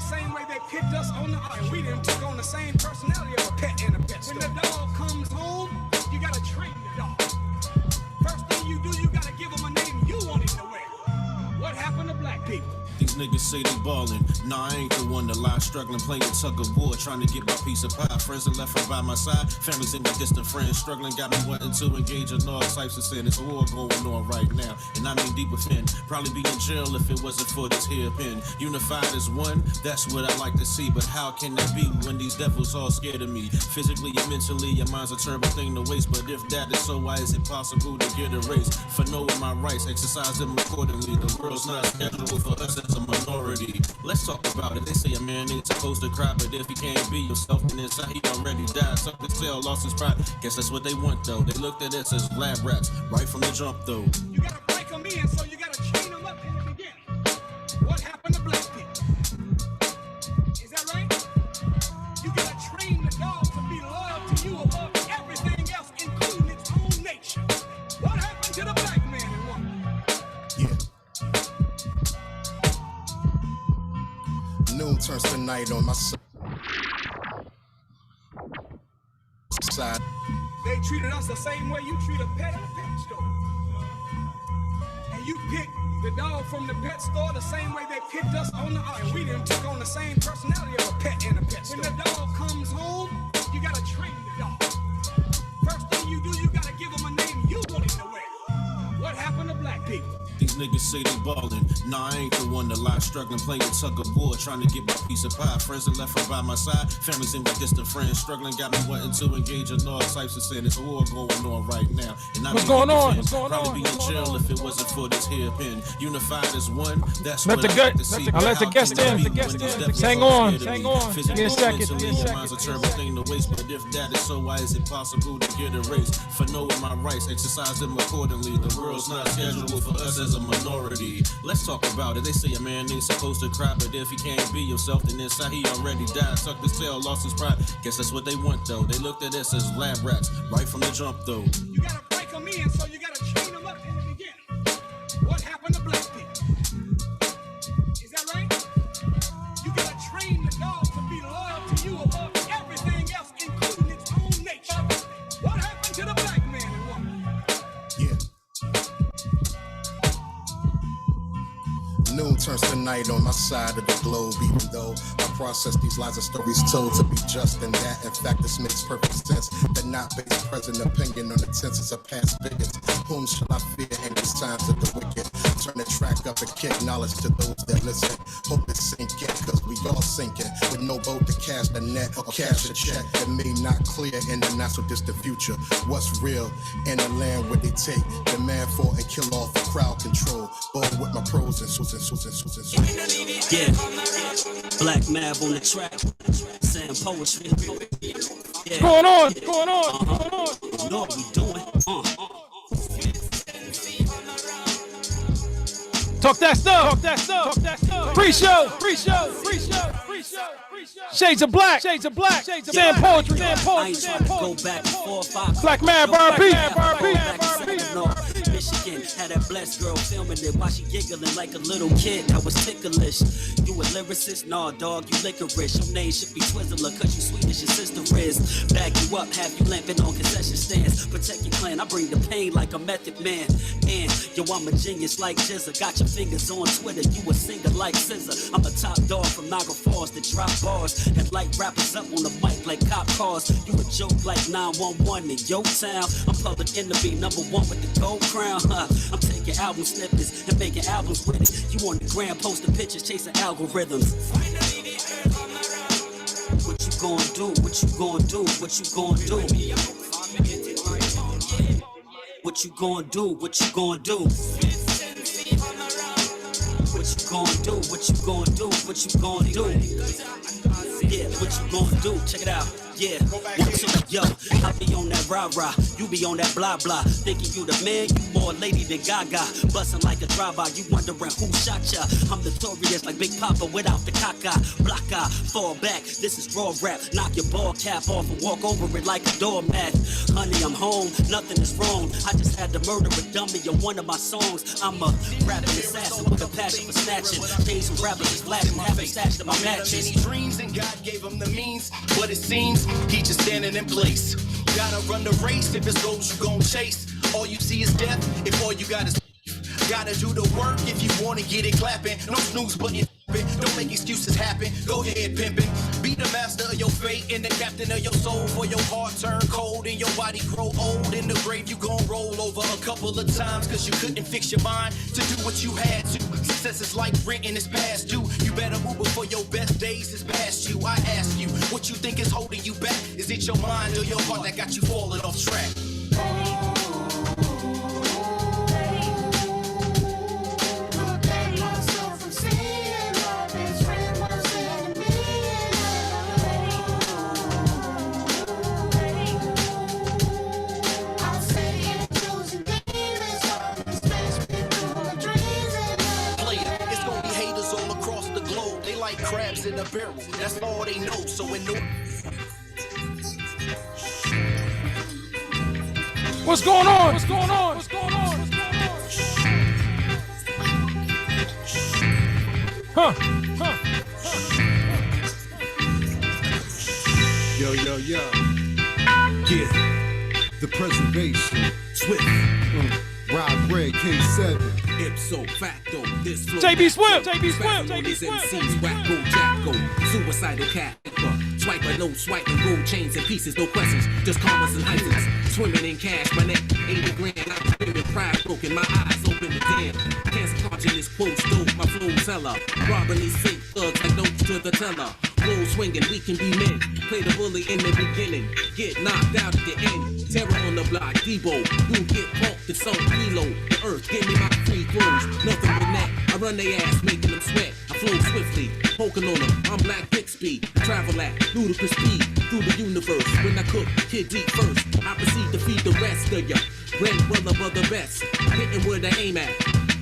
same way they picked us on the ice. We done took on the same personality of a pet in a pet store. When the dog comes home, you gotta train the dog. First thing you do, you gotta give him a name you want him to wear. What happened to black people? These niggas say they ballin'. Nah, I ain't the one to lie. Struggling, playing tug of war, trying to get my piece of pie. Friends are left from by my side. Families and my distant friends. Struggling got me wanting to engage in all types of sin. It's a war going on right now, and I mean deep within. Probably be in jail if it wasn't for this here pen. Unified as one, that's what I like to see. But how can that be when these devils all scared of me? Physically and mentally, your mind's a terrible thing to waste. But if that is so, why is it possible to get erased? For knowing my rights, exercise them accordingly. The world's not scheduled for us as a minority. Let's talk about it. They say a man ain't supposed to cry, but if he can't be yourself, then inside he already died. Sucked his tail, lost his pride. Guess that's what they want though. They looked at us as lab rats right from the jump though. You gotta break them in, so you gotta chain them up in the beginning. What happened to black people? Is that right? You gotta train the dog to be loyal to you above everything else, including its own nature. What happened to the black man and woman? Yeah. Noon turns to night on my side. They treated us the same way you treat a pet in a pet store. And you pick the dog from the pet store the same way they picked us on the ice. We done took on the same personality of a pet in a pet store. When the dog comes home, you gotta train the dog. First thing you do, you gotta give him a name you want him to wear. What happened to black people? These niggas say they ballin'. Nah, I ain't the one to lie. Struggling, playing tug of war, trying to get my piece of pie. Friends are left from by my side. Families and my distant friends. Struggling got me wanting to engage in all types of sin. It's a war going on right now. And I What's going on? Probably be in jail if it wasn't for this here pen. Unified as one. That's Let what the I like to see. let the guest in. Hang on. Give me a second. Your mind's a terrible thing to waste. But if that is so, why is it possible to get erased? For knowing my rights, exercise them accordingly. The world's not scheduled for us as a minority. Let's talk about it. They say a man ain't supposed to cry, but if he can't be yourself, then inside he already died. Sucked his tail, lost his pride. Guess that's what they want though. They looked at us as lab rats right from the jump though. You gotta break them in, so you gotta train them up in the beginning. What happened to black people? Is that right? You gotta train the dog to be loyal to you above everything else, including its own nature. What happened to the black man and woman? Yeah. Noon turns to night on my side of the globe, even though I process these lies and stories told to be just and that. In fact, this makes perfect sense. That not based present opinion on the tenses of past bigots. Whom shall I fear in these times of the wicked? Turn the track up and kick knowledge to those that listen. Hope it sink in, cause we all sinking. With no boat to cast a net or cash a check that may not clear in the not so distant future. What's real in a land where they take demand for and kill off for crowd control. Bold with my pros and Susan. Yeah, Black Mab on the track, saying poetry. Yeah. Going on. You know what we doing? Talk that stuff. Pre-show. Shades of black. Saying poetry. I ain't trying to go back before 5. Black Mab R&B. Michigan had that blessed girl filming it while she giggling like a little kid that was ticklish. You a lyricist? Nah, dog, you licorice. Your name should be Twizzler, cause you sweet as your sister is. Back you up, have you limping on concession stands. Protect your clan, I bring the pain like a method man. And yo, I'm a genius like Jizza. Got your fingers on Twitter, you a singer like Scissor. I'm a top dog from Niagara Falls that drop bars and light rappers up on the mic like cop cars. You a joke like 911 in your town. I'm public enemy, #1 with the gold crown. I'm taking album snippets and making albums with it. You on the gram posting pictures, chasing algorithms. What you gonna do? What you gonna do? What you gonna do? What you gonna do? What you gonna do? What you gonna do? What you gonna do? What you gonna do? Yeah, what you gonna do? Check it out. Yeah, 1, 2, yo, I be on that rah-rah, you be on that blah-blah. Thinking you the man, you more lady than Gaga. Bustin' like a drive-by, you wondering who shot ya. I'm notorious like Big Papa without the caca. Blocka, fall back, this is raw rap. Knock your ball cap off and walk over it like a doormat. Honey, I'm home, nothing is wrong. I just had to murder a dummy on one of my songs. I'm a rapping assassin with a passion for snatching. Days when rappers is flashing, having stashed in my matches. Many dreams and God gave him the means, but it seems he just standing in place. Gotta run the race, if it's goals you gon' chase. All you see is death, if all you got is gotta do the work if you wanna get it clapping. No snooze button, don't make excuses happen. Go ahead, pimpin'. Be the master of your fate and the captain of your soul. For your heart turn cold and your body grow old. In the grave you gon' roll over a couple of times, cause you couldn't fix your mind to do what you had to. Success is like rent and it's past due. You better move before your best days is past you. I ask you, what you think is holding you back? Is it your mind or your heart that got you falling off track? Crabs in a barrel, that's all they know. So in the What's going on? What's going on? What's going on? What's going on? Huh? Yo, yeah, the preservation, Swift, Rob Red, K7. Ipso facto, this flow. JB Swift, MCs, wacko, jacko, suicidal cat. Swipe a no swipe and gold chains and pieces, no questions, just commas and hyphens. Swimming in cash, my neck 80 grand. I'm screaming, pride broken, my eyes open to damn. Cancer catching this quote, stove, my flow seller. Robbing these fake thugs like notes to the teller. Roll swinging, we can be men. Play the bully in the beginning, get knocked out at the end. Terror on the block, Debo, who get punked to some kilo. The earth, give me my free throws, nothing but net. I run they ass, making them sweat. I flow swiftly, poking on them. I'm Black Bixby, travel at ludicrous speed through the universe. When I cook, kids eat first. I proceed to feed the rest of ya. Red well above the best, hitting where they aim at.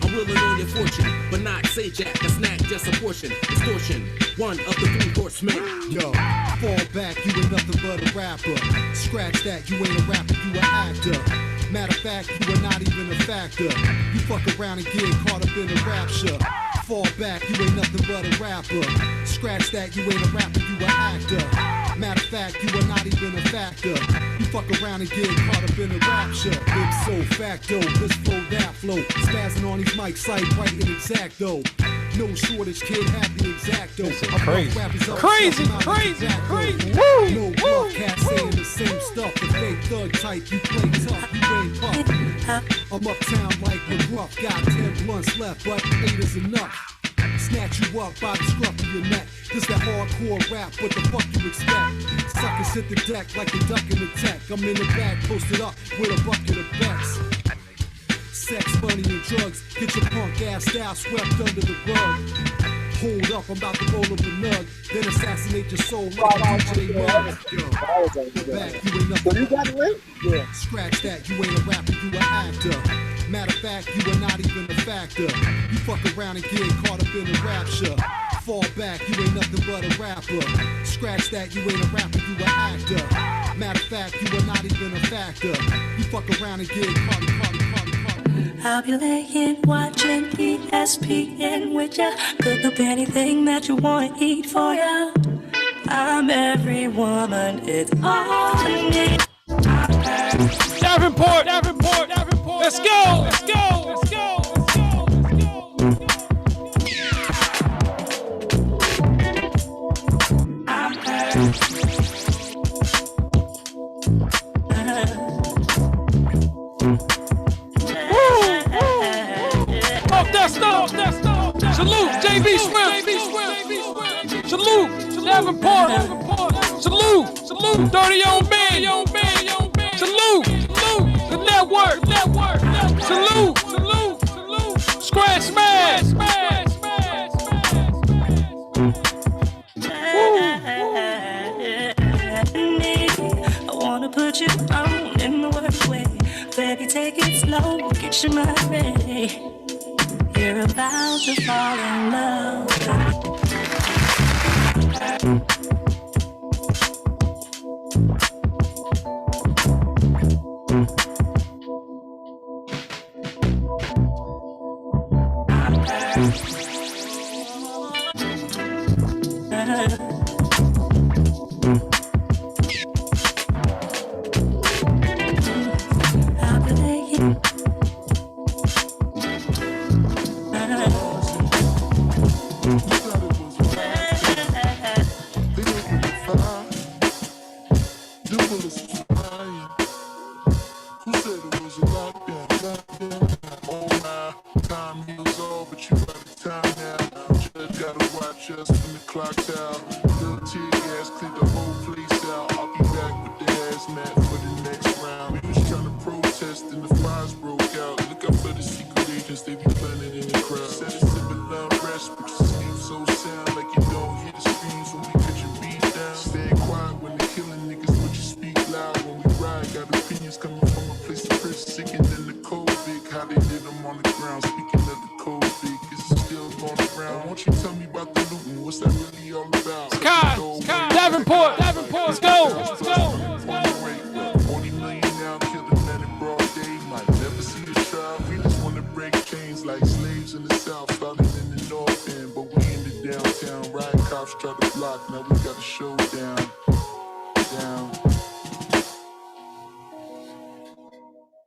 I'm willing on your fortune, but not say jack. A snack, just a portion. Extortion, one of the 3 horsemen. Yo, fall back, you ain't nothing but a rapper. Scratch that, you ain't a rapper, you an actor. Matter of fact, you are not even a factor. You fuck around and get caught up in a rapture. Fall back, you ain't nothing but a rapper. Scratch that, you ain't a rapper, you an actor. Matter of fact, you are not even a factor. You fuck around and get caught up in a rapture. Ipso facto, this flow, that flow. Spazzing on these mics, sight right and exacto. No shortage, kid, have the exacto. Crazy. Woo! No bluff, cats saying the same stuff. The fake thug type, you play tough, you ain't puff. I'm uptown like McGruff, got 10 blunts left, but 8 is enough. Snatch you up by the scruff of your neck. This that hardcore rap, what the fuck you expect? Suckers hit the deck like a duck in the tech. I'm in the back, posted up with a bucket of bets. Sex, money, and drugs, get your punk ass style swept under the rug. Hold up, I'm about to roll up a nug, then assassinate your soul like a DJ mug. Yo, back, you ain't nothing. You got it right? Yeah. Scratch that, you ain't a rapper, you an actor. Matter of fact, you are not even a factor. You fuck around and get caught up in a rapture. Fall back, you ain't nothing but a rapper. Scratch that, you ain't a rapper, you an actor. Matter of fact, you are not even a factor. You fuck around and get caught. I'll be laying, watching ESPN with ya. Cook up anything that you want to eat for ya. I'm every woman, it's all I need. Davenport. Let's go. Dat Stuff. Salute, JB Swift. Salute, Davenport. Salute, Dirty Old Man. Salute, the network. Salute, Scratch Smash. Woo. Hush, my baby, you're about to fall in love.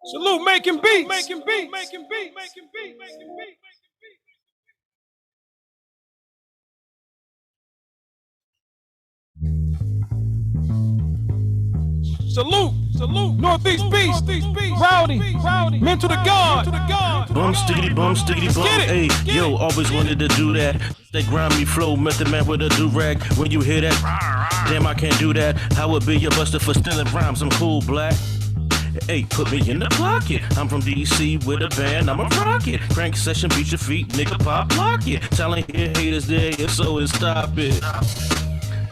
Salute, making beats. Salute, Northeast Beast, Rowdy, Mental to God. Bum stickity bum, hey, yo, always wanted to do that. That grimy flow, method man with a do-rag. When you hear that, damn, I can't do that. How would be your buster for stealing rhymes? I'm cool, black. Hey, put me in the pocket. I'm from DC with a band, I'm a rocket. Crank session, beat your feet, nigga, pop, lock it. Talent here, haters there, if so, then stop it.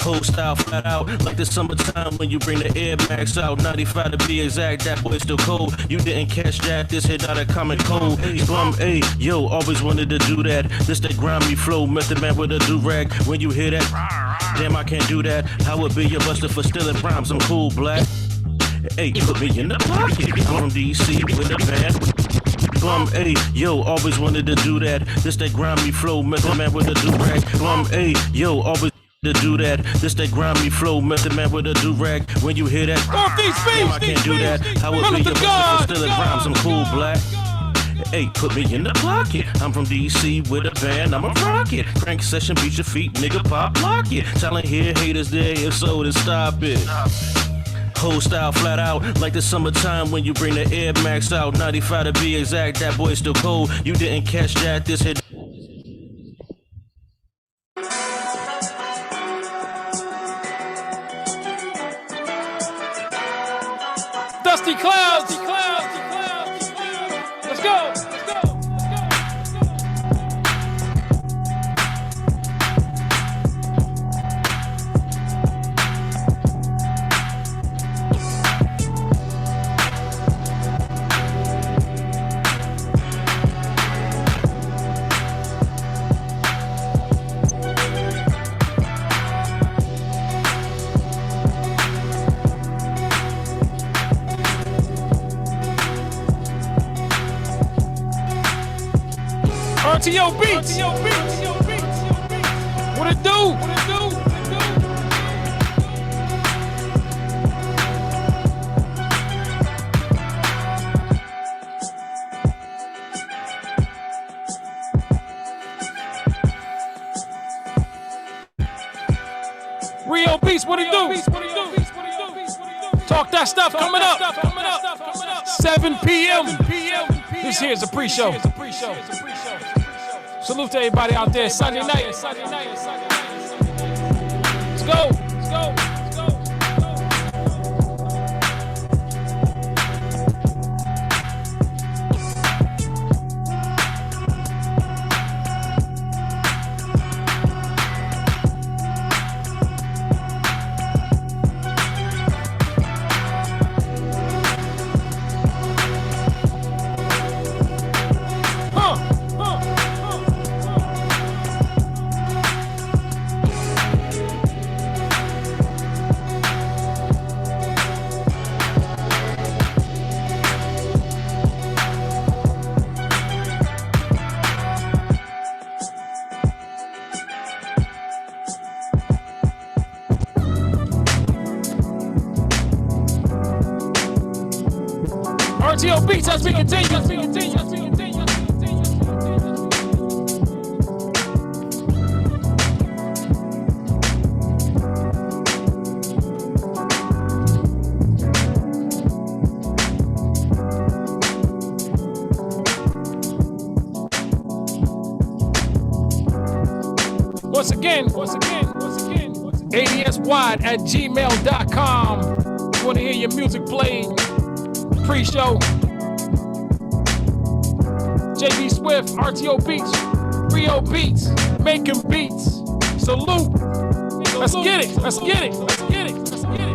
Whole style flat out, like the summertime when you bring the Air Max out. 95 to be exact, that boy still cold. You didn't catch that, this hit not a common cold. Bum, hey, yo, always wanted to do that. This that grimy flow, method man with a do-rag. When you hear that, damn, I can't do that. How would be your buster for stealing rhymes? I'm cool, black. Hey, put me in the pocket. I'm from DC with a band. Bum, hey, yo, always wanted to do that. This that grimy flow, method man with a do-rag. Bum, hey, yo, always to do that. This that grimy flow, method man with a do-rag. When you hear that, damn, I can't do that. How would be your buster for stealing rhymes? I'm cool, black. Hey, put me in the pocket. I'm from DC with a band, I'm a rocket. Crank session, beat your feet, nigga, pop, lock it. Talent here, haters there, if so, then stop it. Whole style flat out, like the summertime when you bring the Air Max out. 95 to be exact, that boy still cold. You didn't catch that, this hit. Dusty clouds. Let's go. RTO Beats. What it do? Rio Beats, what it do? Talk that stuff coming up. 7 p.m. This here's a pre-show. Salute to everybody out there. Sunday night. Let's go. RTO Beats as we continue. Once again, adswide@gmail.com. You want to hear your music played pre-show. JB Swift, RTO Beats, Rio Beats, making beats. Salute. Let's get it. Let's get it. Let's get it. Let's get it.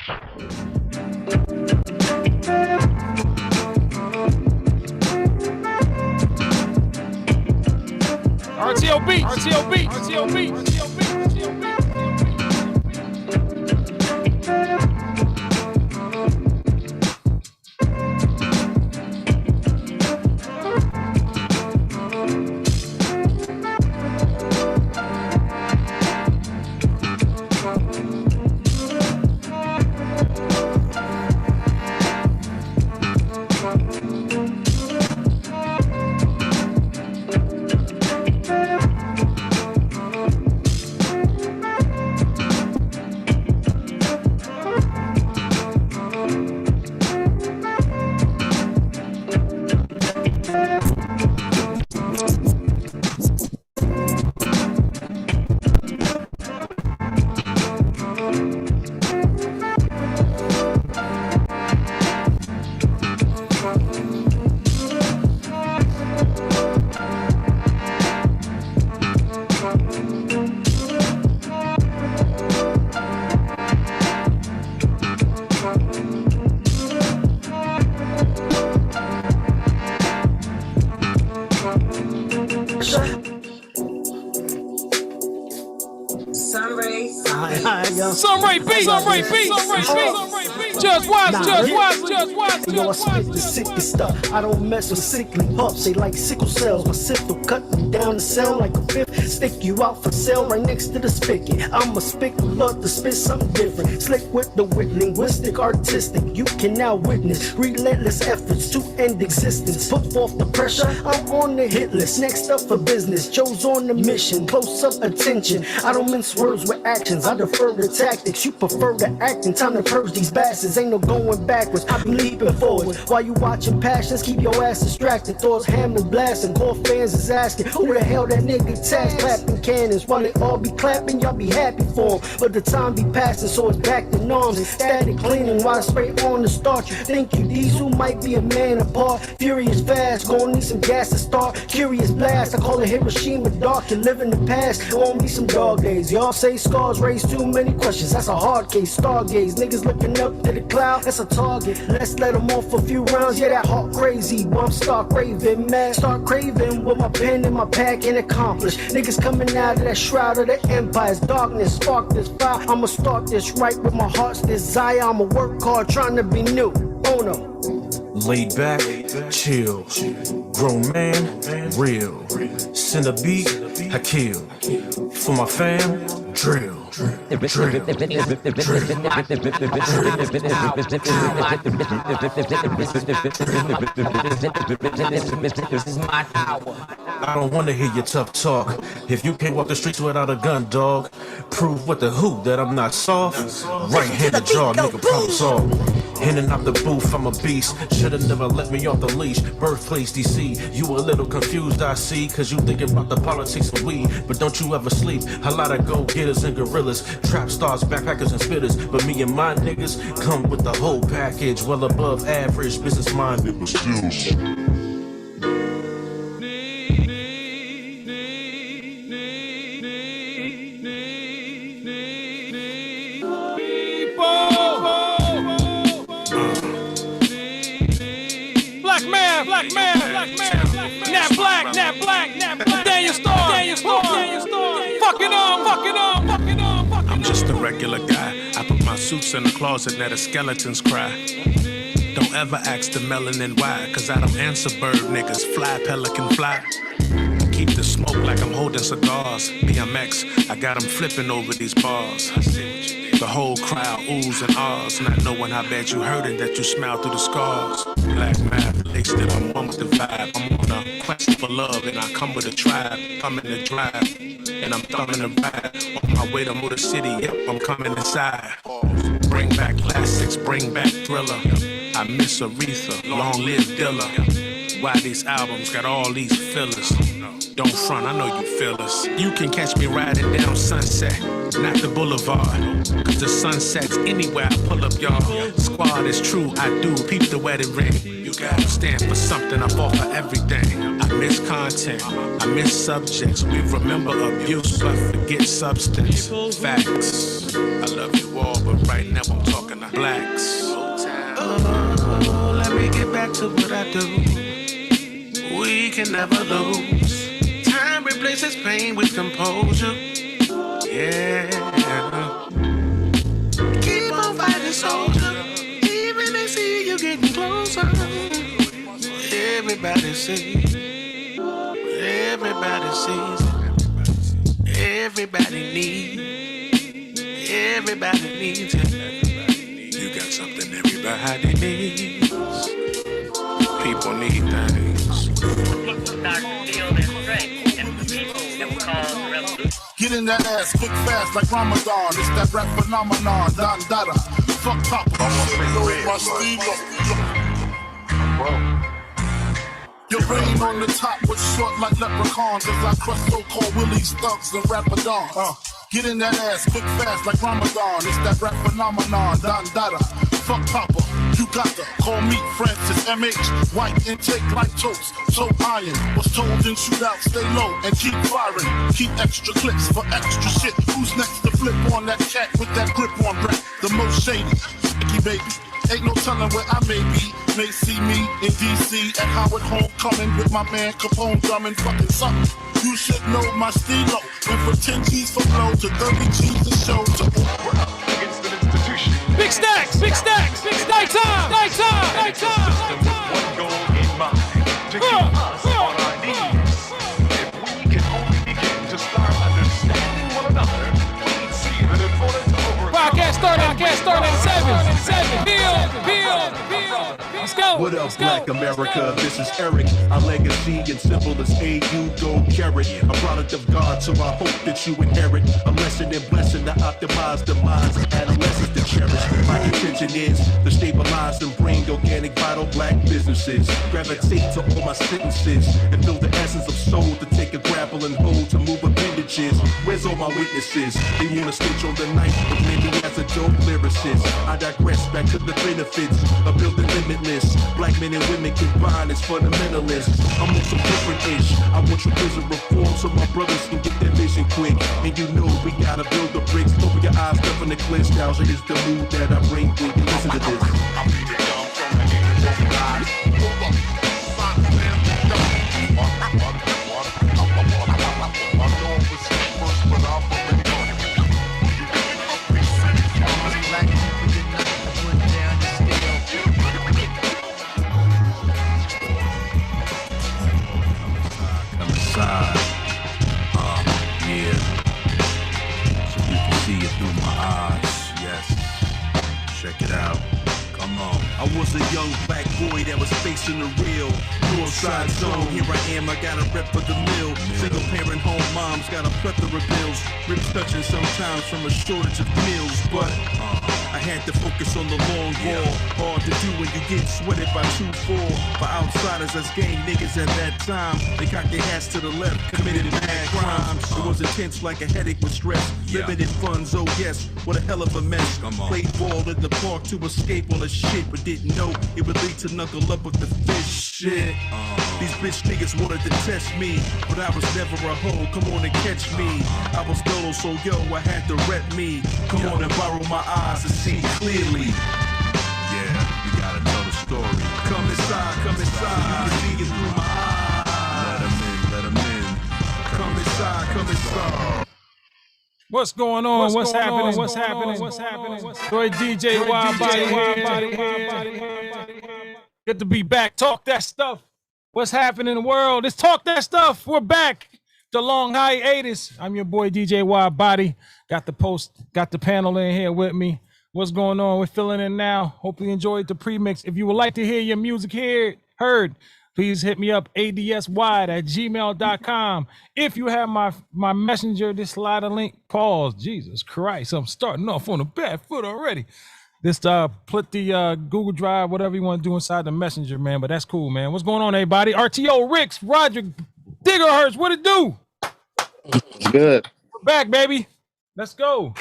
RTO Beats, RTO Beats, RTO Beats, RTO Beats, RTO Beats. Sunray beat, Sunray beat, Sunray beat. Just watch, just watch, just watch. Yo, I spit the sickest stuff. I don't mess with sickly pups. They like sickle cells. My sip will cut them down the cell like a fifth. Stick you out for sale right next to the spigot. I'm a spickle, love to spit something different. Slick with the wit, linguistic, artistic. You can now witness relentless efforts to end existence. Put forth the pressure, I'm on the hit list. Next up for business, Joe's on the mission. Close up attention. I don't mince words with actions. I defer the tactics. You prefer the acting. Time to purge these bastards. Ain't no going backwards. I be leaping forward. While you watching passions, keep your ass distracted. Thoughts hammering, blasting. Core fans is asking, who the hell that nigga tax? Clapping cannons. While they all be clapping, y'all be happy for him. But the time be passing, so it's back to norms. And static cleaning while I spray on the start. You think you diesel might be a man apart. Furious fast, gonna need some gas to start. Curious blast, I call it Hiroshima dark. You live in the past, won't be some dog days. Y'all say scars raise too many questions. That's a hard case, stargaze. Niggas looking up to the cloud, that's a target. Let's let them off a few rounds. Yeah, that heart crazy. Bump start raving, man. Start craving with my pen in my pack and accomplish. Niggas coming out of that shroud of the empire's darkness. Spark this fire. I'ma start this right with my heart's desire. I'ma work hard trying to be new. Oh no. Laid back, chill. Grown man, real. Send a beat, I kill. For my fam, drill. I don't wanna hear your tough talk. If you can't walk the streets without a gun, dog, prove with the who that I'm not soft. Right-handed jaw, nigga, problem solved. In and out the booth, I'm a beast. Should've never let me off the leash. Birthplace DC, you a little confused, I see. Cause you thinking about the politics of weed. But don't you ever sleep. A lot of go-getters and gorillas, trap stars, backpackers and spitters. But me and my niggas come with the whole package. Well above average, business-minded, but still. Black man, Nat Black, Daniel Storm, fucking on. I'm just a regular guy. I put my suits in the closet, let the skeletons cry. Don't ever ask the melanin why, cause I don't answer bird niggas. Fly, pelican, fly. Keep the smoke like I'm holding cigars. BMX, I got them flipping over these bars. The whole crowd oohs and ahs, not knowing how bad you hurt it, that you smile through the scars. Black math, laced it, I'm one with the vibe. I'm on a quest for love and I come with a tribe. Coming to drive, and I'm thumbing a ride. On my way to Motor City, yep, I'm coming inside. Bring back classics, bring back Thriller. I miss Aretha, long live Dilla. Why these albums got all these fillers? Don't front, I know you feel us. You can catch me riding down Sunset, not the boulevard. Cause the sun sets anywhere I pull up, y'all. Squad is true, I do, peep the wedding ring. You gotta stand for something, I fall for everything. I miss content, I miss subjects. We remember abuse, but forget substance. Facts, I love you all, but right now I'm talking to blacks. Oh, let me get back to what I do. We can never lose. Time replaces pain with composure. Yeah. Keep on fighting, soldier. Even they see you getting closer. Everybody sees. Everybody sees. Everybody needs. Everybody needs it. You got something everybody needs. People need things. Get in that ass quick fast like Ramadan. It's that rap phenomenon. Don Dada. Fuck top. Your rain on the top was short like leprechauns as I crush so-called willies, thugs, and rapadons. Get in that ass quick fast like Ramadan. It's that rap phenomenon. Don Dada. Fuck Papa. You got to call me Francis MH. White intake like toast. So iron. Was told in shootout, stay low and keep firing. Keep extra clips for extra shit. Who's next to flip on that cat with that grip on rap? The most shady. Sticky baby. Ain't no telling where I may be. May see me in DC at Howard Homecoming with my man Capone drumming fucking something. You should know my stilo. Went from 10 G's for flow to 30 G's a show to against an institution. Big stacks, big stacks, big night time, night time, night time. One goal in mind to keep us on our knees. If we can only begin to start understanding one another, we'd see that in order to overcome. Podcast started at 7. Let's go. What up, Black America? This is Eric. Our legacy and symbol is A.U. Go Carrot. A product of God, so I hope that you inherit a lesson in blessing to optimize the minds of adolescents to cherish. My intention is to stabilize and bring organic, vital black businesses. Gravitate to all my sentences and build the essence of soul to take a grapple and hold to move appendages. Where's all my witnesses? They wanna stitch on the knife, but maybe as a dope lyricist. I digress back to the benefits of building limitless. Black men and women combined as fundamentalists. I'm on some different-ish. I want your prison reform so my brothers can get their vision quick. And you know we gotta build the bricks. Open your eyes, cover the clear. Nostalgia is the mood that I bring when you listen to this. I'm beating down from the haters on the rise. Yeah. So you can see it through my eyes. Yes. Check it out. Come on. I was a young black boy that was facing the real northside zone. Here I am, I got a rep for the mill. Single parent home moms got a plethora of bills. Rips touching sometimes from a shortage of meals, but I had to focus on the long haul. Hard to do when you get sweated by 2-4. For outsiders as gang niggas at that time, they cocked their hats to the left, committed mad crimes. It was intense like a headache with stress. Limited funds, oh yes, what a hell of a mess. Played ball in the park to escape all the shit, but didn't know it would lead to knuckle up with the fish shit. These bitch niggas wanted to test me, but I was never a hoe. Come on and catch me. I was dolo, so yo, I had to rep me. Come on and borrow my eyes to see clearly. Yeah, you gotta tell the story. Come inside, you can see it through my eyes. Let 'em in. Come inside. What's going on? What's happening? Boy, DJ Wild Body here. Good to be back. Talk that stuff. What's happening in the world? It's Talk That Stuff. We're back. The long hiatus. I'm your boy DJ Wild Body. Got the panel in here with me. What's going on? We're filling in now. Hope you enjoyed the premix. If you would like to hear your music heard, please hit me up, adswide@gmail.com. If you have my messenger, just slide a link. Pause. Jesus Christ, I'm starting off on a bad foot already. Just put the Google Drive, whatever you want to do inside the messenger, man. But that's cool, man. What's going on, everybody? RTO, Ricks, Roderick, Diggerhurst, what it do? Good. We're back, baby. Let's go.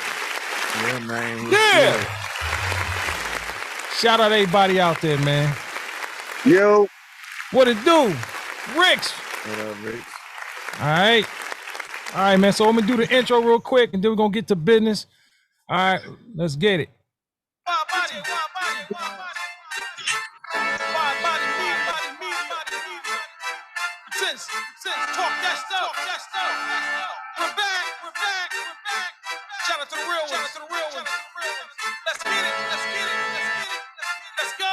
Yeah, man. Yeah. Shout out everybody out there, man. Yo. What it do? Ricks. What up, Ricks? All right, man. So I'm gonna do the intro real quick, and then we're gonna get to business. All right, let's get it. Since Talk That Stuff. We're back. Shout out to the real ones. Let's get it. Let's go.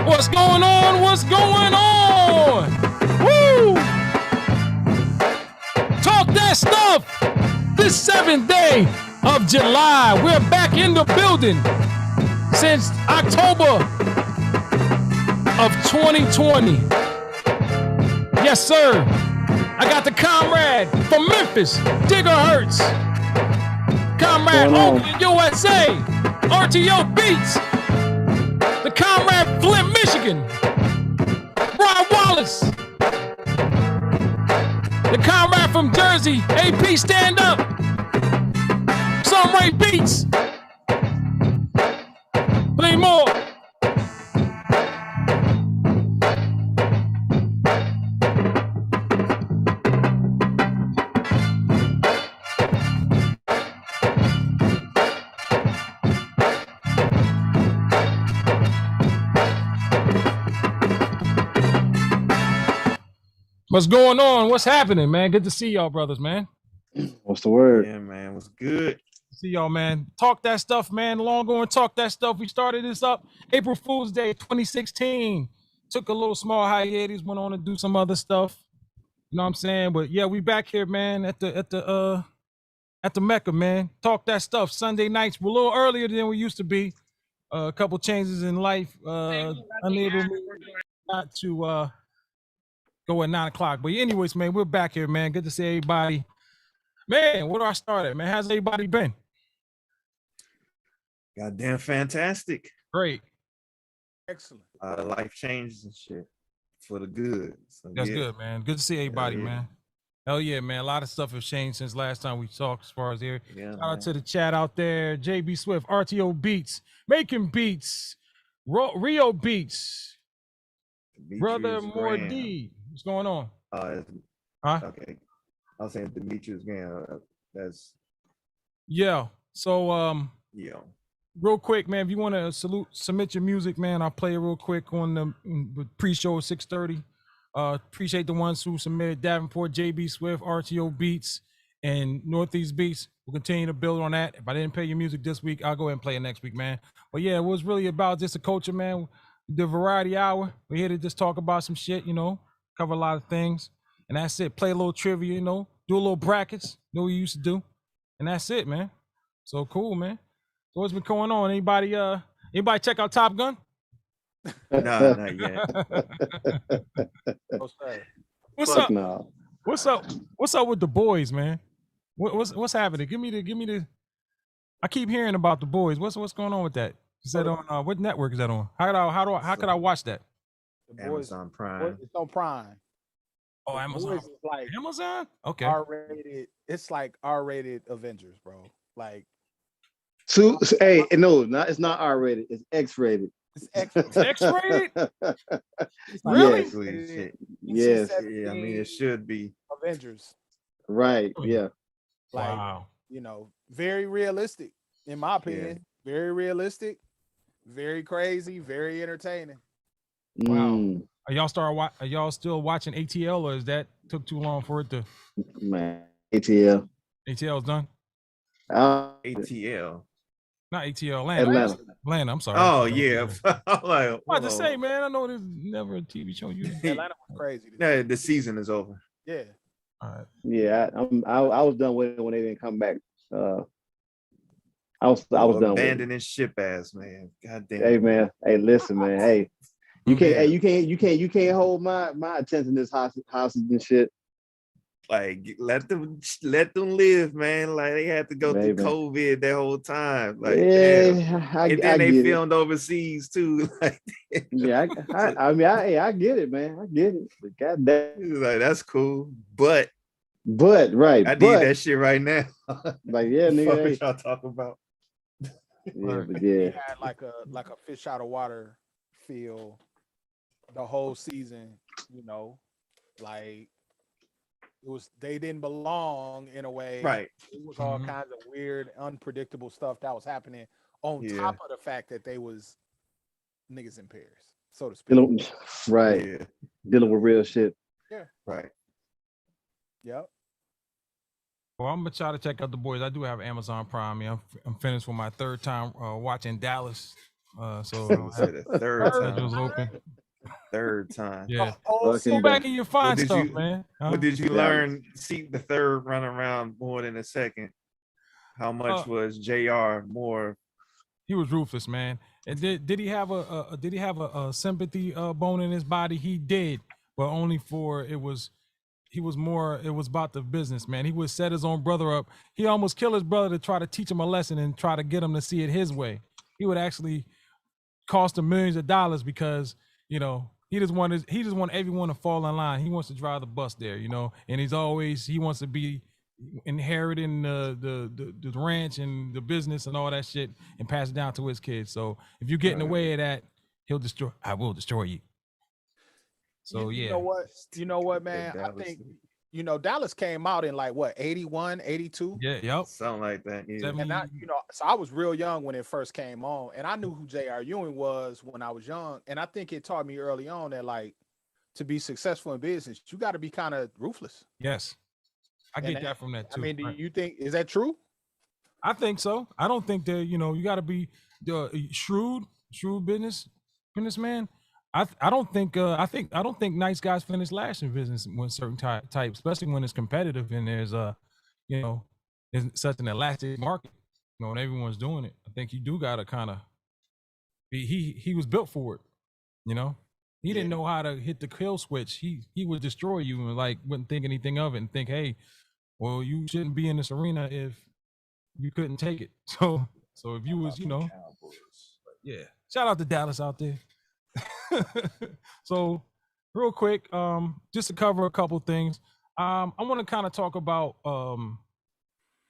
What's going on? Woo! Talk That Stuff. This 7th day of July. We're back in the building since October of 2020. Yes, sir. I got the comrade from Memphis, Digger Hertz. Comrade Oakland, USA. RTO Beats. The comrade Flint, Michigan. Brian Wallace. The comrade from Jersey, AP Stand Up. Sunray Beats. Play more. What's going on? What's happening, man? Good to see y'all, brothers, man. What's the word? Yeah, man. What's good? See y'all, man. Talk That Stuff, man. Long going Talk That Stuff. We started this up April Fool's Day 2016. Took a little small hiatus, went on to do some other stuff. You know what I'm saying? But yeah, we back here, man, at the Mecca, man. Talk That Stuff. Sunday nights. We're a little earlier than we used to be. A couple changes in life. Unable not to go at 9 o'clock. But anyways, man, we're back here, man. Good to see everybody. Man, where do I start at, man? How's everybody been? Goddamn fantastic. Great. Excellent. Life changes and shit for the good. So, That's yeah. good, man. Good to see everybody, man. Hell yeah, man. A lot of stuff has changed since last time we talked as far as here. Yeah, Shout out to the chat out there. JB Swift, RTO Beats, Making Beats, Rio Beats, Brother More D. What's going on? Huh? Okay. I was saying Demetrius Graham. That's yeah. So yeah. Real quick, man, if you want to submit your music, man, I'll play it real quick on the pre-show at 6:30. Appreciate the ones who submitted: Davenport, JB Swift, RTO Beats, and Northeast Beats. We'll continue to build on that. If I didn't play your music this week, I'll go ahead and play it next week, man. But yeah, it was really about just the culture, man. The variety hour. We're here to just talk about some shit, you know, cover a lot of things. And that's it. Play a little trivia, you know, do a little brackets, know what we used to do. And that's it, man. So cool, man. So what's been going on? Anybody check out Top Gun? No, not yet. What's up? No. What's up with the boys, man? What's happening? Give me the I keep hearing about the boys. What's going on with that? Is that on what network is that on? How could I watch that? Amazon Prime. It's on Prime. Oh, The Amazon. Boys is like Amazon? Okay. R-rated. It's like R-rated Avengers, bro. Like Hey, no, it's not R-rated. It's X-rated. it's X. X-rated? It's like Really? Yes. Yes. Yes. Yeah, I mean, it should be. Avengers. Right. Yeah. Like, Wow. very realistic, in my opinion. Very realistic, very crazy, very entertaining. Wow. Mm, Are y'all still watching ATL, or is that took too long for it to? man. ATL. ATL's done. ATL. Not ATL. Atlanta. Atlanta. I'm sorry. Oh yeah. I'm like, I was to say, man, I know there's never a TV show. Atlanta was crazy. Yeah, the season is over. Yeah. All right. Yeah, I was done with it when they didn't come back. I was done with it. Abandoning ship ass, man. God damn. Hey man, hey, listen, man. Hey, you can't hold my attention this hostage and shit. Like let them live, man. Like they had to go through COVID that whole time. Like and then they filmed overseas too. Like yeah, I mean I get it, man. I get it. But God damn, like that's cool, but right, I need that shit right now. Like yeah, nigga. Fuck what y'all talking about? Yeah, but He had like a fish out of water feel the whole season, like they didn't belong in a way. Right. It was all kinds of weird, unpredictable stuff that was happening on top of the fact that they was niggas in Paris, so to speak. Dealing with real shit. Yeah. Right. Yep. Well, I'm gonna try to check out The Boys. I do have Amazon Prime. Yeah, I'm finished with my third time watching Dallas. So the third time. Open. Third time. Yeah. Go back and you find stuff, man. What did you learn? See the third run around more than a second. How much was JR more? He was ruthless, man. And did he have a sympathy bone in his body? He did, but only for it was about the business, man. He would set his own brother up. He almost killed his brother to try to teach him a lesson and try to get him to see it his way. He would actually cost him millions of dollars because, he just want everyone to fall in line. He wants to drive the bus there, and he wants to be inheriting the ranch and the business and all that shit and pass it down to his kids. So if you get in the way of that, I will destroy you. So You know what, man? I think Dallas came out in like what, 81, 82? Yeah, yep. Something like that. Yeah. And so I was real young when it first came on, and I knew who J.R. Ewing was when I was young. And I think it taught me early on that, like, to be successful in business, you got to be kind of ruthless. Yes. I get that from that too. I mean, do you think, is that true? I think so. I don't think that, you got to be shrewd businessman. I don't think nice guys finish last in business when certain type, especially when it's competitive and there's it's such an elastic market, and everyone's doing it. I think you do gotta kind of be. He was built for it, He didn't know how to hit the kill switch. He would destroy you and wouldn't think anything of it and think, hey, well, you shouldn't be in this arena if you couldn't take it. So if you was, yeah. Shout out to Dallas out there. So real quick, just to cover a couple things, I want to kind of talk about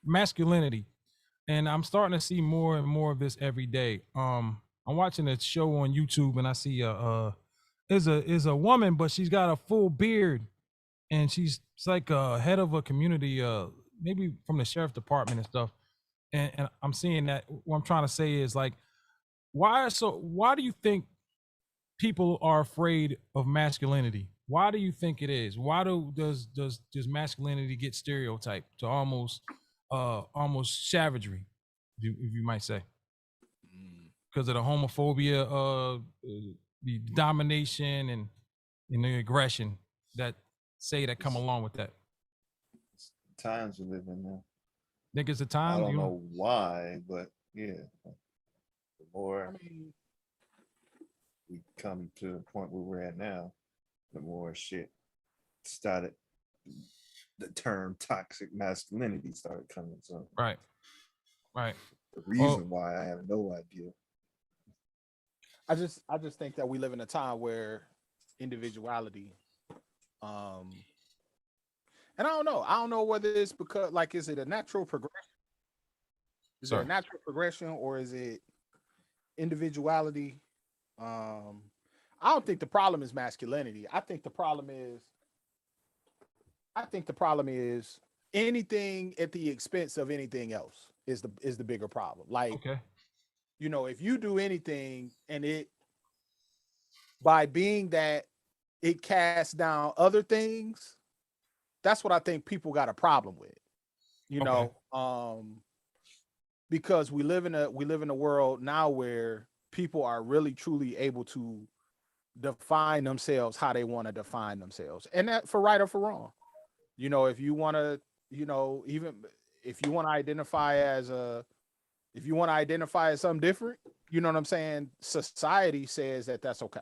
masculinity, and I'm starting to see more and more of this every day. I'm watching a show on YouTube, and I see is a woman, but she's got a full beard, and she's like head of a community, maybe from the sheriff department and stuff. And I'm seeing that. What I'm trying to say is why do you think people are afraid of masculinity? Why do you think it is? Why does masculinity get stereotyped to almost savagery, if you might say? Because of the homophobia, the domination and the aggression that come along with that. Times we live in now. Think it's a time? I don't know why, but yeah. The more we come to the point where we're at now, the more shit started. The term toxic masculinity started coming. So right. The reason why I have no idea. I just think that we live in a time where individuality And I don't know. I don't know whether it's because, like, is it a natural progression? Is it a natural progression or is it individuality? I don't think the problem is masculinity. I think the problem is anything at the expense of anything else is the bigger problem. Like, okay, you know, if you do anything and it by being that it casts down other things, that's what I think people got a problem with. You know, because we live in a world now where people are really truly able to define themselves how they want to define themselves, and that for right or for wrong. You know, if you want to, you know, even if you want to identify as something different, you know what I'm saying? Society says that that's okay.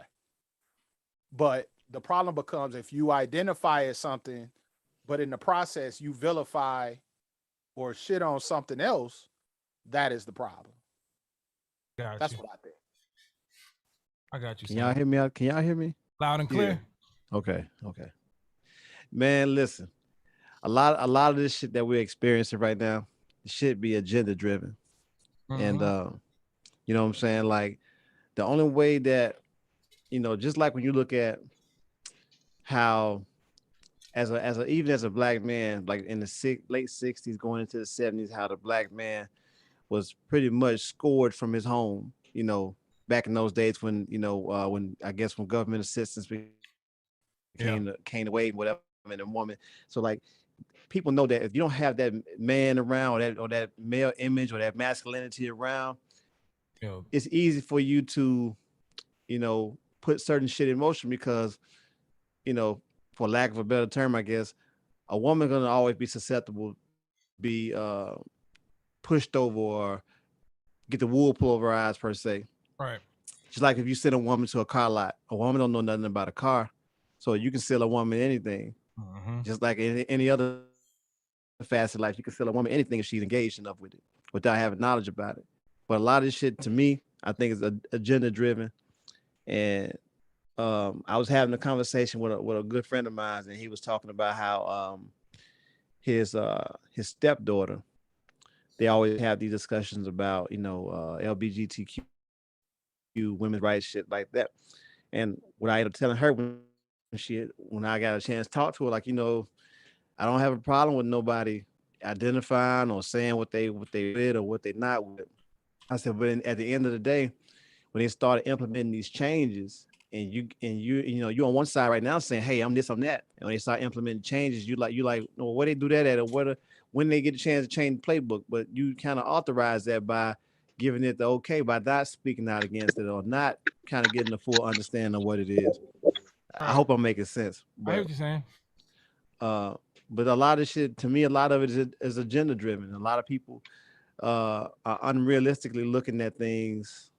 But the problem becomes if you identify as something, but in the process you vilify or shit on something else, that is the problem. That's what I think. I got you. Can y'all hear me out? Can y'all hear me? Loud and clear. Okay. Man, listen. A lot of this shit that we're experiencing right now should be agenda driven. And you know what I'm saying? Like the only way that, you know, just like when you look at how even as a black man, like in the late 60s going into the 70s, how the black man was pretty much scored from his home, you know, back in those days when, you know, when I guess when government assistance came away, whatever, and a woman. So like people know that if you don't have that man around or that male image or that masculinity around, it's easy for you to, you know, put certain shit in motion because, you know, for lack of a better term, I guess, a woman gonna always be susceptible, be pushed over or get the wool pulled over her eyes per se. Right. Just like if you send a woman to a car lot, a woman don't know nothing about a car, so you can sell a woman anything. Just like any other facet of life, you can sell a woman anything if she's engaged enough with it without having knowledge about it. But a lot of this shit, to me, I think is agenda driven. And I was having a conversation with a good friend of mine, and he was talking about how his stepdaughter, they always have these discussions about, you know, LGBTQ women's rights, shit like that. And what I ended up telling her when I got a chance to talk to her, like, you know, I don't have a problem with nobody identifying or saying what they did or what they not with. I said, but at the end of the day, when they started implementing these changes, and you know, you're on one side right now saying, hey, I'm this, I'm that. And when they start implementing changes, you like, well, where they do that at, or when they get a chance to change the playbook, but you kind of authorize that by giving it the okay, by not speaking out against it or not kind of getting the full understanding of what it is. I hope I'm making sense. But, I hear what you're saying. But a lot of shit, to me, a lot of it is agenda driven. A lot of people are unrealistically looking at things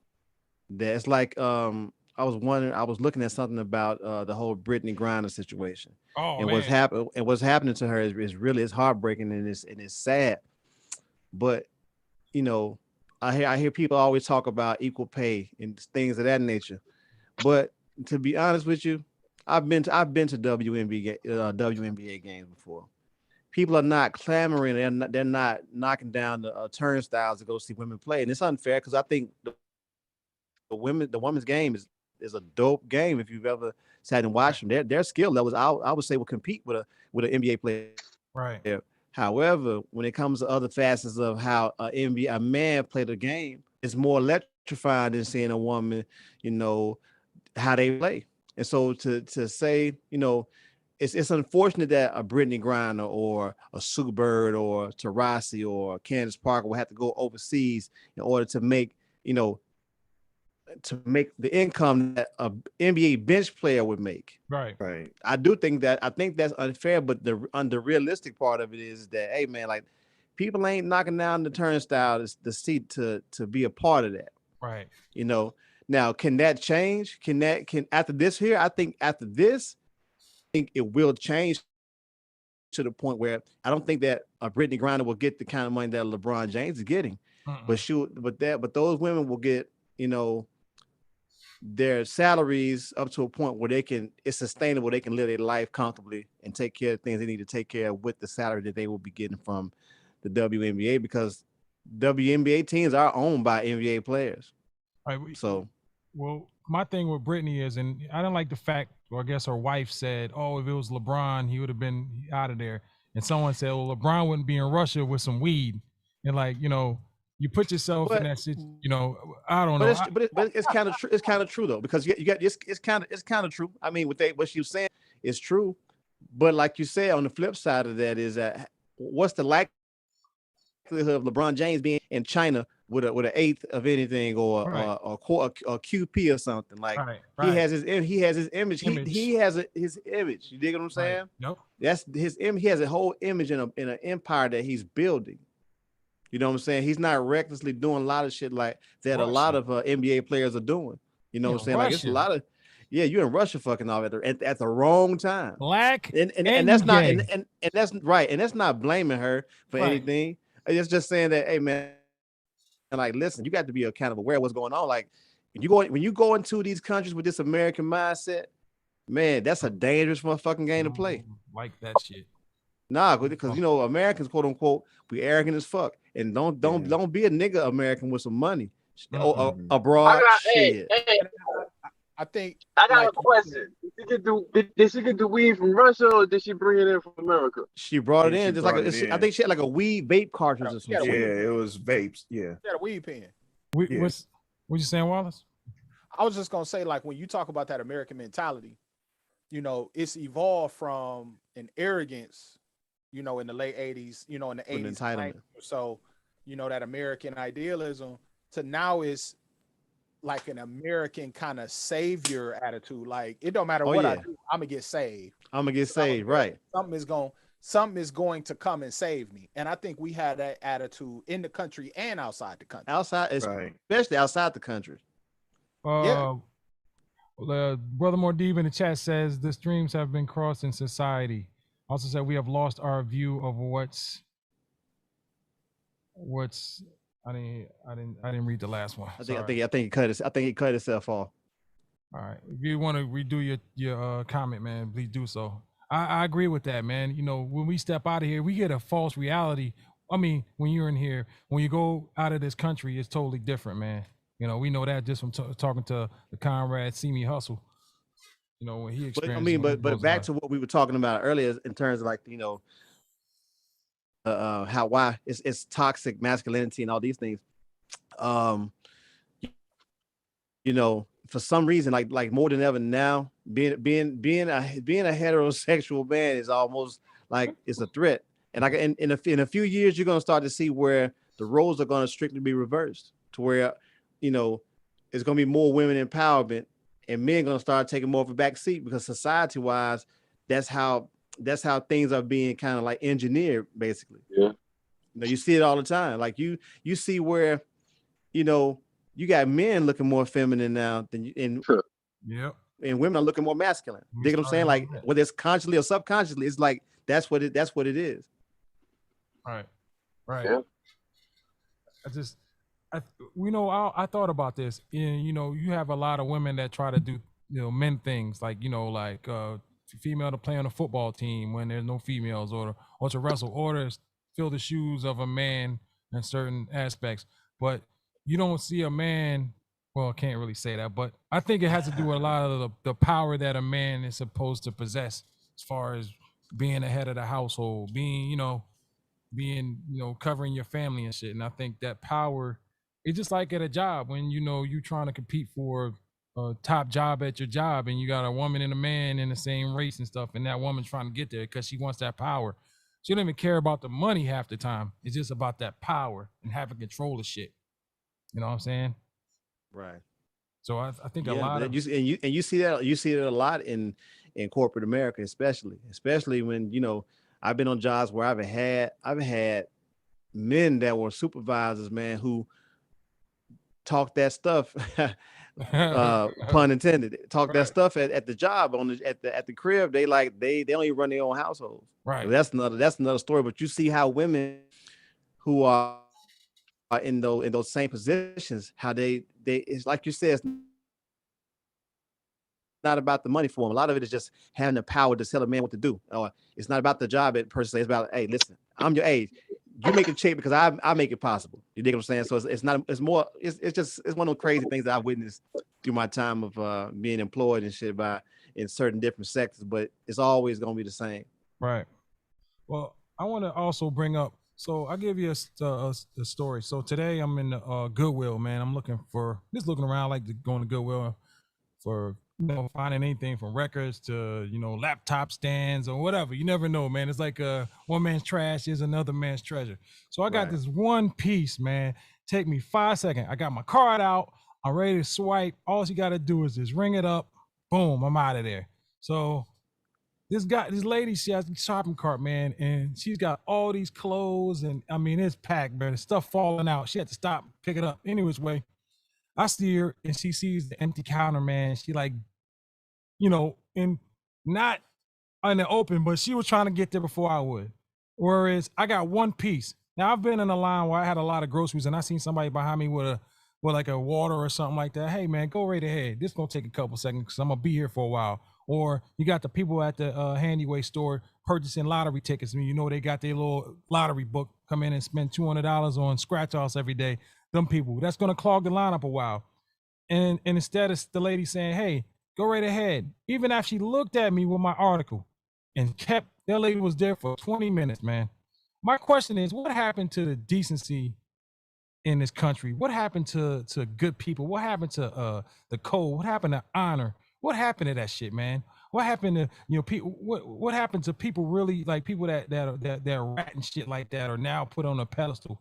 that it's like, I was looking at something about the whole Brittany Griner situation. And what's happening to her is really, it's heartbreaking and it's sad. But, you know, I hear people always talk about equal pay and things of that nature. But to be honest with you, I've been to WNBA games before. People are not clamoring, they're not knocking down the turnstiles to go see women play, and it's unfair because I think the women's game is a dope game. If you've ever sat and watched them, their skill levels I would say will compete with an NBA player. Right. However, when it comes to other facets of how a man play the game, it's more electrifying than seeing a woman, you know, how they play. And so to say, you know, it's unfortunate that a Brittany Griner or a Sue Bird or Taurasi or Candace Parker will have to go overseas in order to make, you know, to make the income that a NBA bench player would make. Right. I think that's unfair, but the realistic part of it is that, hey man, like people ain't knocking down the turnstile to seat to be a part of that. Right. You know, now can that change? Can after this here? I think after this, I think it will change to the point where I don't think that a Brittany Griner will get the kind of money that LeBron James is getting. But those women will get, you know, their salaries up to a point where it's sustainable. They can live their life comfortably and take care of things they need to take care of with the salary that they will be getting from the WNBA, because WNBA teams are owned by NBA players. Right. So, well, my thing with Brittany is, and I don't like the fact, or I guess her wife said, "Oh, if it was LeBron, he would have been out of there." And someone said, "Well, LeBron wouldn't be in Russia with some weed." And like, you put yourself in that situation. I don't know. But it's kind of true. It's kind of true though, because you got it's kind of true. I mean, what she was saying is true, but like you said, on the flip side of that is that what's the likelihood of LeBron James being in China with an eighth of anything, or a QP or something? Like, he has his image. He has his image. You dig what I'm saying? Right. Nope. That's his image. He has a whole image in an empire that he's building. You know what I'm saying? He's not recklessly doing a lot of shit like that. A lot of NBA players are doing. You know what I'm saying? Like, it's a lot of, you're in Russia fucking off at the wrong time. Black and that's not and that's right. And that's not blaming her for anything. It's just saying that, hey man, and like, listen, you got to be kind of aware of what's going on. Like, when you go into these countries with this American mindset, man, that's a dangerous motherfucking game to play. Like that shit. Nah, because Americans, quote unquote, we arrogant as fuck, and don't be a nigga American with some money abroad. Shit. I think I got a question. Did she get the weed from Russia, or did she bring it in from America? She brought it in. Just I think she had like a weed vape cartridge or something. Yeah, it was vapes. Yeah. She had a weed pen. What you saying, Wallace? I was just gonna say, like, when you talk about that American mentality, it's evolved from an arrogance, in the late 80s, in the 80s. Entitlement. So, that American idealism to now is like an American kind of savior attitude. Like, it don't matter what I do, I'm gonna get saved. Right. Something is going to come and save me. And I think we had that attitude in the country and outside the country. Especially outside the country. Brother Mordeeb in the chat says the streams have been crossed in society. Also said we have lost our view of what's. I didn't read the last one. I think he cut himself off. All right. If you want to redo your comment, man, please do so. I agree with that, man. When we step out of here, we get a false reality. I mean, when you're in here, when you go out of this country, it's totally different, man. We know that just from talking to the comrade, See Me Hustle. When he experienced. But back to what we were talking about earlier in terms of, like, why it's toxic masculinity and all these things. For some reason, like more than ever now, being a heterosexual man is almost like it's a threat. And like in a few years, you're gonna start to see where the roles are gonna strictly be reversed, to where it's gonna be more women empowerment, and men gonna start taking more of a back seat, because society-wise, that's how things are being kind of like engineered, basically. Yeah. You see it all the time. Like you see where, you got men looking more feminine now than and women are looking more masculine. Dig what I'm saying? Like, whether it's consciously or subconsciously, it's like that's what it is. Right. Yeah. I thought about this. And you have a lot of women that try to do men things, like female to play on a football team when there's no females, or to wrestle, or to fill the shoes of a man in certain aspects. But you don't see a man, well, I can't really say that, but I think it has to do with a lot of the power that a man is supposed to possess, as far as being the head of the household, being covering your family and shit. And I think that power, it's just like at a job when you're trying to compete for a top job at your job, and you got a woman and a man in the same race and stuff, and that woman's trying to get there because she wants that power. She don't even care about the money half the time. It's just about that power and having control of shit. You know what I'm saying? Right. So I think a lot of you see that a lot in corporate America, especially when I've been on jobs where I've had men that were supervisors, man, who talk that stuff. Pun intended. Talk that stuff at the job, at the crib. They don't even run their own households. Right. So that's another story. But you see how women who are in those same positions, how they it's like you said, it's not about the money for them. A lot of it is just having the power to tell a man what to do. It's not about the job per se. It's about, hey, listen, I'm your age. You make it check because I make it possible. You dig what I'm saying? So it's not. It's more. It's one of those crazy things that I've witnessed through my time of being employed and shit in certain different sectors. But it's always gonna be the same. Right. Well, I want to also bring up. So I give you a story. So today I'm in the Goodwill, man. I'm looking around, like going to Goodwill for finding anything from records to laptop stands or whatever. You never know, man. It's like one man's trash is another man's treasure. So I got this one piece, man. Take me 5 seconds. I got my card out. I'm ready to swipe. All you got to do is just ring it up. Boom, I'm out of there. So this lady, she has a shopping cart, man, and she's got all these clothes, and I mean, it's packed, man. The stuff falling out. She had to stop, pick it up. Anyways, way, I see her, and she sees the empty counter, man. She like, and not in the open, but she was trying to get there before I would. Whereas I got one piece. Now I've been in a line where I had a lot of groceries, and I seen somebody behind me with like a water or something like that. Hey, man, go right ahead. This gonna take a couple seconds because I'm gonna be here for a while. Or you got the people at the Handyway store purchasing lottery tickets. I mean, they got their little lottery book, come in and spend $200 on scratch-offs every day. Them people, that's going to clog the line up a while. And instead of the lady saying, hey, go right ahead. Even after she looked at me with my article and that lady was there for 20 minutes, man. My question is, what happened to the decency in this country? What happened to good people? What happened to the code? What happened to honor? What happened to that shit, man? What happened to people? What happened to people really, like people that are rat and shit like that are now put on a pedestal?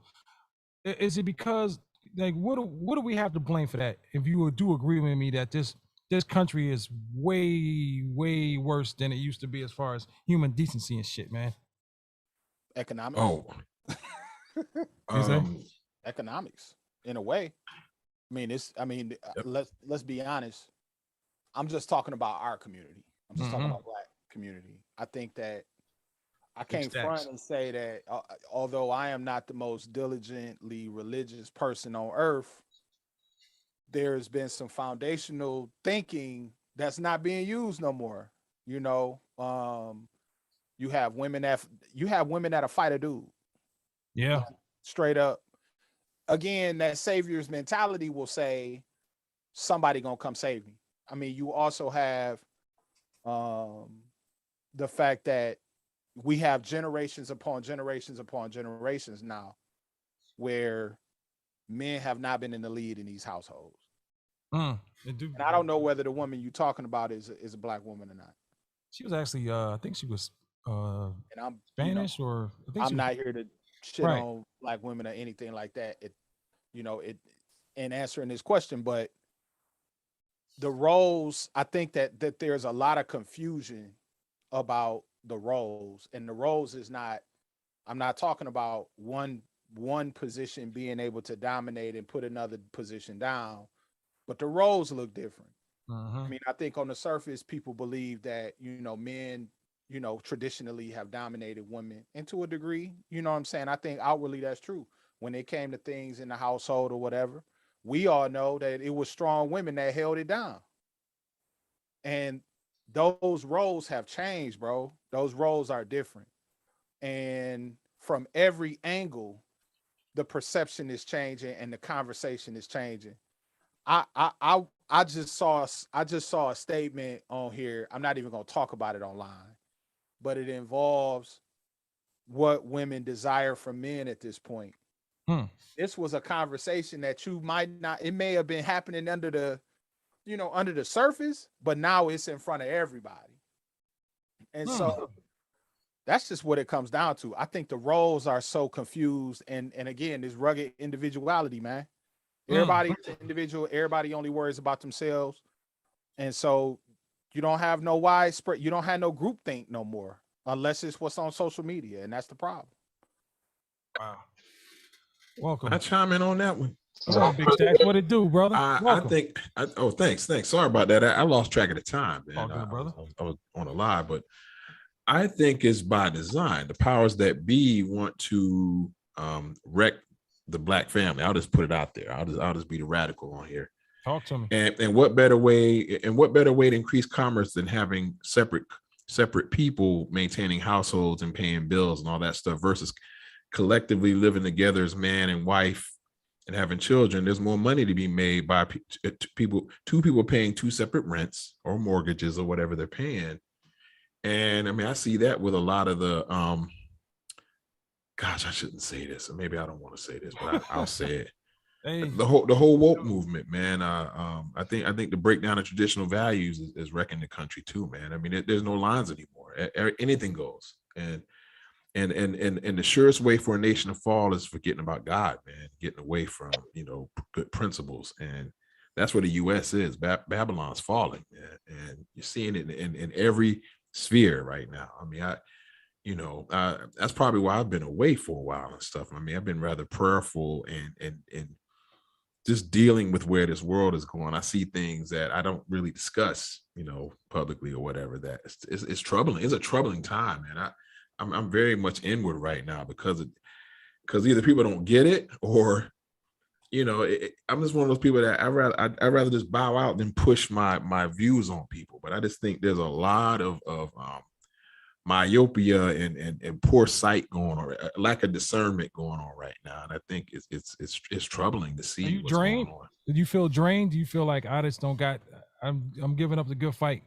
Is it because like what do we have to blame for that? If you do agree with me that this country is way worse than it used to be as far as human decency and shit, man. Economics. Economics, in a way. Let's be honest. I'm just talking about our community. I'm just talking about Black community. I think that I can't front and say that although I am not the most diligently religious person on earth, there's been some foundational thinking that's not being used no more. You have women that'll fight a dude. Yeah. Straight up. Again, that savior's mentality will say somebody gonna come save me. I mean, you also have the fact that we have generations upon generations upon generations now where men have not been in the lead in these households. And I don't know whether the woman you're talking about is a Black woman or not. She was actually, I think she was Spanish or I think I'm not here to shit on Black women or anything like that. In answering this question, but the roles, I think that there's a lot of confusion about the roles, and the roles is not, I'm not talking about one position being able to dominate and put another position down, but the roles look different. I mean, I think on the surface, people believe that, men, traditionally have dominated women, and to a degree, you know what I'm saying? I think outwardly that's true. When it came to things in the household or whatever, we all know that it was strong women that held it down. And those roles have changed, bro. Those roles are different. And from every angle, the perception is changing and the conversation is changing. I just saw a statement on here. I'm not even going to talk about it online, but it involves what women desire from men at this point. This was a conversation that you might not, it may have been happening under the surface, but now it's in front of everybody. And so that's just what it comes down to. I think the roles are so confused. And again, this rugged individuality, man. Everybody's individual. Everybody only worries about themselves. And so you don't have no widespread, you don't have no group think no more, unless it's what's on social media. And that's the problem. Wow. Welcome. I chime in on that one. Big Stacks, what it do, brother? I think. Thanks. Sorry about that. I lost track of the time, man. All good, brother. I was on a live, but I think it's by design. The powers that be want to wreck the Black family. I'll just put it out there. I'll just be the radical on here. Talk to me. And what better way to increase commerce than having separate people maintaining households and paying bills and all that stuff versus collectively living together as man and wife and having children. There's more money to be made by two people paying two separate rents or mortgages or whatever they're paying. And I mean, I see that with a lot of the gosh, I shouldn't say this, or maybe I don't want to say this, but I'll say it. Hey. The whole woke movement, man. I think the breakdown of traditional values is wrecking the country too, man. I mean, there's no lines anymore. Anything goes, and the surest way for a nation to fall is forgetting about God, man. Getting away from good principles, and that's where the U.S. is. Babylon's falling, man, and you're seeing it in every sphere right now. I mean, that's probably why I've been away for a while and stuff. I mean, I've been rather prayerful and just dealing with where this world is going. I see things that I don't really discuss, publicly or whatever. That it's troubling. It's a troubling time, man. I'm very much inward right now because either people don't get it or, I'm just one of those people that I'd rather just bow out than push my views on people. But I just think there's a lot of myopia and poor sight going on, lack of discernment going on right now, and I think it's troubling to see. Are you drained? Did you feel drained? Do you feel like I just don't got? I'm giving up the good fight.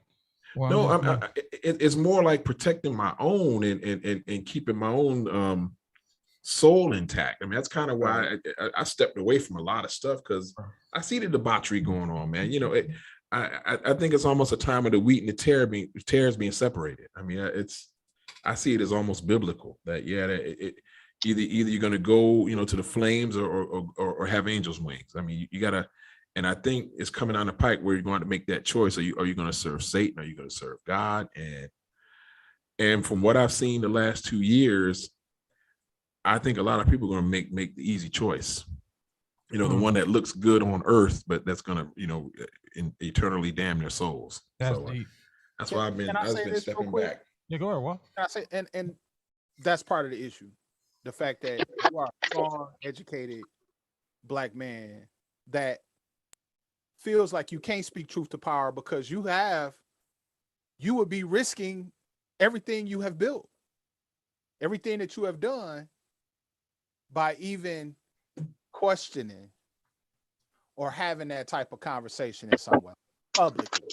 No, it's more like protecting my own and keeping my own soul intact. I mean, that's kind of why I stepped away from a lot of stuff because I see the debauchery going on, man. I think it's almost a time of the wheat and the tares being separated. I mean, I see it as almost biblical that either you're going to go, to the flames or have angels' wings. I mean, you gotta, and I think it's coming down the pike where you're going to make that choice. Are you going to serve Satan? Or are you going to serve God? And from what I've seen the last 2 years, I think a lot of people are going to make the easy choice. The one that looks good on earth, but that's gonna, eternally damn their souls. That's deep. That's why I've been stepping back. Yeah, go ahead. What? Can I say, and that's part of the issue, the fact that you are a strong, educated Black man that feels like you can't speak truth to power because you would be risking everything you have built, everything that you have done by even questioning or having that type of conversation in some way publicly.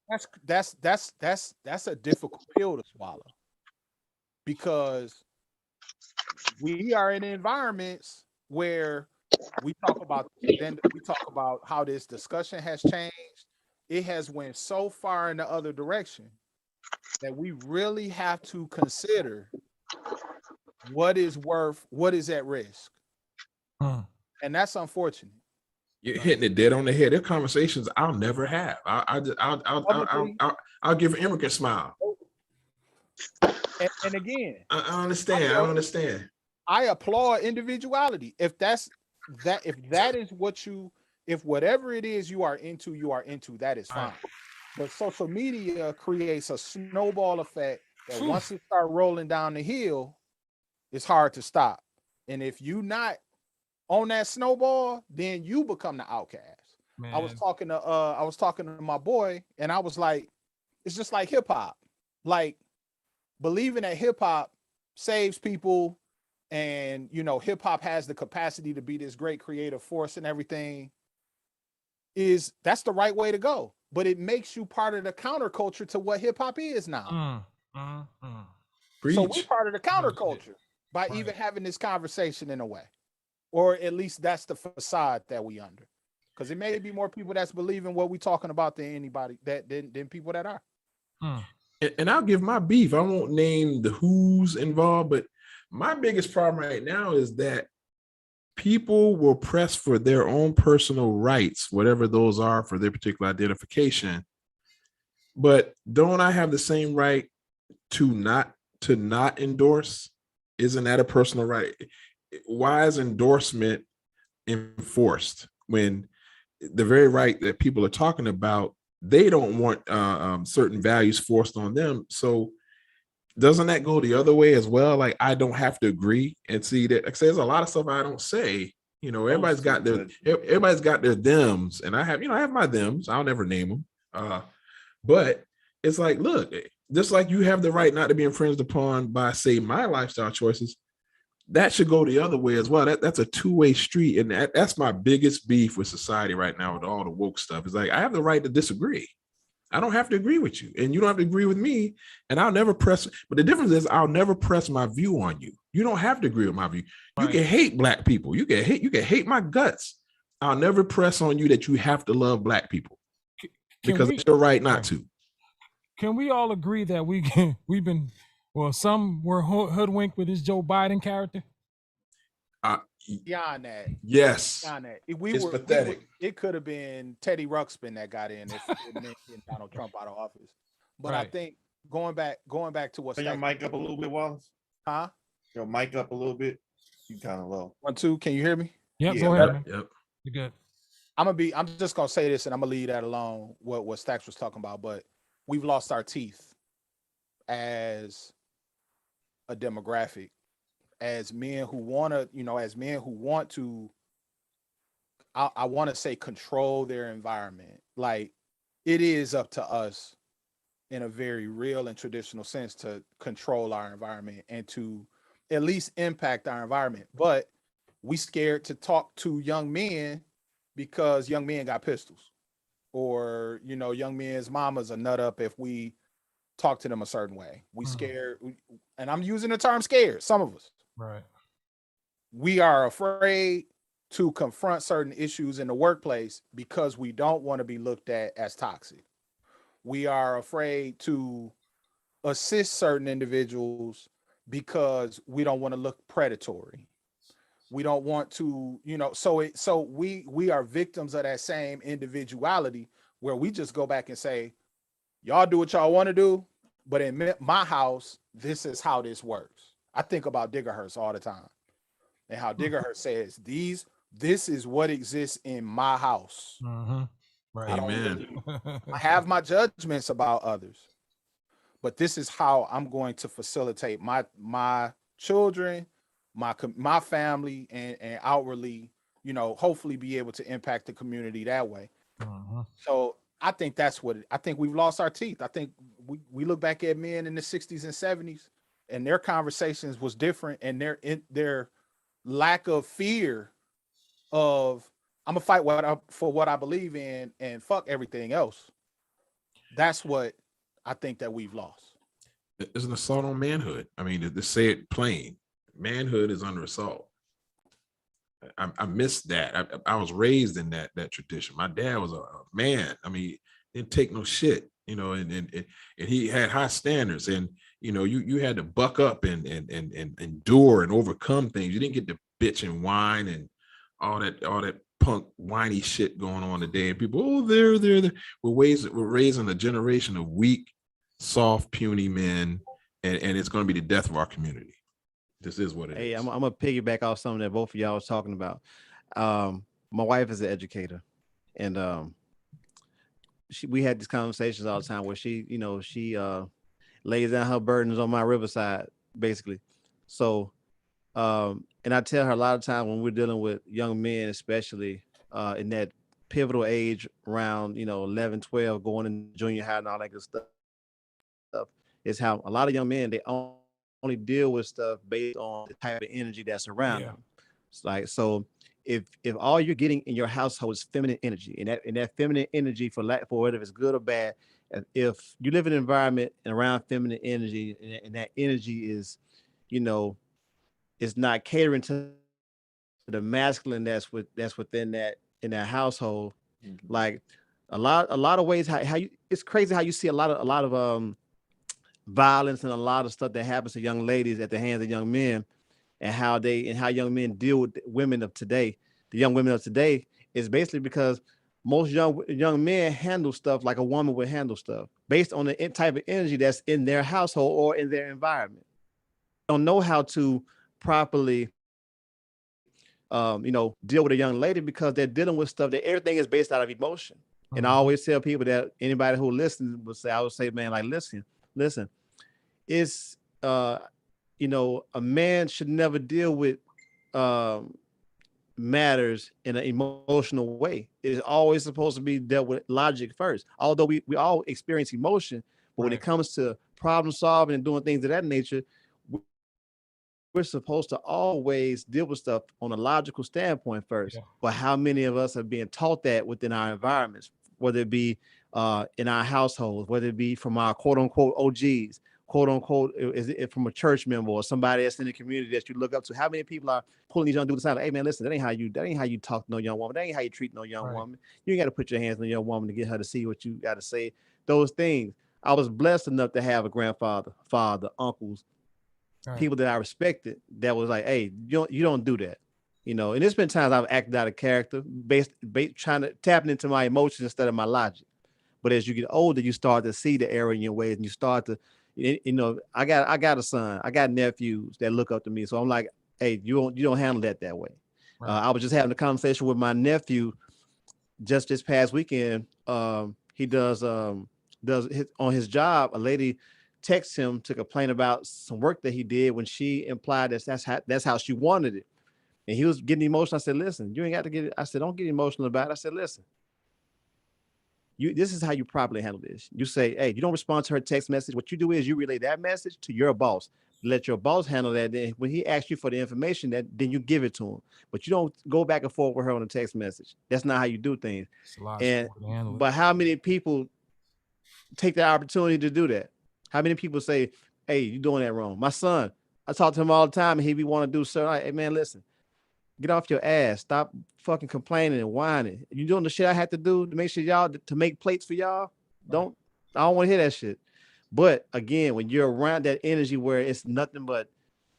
That's a difficult pill to swallow because we are in environments where we talk about how this discussion has changed. It has went so far in the other direction that we really have to consider what is at risk. And that's unfortunate. You're hitting it dead on the head. They're conversations I'll never have. I'll give Emrick a smile. And again, I understand. I applaud individuality. If whatever it is you are into, that is fine. But social media creates a snowball effect that once it starts rolling down the hill, it's hard to stop. And if you not on that snowball, then you become the outcast. Man. I was talking to my boy, and I was like, it's just like hip hop. Like believing that hip hop saves people and hip hop has the capacity to be this great creative force and everything, that's the right way to go. But it makes you part of the counterculture to what hip hop is now. So we're part of the counterculture by even having this conversation in a way. Or at least that's the facade that we under. Because it may be more people that's believing what we're talking about than anybody than people that are. And I'll give my beef. I won't name the who's involved, but my biggest problem right now is that people will press for their own personal rights, whatever those are for their particular identification. But don't I have the same right to not endorse? Isn't that a personal right? Why is endorsement enforced when the very right that people are talking about, they don't want certain values forced on them? So doesn't that go the other way as well? Like I don't have to agree and see that. Like, there's a lot of stuff I don't say, You know, everybody's got their thems, and I have my thems. I'll never name them. But it's like, look, just like you have the right not to be infringed upon by, say, my lifestyle choices, that should go the other way as well. That's a two-way street, and that's my biggest beef with society right now with all the woke stuff. It's like, I have the right to disagree. I don't have to agree with you, and you don't have to agree with me, and I'll never press. But the difference is, I'll never press my view on you. You don't have to agree with my view. You can hate black people. You can hate my guts. I'll never press on you that you have to love black people because it's your right not to. Can we all agree that we've been, well, some were hoodwinked with this Joe Biden character? Beyond that, yes, beyond that, it's pathetic. It could have been Teddy Ruxpin that got in if it meant getting Donald Trump out of office. But I think going back to what. Turn your mic up a little bit, Wallace. Huh? Your mic up a little bit. You kind of low. 1, 2. Can you hear me? Yep. Go ahead. Man. Yep. You're good. I'm just gonna say this, and I'm gonna leave that alone. What Stacks was talking about, but we've lost our teeth as a demographic, as men who want to, I want to say, control their environment. Like, it is up to us in a very real and traditional sense to control our environment and to at least impact our environment. But we scared to talk to young men because young men got pistols, or, young men's mamas a nut up if we talk to them a certain way. We scared, and I'm using the term scared, some of us. Right. We are afraid to confront certain issues in the workplace because we don't want to be looked at as toxic. We are afraid to assist certain individuals because we don't want to look predatory. We don't want to, so we are victims of that same individuality where we just go back and say, y'all do what y'all want to do, but in my house, this is how this works. I think about Diggerhurst all the time, and how Diggerhurst says, this is what exists in my house. Mm-hmm. Right. Amen. I have my judgments about others, but this is how I'm going to facilitate my children, my family, and outwardly, hopefully be able to impact the community that way. So I think I think we've lost our teeth. I think we look back at men in the 60s and 70s, and their conversations was different, and their lack of fear of, I'm gonna fight for what I believe in and fuck everything else. That's what I think that we've lost. It's an assault on manhood. I mean, to say it plain, manhood is under assault. I missed that. I was raised in that tradition. My dad was a man. I mean, didn't take no shit, and he had high standards, and you had to buck up and endure and overcome things. You didn't get to bitch and whine and all that punk whiny shit going on today. And people, they're we're raising a generation of weak, soft, puny men, and it's going to be the death of our community. This is what it is. Hey, I'm gonna piggyback off something that both of y'all was talking about. My wife is an educator, and we had these conversations all the time where she lays down her burdens on my riverside, basically. So, and I tell her a lot of times when we're dealing with young men, especially in that pivotal age around 11, 12, going into junior high and all that good stuff, is how a lot of young men, they only deal with stuff based on the type of energy that's around them. It's like, so if all you're getting in your household is feminine energy, and that feminine energy, for whether it's good or bad, if you live in an environment and around feminine energy, and that energy is, it's not catering to the masculine that's within that, in that household. Like a lot of ways how you, it's crazy how you see a lot of violence and a lot of stuff that happens to young ladies at the hands of young men, and how young men deal with women of today. The young women of today is basically because most young men handle stuff like a woman would handle stuff based on the type of energy that's in their household or in their environment. They don't know how to properly deal with a young lady because they're dealing with stuff that everything is based out of emotion. And I always tell people that anybody who listens will say, I would say, man, like, listen, it's, a man should never deal with matters in an emotional way. It's always supposed to be dealt with logic first. Although we all experience emotion, but when it comes to problem solving and doing things of that nature, we're supposed to always deal with stuff on a logical standpoint first. But how many of us are being taught that within our environments, whether it be in our households, whether it be from our quote unquote OGs, quote unquote, is it from a church member or somebody that's in the community that you look up to? How many people are pulling these young dudes aside? Like, hey man, listen, that ain't how you talk to no young woman. That ain't how you treat no young woman. You ain't got to put your hands on a young woman to get her to see what you got to say. Those things. I was blessed enough to have a grandfather, father, uncles, people that I respected that was like, hey, you don't do that. And there's been times I've acted out of character based trying to tap into my emotions instead of my logic. But as you get older, you start to see the error in your ways, and you start to, I got a son, I got nephews that look up to me. So I'm like, hey, you don't handle that way. I was just having a conversation with my nephew just this past weekend. He does on his job, a lady texted him to complain about some work that he did when she implied that's how she wanted it. And he was getting emotional. I said, listen, you ain't got to get it. I said, don't get emotional about it. I said, listen, this is how you properly handle this. You say, hey, you don't respond to her text message. What you do is you relay that message to your boss. Let your boss handle that. Then when he asks you for the information, then you give it to him. But you don't go back and forth with her on a text message. That's not how you do things. But how many people take the opportunity to do that? How many people say, hey, you're doing that wrong? My son, I talk to him all the time, and he be want to do so. Like, hey, man, listen, get off your ass. Stop fucking complaining and whining. You doing the shit I had to do to make sure to make plates for y'all? I don't want to hear that shit. But again, when you're around that energy where it's nothing but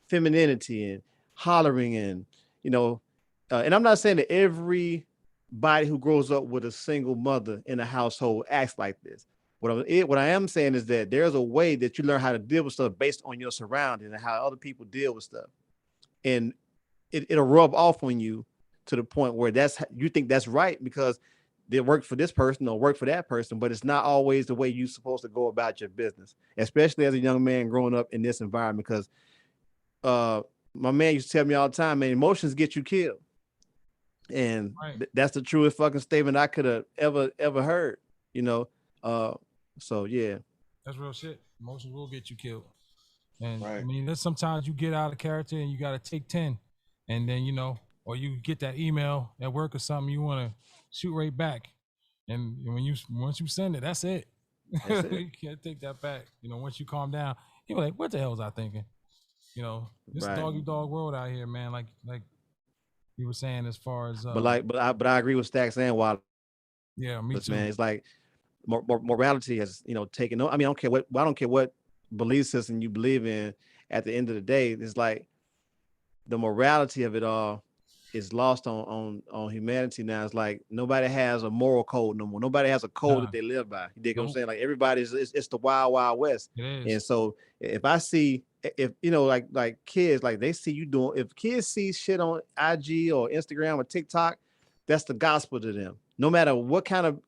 femininity and hollering and, and I'm not saying that everybody who grows up with a single mother in a household acts like this. What I am saying is that there's a way that you learn how to deal with stuff based on your surroundings and how other people deal with stuff. And it'll rub off on you to the point where you think that's right because they work for this person or work for that person, but it's not always the way you're supposed to go about your business, especially as a young man growing up in this environment. Because my man used to tell me all the time, man, emotions get you killed. And that's the truest fucking statement I could have ever heard, so yeah, that's real shit. Emotions will get you killed, and I mean, there's sometimes you get out of character and you got to take 10, and then or you get that email at work or something you want to shoot right back, and once you send it, that's it. You can't take that back. Once you calm down, you're like, what the hell was I thinking? This doggy dog world out here, man. Like you were saying, as far as but I agree with Stacks and Wallace. Yeah, me too, man. It's like morality has taken. I mean, I don't care what belief system you believe in. At the end of the day, it's like the morality of it all is lost on humanity now. It's like nobody has a moral code no more. Nobody has a code that they live by. You dig what I'm saying? Like everybody's it's the wild west. And so if I see like kids, like they see you doing, if kids see shit on IG or Instagram or TikTok, that's the gospel to them. No matter what kind of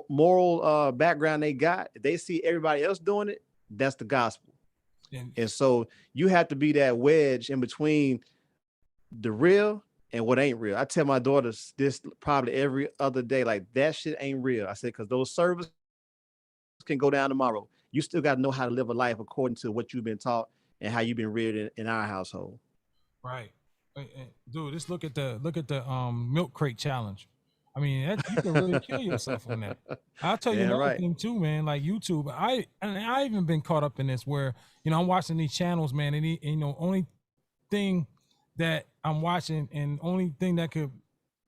moral background they got, if they see everybody else doing it, that's the gospel. And so you have to be that wedge in between the real and what ain't real. I tell my daughters this probably every other day, like that shit ain't real. I said, because those servers can go down tomorrow. You still got to know how to live a life according to what you've been taught and how you've been reared in our household. Right. Dude, just look at the milk crate challenge. I mean, you can really kill yourself on that. I'll tell you another thing too, man. Like YouTube, I even been caught up in this where I'm watching these channels, man, and only thing that I'm watching and only thing that could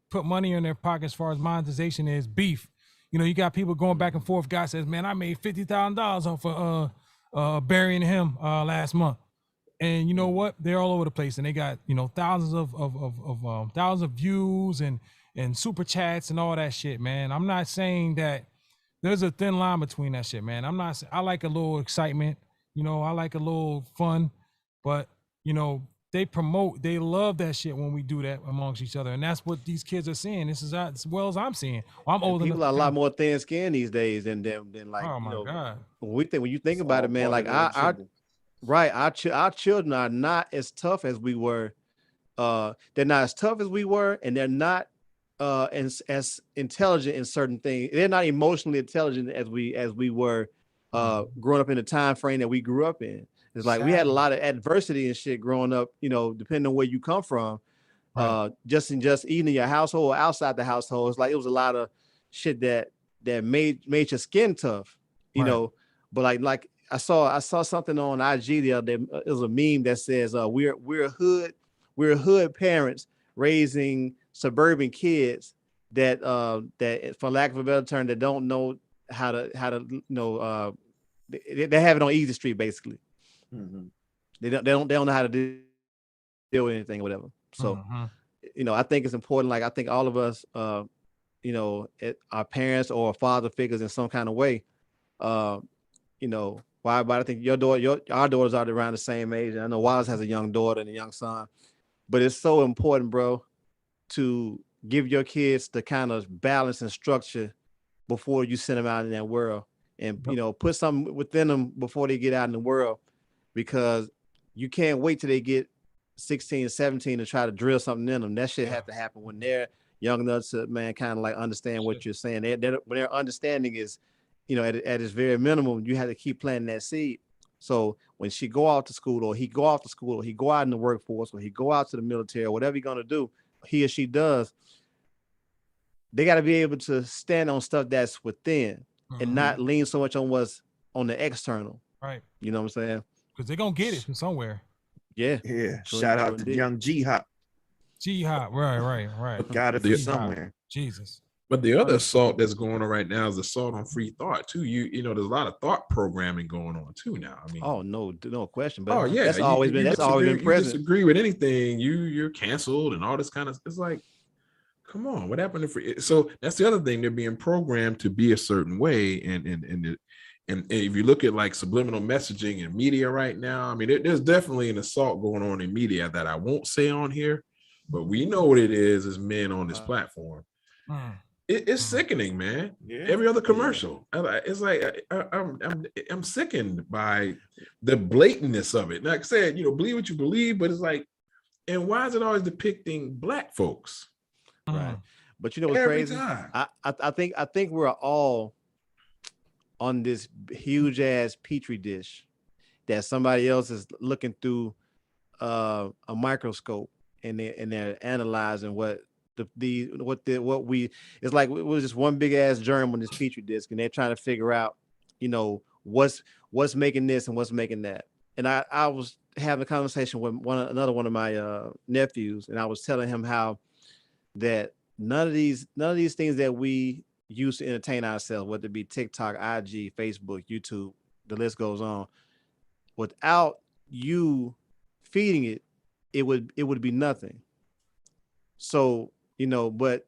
put money in their pocket as far as monetization is beef. You got people going back and forth. Guy says, "Man, I made $50,000 off of burying him last month." And you know what? They're all over the place, and they got thousands of views and super chats and all that shit, man. I'm not saying that there's a thin line between that shit, man. I like a little excitement, I like a little fun, but they love that shit when we do that amongst each other, and that's what these kids are seeing. This is as well as I'm seeing. I'm old enough. People are a lot more thin skinned these days than like. Oh my god! When you think about it, man, like our children are not as tough as we were they're not as tough as we were, and they're not as intelligent in certain things. They're not emotionally intelligent as we were growing up in the time frame that we grew up in. It's like we had a lot of adversity and shit growing up, you know, depending on where you come from. Just even in your household or outside the household. It's like it was a lot of shit that made your skin tough, you know. But like I saw something on IG the other day. It was a meme that says we're hood parents raising suburban kids that for lack of a better term, that don't know how to you know, they have it on easy street basically. They don't know how to deal with anything or whatever. So you know, I think it's important. Like I think all of us, you know, our parents or father figures in some kind of way, you know. Why? But I think our daughters are around the same age. And I know Wallace has a young daughter and a young son, but it's so important, bro, to give your kids the kind of balance and structure before you send them out in that world, and you know, put something within them before they get out in the world, because you can't wait till they get 16, 17 to try to drill something in them. That shit have to happen when they're young enough to, man, kind of like understand what you're saying. When their understanding is, you know, at its very minimum, you have to keep planting that seed. So when she go out to school, or he go off to school, or he go out in the workforce, or he go out to the military, or whatever he's gonna do, he or she does, they got to be able to stand on stuff that's within and not lean so much on what's on the external. Right. You know what I'm saying? Because they're gonna get it from somewhere. Yeah. Shout out to young G-Hop. G-Hop, right. Got it from somewhere. Jesus. But the other assault that's going on right now is assault on free thought too. You know, there's a lot of thought programming going on too now. I mean, oh no question. But yeah, that's always been present. You disagree with anything, you're canceled and all this kind of. It's like, come on, what happened to free? So that's the other thing. They're being programmed to be a certain way, and if you look at like subliminal messaging in media right now, I mean, there's definitely an assault going on in media that I won't say on here, but we know what it is as men on this platform. It's sickening, man. Every other commercial, it's like I'm sickened by the blatantness of it. Like I said, you know, believe what you believe, but it's like, and why is it always depicting black folks? Right. But you know what's crazy? I think we're all on this huge ass petri dish that somebody else is looking through a microscope, and they're analyzing what it's like. It was just one big ass germ on this petri dish, and they're trying to figure out, you know, what's making this and what's making that. And I was having a conversation with another one of my nephews, and I was telling him how that none of these things that we use to entertain ourselves, whether it be TikTok, IG, Facebook, YouTube, the list goes on, without you feeding it, it would be nothing. So, you know, but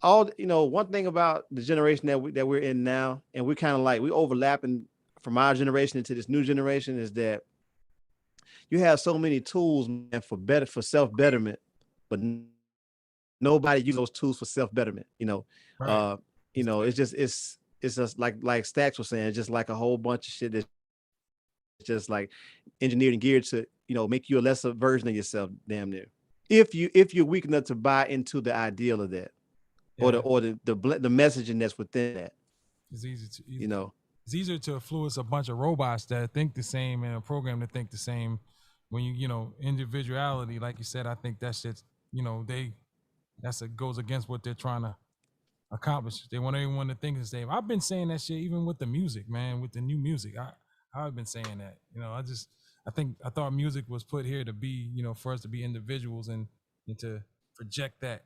all, you know, one thing about the generation that we're in now, and we're kind of like, we overlapping from our generation into this new generation, is that you have so many tools, man, for self-betterment, but nobody uses those tools for self-betterment. You know, you know, it's just like Stacks was saying, it's just like a whole bunch of shit that's just like engineered and geared to, you know, make you a lesser version of yourself, damn near. If you're weak enough to buy into the ideal of that, or the messaging that's within that, it's you know, it's easier to influence a bunch of robots that think the same and a program that think the same. When you know, individuality, like you said, I think that shit's, you know, goes against what they're trying to accomplish. They want everyone to think the same. I've been saying that shit even with the music, man, with the new music. I've been saying that, you know, I thought music was put here to be, you know, for us to be individuals and to project that.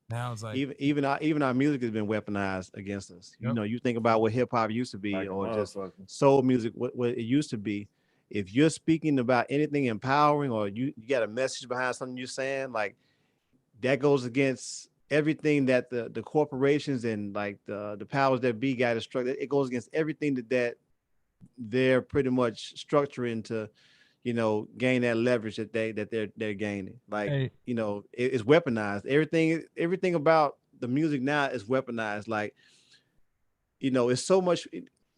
Now it's like even our music has been weaponized against us. You know, you think about what hip hop used to be, like, or just soul music, what it used to be. If you're speaking about anything empowering, or you got a message behind something you're saying, like, that goes against everything that the corporations and like the powers that be got to structure. It goes against everything that they're pretty much structuring to, you know, gain that leverage that they're gaining. Like, you know, it's weaponized. Everything about the music now is weaponized. Like, you know, it's so much.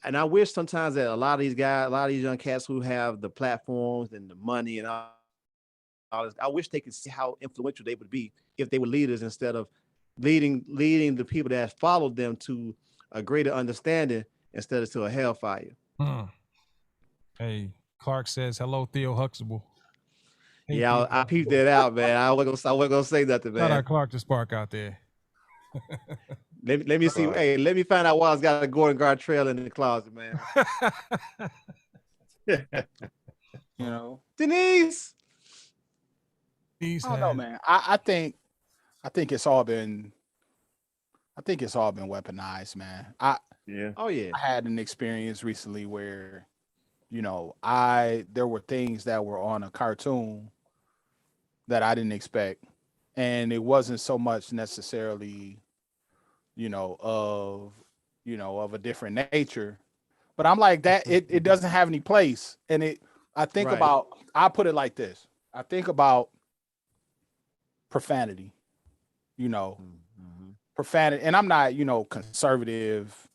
And I wish sometimes that a lot of these young cats who have the platforms and the money and all I wish they could see how influential they would be if they were leaders instead of leading the people that followed them to a greater understanding instead of to a hellfire. Hey, Clark says hello, Theo Huxtable. Hey, Yeah, Theo. I peeped that out, man. I wasn't gonna say nothing, Shout man. out Clark to Spark out there. Let me see. Hey, let me find out why it's got a Gordon Gartrell in the closet, man. You know, Denise. I don't know, man. I think it's all been weaponized, man. Oh yeah. I had an experience recently where, there were things that were on a cartoon that I didn't expect, and it wasn't so much necessarily, of a different nature, but I'm like that. It doesn't have any place, and I think Right. about. I put it like this. I think about profanity, profanity, and I'm not, conservative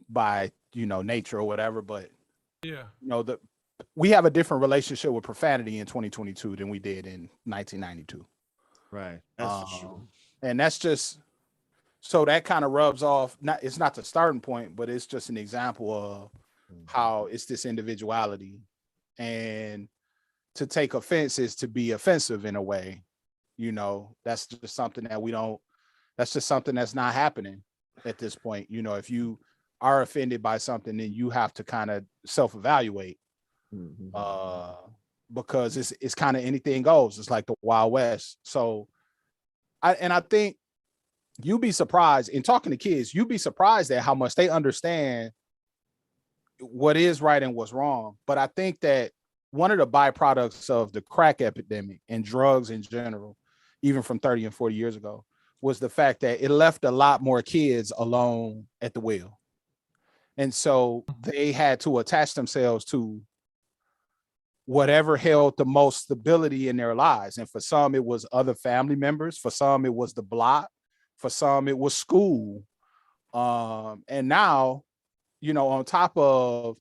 by, nature or whatever, but yeah, we have a different relationship with profanity in 2022 than we did in 1992. Right. That's for sure. And that's just, so that kind of rubs off. It's not the starting point, but it's just an example of how it's this individuality, and to take offense is to be offensive in a way. That's just something that that's just something that's not happening at this point. If you are offended by something, then you have to kind of self-evaluate, because it's kind of anything goes. It's like the Wild West. So I think you'd be surprised in talking to kids, you'd be surprised at how much they understand what is right and what's wrong. But I think that one of the byproducts of the crack epidemic and drugs in general, even from 30 and 40 years ago, was the fact that it left a lot more kids alone at the wheel. And so they had to attach themselves to whatever held the most stability in their lives. And for some, it was other family members. For some, it was the block. For some, it was school. And now, on top of,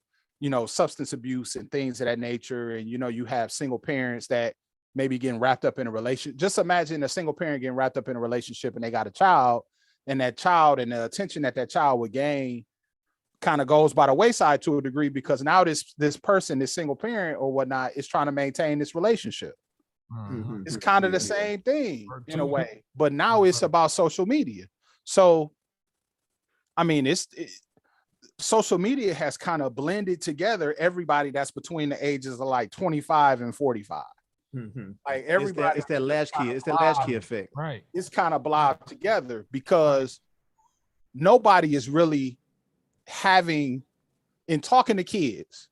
substance abuse and things of that nature, and, you have single parents that maybe getting wrapped up in a relationship. Just imagine a single parent getting wrapped up in a relationship and they got a child, and that child and the attention that child would gain kind of goes by the wayside to a degree, because now this person, this single parent or whatnot, is trying to maintain this relationship. It's kind of the same thing in a way, but now it's about social media. So, I mean, social media has kind of blended together everybody that's between the ages of like 25 and 45. Like everybody, it's that latchkey effect, right? It's kind of blobbed together because nobody is really having, in talking to kids,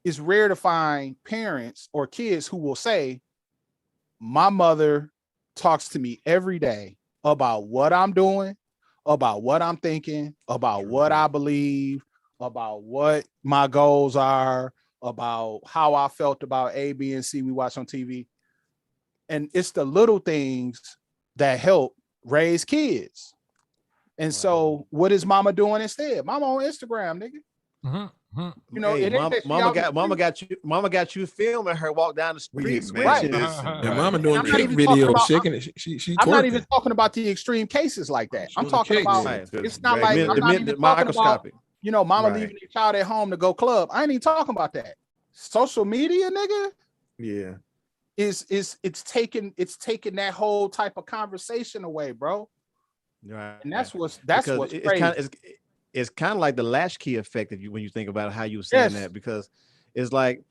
it's rare to find parents or kids who will say, my mother talks to me every day about what I'm doing, about what I'm thinking, about what I believe, about what my goals are, about how I felt about A, B, and C we watch on TV. And it's the little things that help raise kids. And so what is mama doing instead? Mama on Instagram, nigga. Hey, mama got you filming her walk down the street, man. Right. And mama doing kick videos, shaking it. She I'm not twerking. even talking about the extreme cases like that. I'm talking cakes. about, Right. it's not like, I'm not even talking about, mama leaving your child at home to go club. I ain't even talking about that. Social media, nigga. Yeah. It's taking that whole type of conversation away, bro. Right. And that's what's it's crazy. It's kind of like the latchkey effect when you think about how you were saying that, because it's like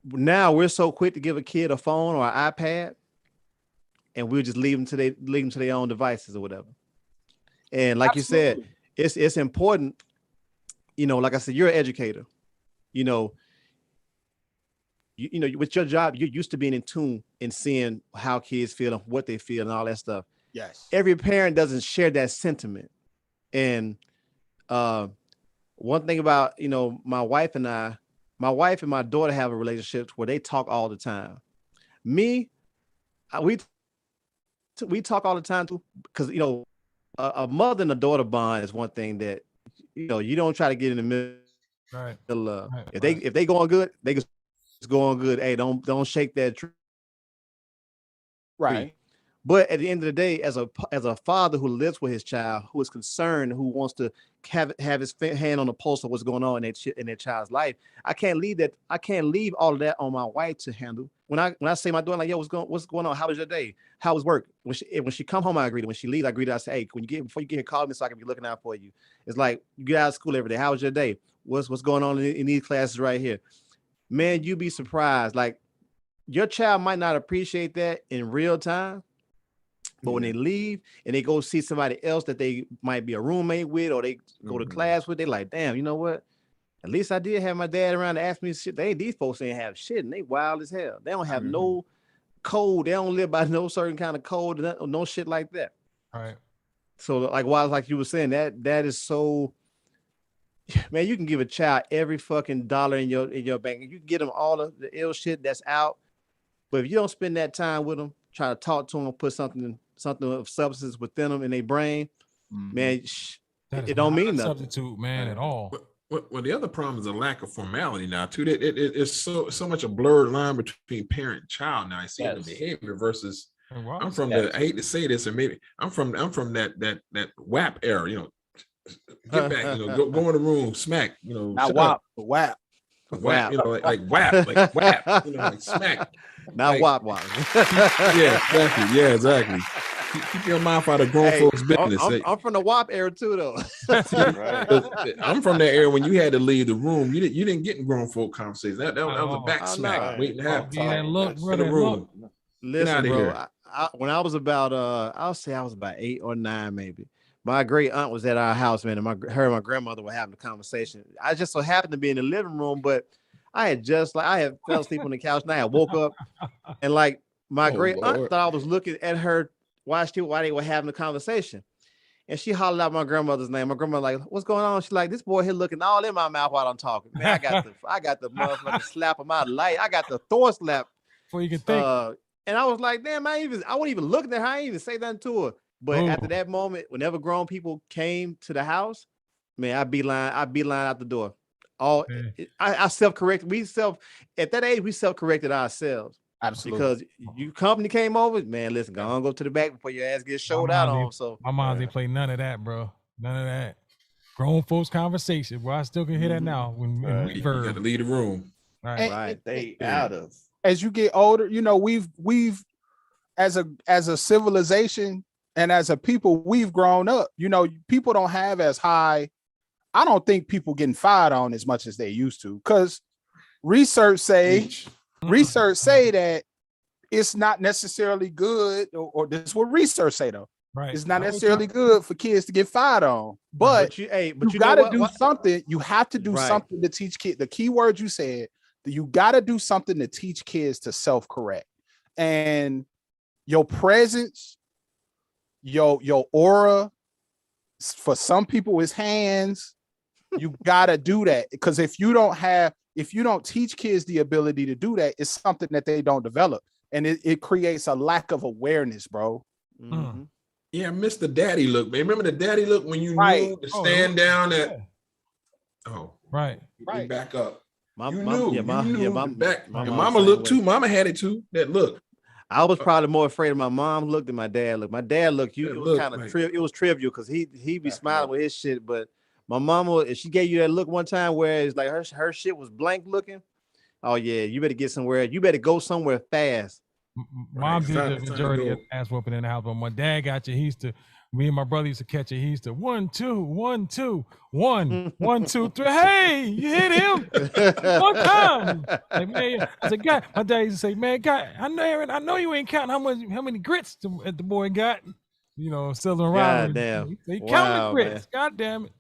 now we're so quick to give a kid a phone or an iPad, and we'll just leave them to their own devices or whatever. And like you said, it's important. Like I said, you're an educator. You with your job, you're used to being in tune and seeing how kids feel and what they feel and all that stuff. Yes. Every parent doesn't share that sentiment. And one thing about, my wife and my daughter have a relationship where they talk all the time. We talk all the time too, because, a mother and a daughter bond is one thing that, you don't try to get in the middle. Right. If they going good, they just going good. Hey, don't shake that tree Right. But at the end of the day, as a father who lives with his child, who is concerned, who wants to have his hand on the pulse of what's going on in their child's life, I can't leave all of that on my wife to handle. When I say my daughter, like, yo, what's going on? How was your day? How was work? When she come home, I greet her. When she leaves, I greet her. I say, hey, before you get here, call me so I can be looking out for you. It's like you get out of school every day. How was your day? What's going on in these classes right here? Man, you'd be surprised. Like, your child might not appreciate that in real time. But when they leave and they go see somebody else that they might be a roommate with, or they go to class with, they like, damn, you know what? At least I did have my dad around to ask me shit. These folks ain't have shit, and they wild as hell. They don't have no code. They don't live by no certain kind of code, no shit like that. Right. So like you were saying, that is so, man, you can give a child every fucking dollar in your bank. You can get them all of the ill shit that's out. But if you don't spend that time with them, try to talk to them, put something of substance within them in their brain, man, it don't mean nothing. Substitute, man, at all. Well, the other problem is a lack of formality now too. That it's so much a blurred line between parent and child now. I see the behavior versus. I'm from I hate to say this, and maybe I'm from that WAP era. You know, get back. You know, go in the room, smack. You know, not WAP, but WAP. WAP. You know, like WAP, like WAP. You know, like smack. Not like, WAP. Yeah, exactly. Yeah, exactly. Keep your mouth out of grown folks' business. I'm from the WAP era too, though. I'm from that era when you had to leave the room. You didn't get in grown folk conversations. That was a back smack waiting to happen. In the room. Listen, bro. When I was about, I'll say I was about 8 or 9, maybe. My great aunt was at our house, man, and her and my grandmother were having a conversation. I just so happened to be in the living room, but I had fell asleep on the couch, and I had woke up, and like my great aunt thought I was looking at her while they were having a conversation, and she hollered out my grandmother's name. My grandmother like, "What's going on?" She's like, "This boy here looking all in my mouth while I'm talking." Man, I got the motherfucking slap of my life. I got the Thor slap. Before you can think. And I was like, damn, I wasn't even looking at her. I didn't even say nothing to her. But after that moment, whenever grown people came to the house, man, I beeline out the door. I self-correct. At that age, we self-corrected ourselves. Absolutely. Because company came over, man, listen, go to the back before your ass gets showed out on. So my mom didn't play none of that, bro. None of that. Grown folks conversation, bro. I still can hear that now. When you got to leave the room. Right. They out of. As you get older, you know, we've as a civilization and as a people, we've grown up. You know, people don't have as high. I don't think people getting fired on as much as they used to, because research say that it's not necessarily good, or this is what research say though. Right. It's not necessarily good for kids to get fired on, but you got to do something. You have to do something to teach kids. The key word you said, you got to do something to teach kids to self-correct, and your presence, your aura. For some people, is hands. You got to do that, because if you don't teach kids the ability to do that, it's something that they don't develop, and it creates a lack of awareness, bro. Mm-hmm. Yeah, I miss the daddy look, man. Remember the daddy look when you knew to stand down at. Oh, right. Back up. My mama looked too. Mama had it too. That look. I was probably more afraid of my mom look than my dad look. My dad looked, it was kind of it was trivial because he be smiling with his shit. But my mama, if she gave you that look one time where it's like her shit was blank looking, oh yeah, you better get somewhere. You better go somewhere fast. Mom did the majority of ass whooping in the house, but when dad got you, me and my brother used to catch it. He used to 1, 2, 1, 2, 1, 1, 2, 3. Hey, you hit him one time. Like, man, I said, God, my dad used to say, man, God, I know you ain't counting how many grits the boy got. You know, selling around. God damn. He counting grits. Man. God damn it.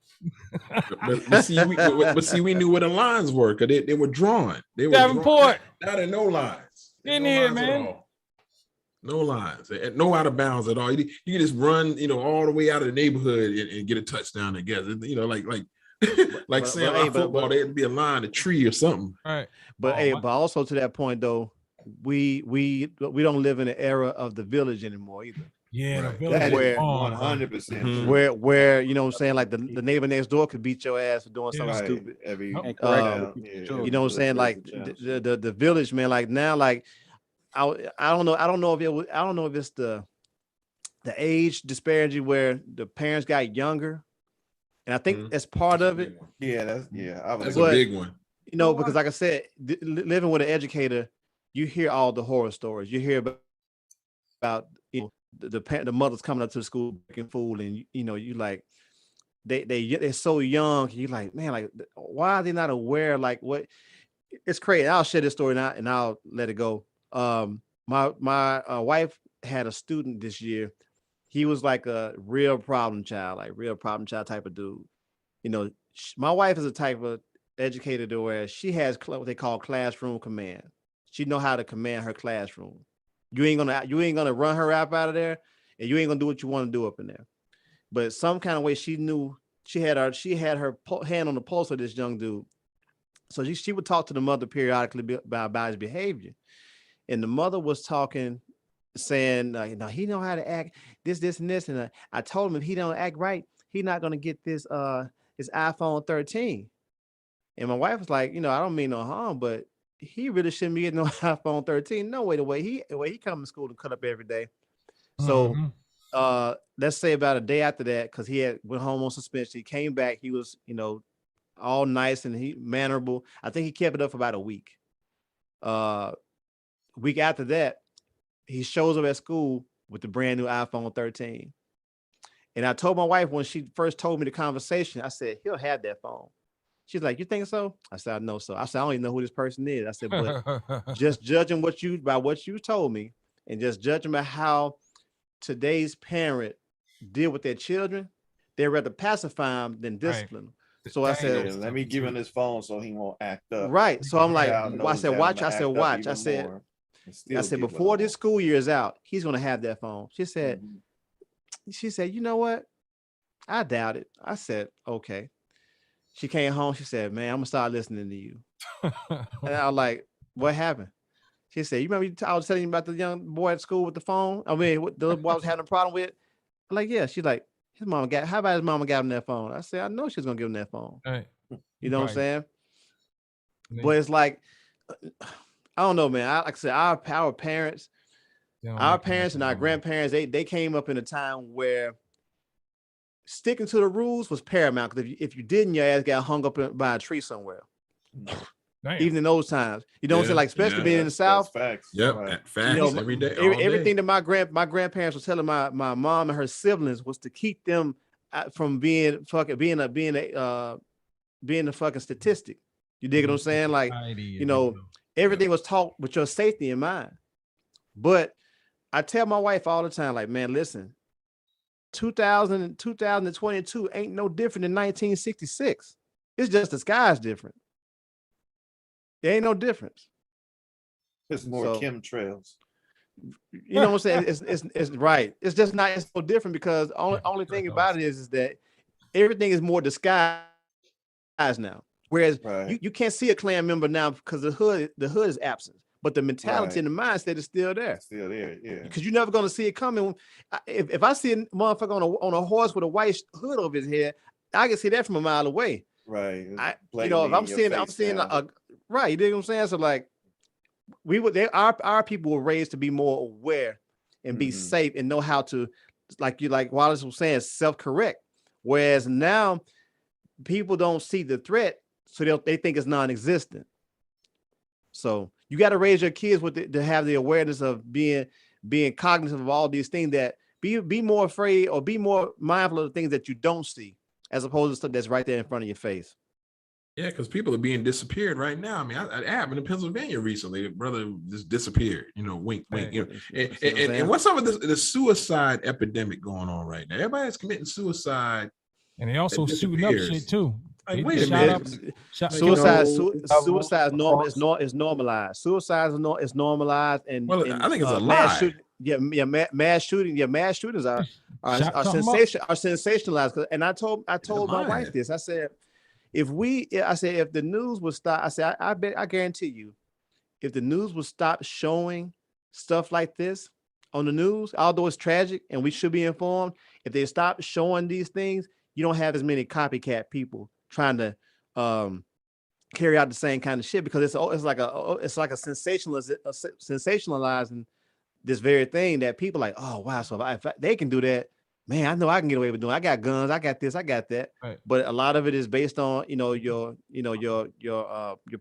but see, we knew where the lines were because they were drawn. They were Davenport. Now there are no lines. In here, man. No lines, no out of bounds at all. You can just run, all the way out of the neighborhood and get a touchdown. I guess like saying football, there'd be a line, a tree, or something. Right. But but also to that point though, we don't live in the era of the village anymore either. Yeah, right. The village where 100%. Where you know what I'm saying, like the neighbor next door could beat your ass for doing something stupid. You know what I'm saying, like the village, man. Like now, like I don't know. I don't know if it was, I don't know if it's the age disparity where the parents got younger, and I think that's part of it. Yeah, that's That's a big one. You know, because like I said, living with an educator, you hear all the horror stories. You hear about you know the mothers coming up to the school breaking food, and you know you like they're so young. You like, man, like why are they not aware? Like what? It's crazy. I'll share this story now, and I'll let it go. My wife had a student this year. He was like a real problem child, type of dude. You know, my wife is a type of educator to where she has what they call classroom command. She know how to command her classroom. You ain't gonna run her app out of there, and you ain't gonna do what you want to do up in there. But some kind of way she knew she had her hand on the pulse of this young dude. So she would talk to the mother periodically about his behavior, and the mother was talking, saying, "No, he know how to act. This, and this." And I told him if he don't act right, he's not gonna get this his iPhone 13. And my wife was like, I don't mean no harm, but he really shouldn't be getting no iPhone 13. No way. The way he come to school to cut up every day. So let's say about a day after that, because he had went home on suspension. He came back. He was, all nice and he mannerable. I think he kept it up for about a week. Week after that, he shows up at school with the brand new iPhone 13. And I told my wife when she first told me the conversation, I said, he'll have that phone. She's like, you think so? I said, I know so. I said, I don't even know who this person is. I said, but just judging by what you told me, and just judging by how today's parent deal with their children, they'd rather pacify them than discipline. Right. So I said, let me give him his phone so he won't act up. Right. So I'm like, I said, watch. I said, watch. I said, before this school year is out, he's gonna have that phone. She said, you know what? I doubt it. I said, okay. She came home. She said, man, I'm gonna start listening to you. And I was like, what happened? She said, you remember I was telling you about the young boy at school with the phone? I mean, what the boy was having a problem with? I'm like, yeah. She's like, how about his mama got him that phone? I said, I know she's gonna give him that phone. Right. You know what I'm saying? But it's like, I don't know, man. Like I said, our parents, and our grandparents, they came up in a time where sticking to the rules was paramount. Because if you didn't, your ass got hung up by a tree somewhere. Damn. Even in those times, you know what I'm saying? Like, especially being in the South. Facts. Yep, right. Facts every day. Everything that my grandparents were telling my mom and her siblings was to keep them from being a fucking statistic. You dig what I'm saying? Like, everything was taught with your safety in mind. But I tell my wife all the time, like, man, listen, 2022 ain't no different than 1966. It's just the sky's different. There ain't no difference. It's more chemtrails. You know what I'm saying? It's right. It's just not. It's so different because only thing about it is that everything is more disguised now. Whereas you can't see a Klan member now because the hood is absent, but the mentality and the mindset is still there. It's still there, yeah. Because you're never gonna see it coming. If I see a motherfucker on a horse with a white hood over his head, I can see that from a mile away. Right. If I'm seeing right. You know what I'm saying? So like, our people were raised to be more aware and be safe and know how to, like Wallace was saying, self-correct. Whereas now, people don't see the threat, so they think it's non-existent. So you got to raise your kids to have the awareness of being cognizant of all these things, that be more afraid or be more mindful of the things that you don't see, as opposed to stuff that's right there in front of your face. Yeah, because people are being disappeared right now. I mean, it happened in Pennsylvania recently. A brother just disappeared. Wink, wink. And what's up with the suicide epidemic going on right now? Everybody's committing suicide, and they also shooting up shit too. Like, wait a minute. Suicide is normalized. Suicide is normalized, and I think it's a lie. Mass shootings are sensationalized. And I told my wife this. I said, if the news would stop, I said, I guarantee you, if the news would stop showing stuff like this on the news, although it's tragic and we should be informed, if they stop showing these things, you don't have as many copycat people trying to carry out the same kind of shit because it's like a sensationalizing this very thing that people like, oh wow, so if they can do that, man, I know I can get away with doing. I got guns, I got this, I got that. Right. But a lot of it is based on your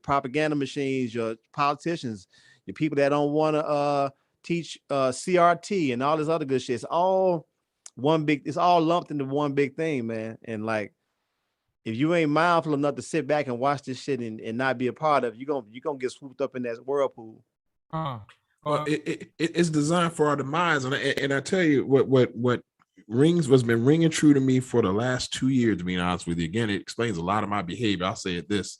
propaganda machines, your politicians, your people that don't want to teach CRT and all this other good shit. It's all it's all lumped into one big thing, man. And like, if you ain't mindful enough to sit back and watch this shit and not be a part of it, you're gonna get swooped up in that whirlpool. Well, it's designed for our demise, and I tell you what what's been ringing true to me for the last 2 years. To be honest with you, again, it explains a lot of my behavior. I'll say it this: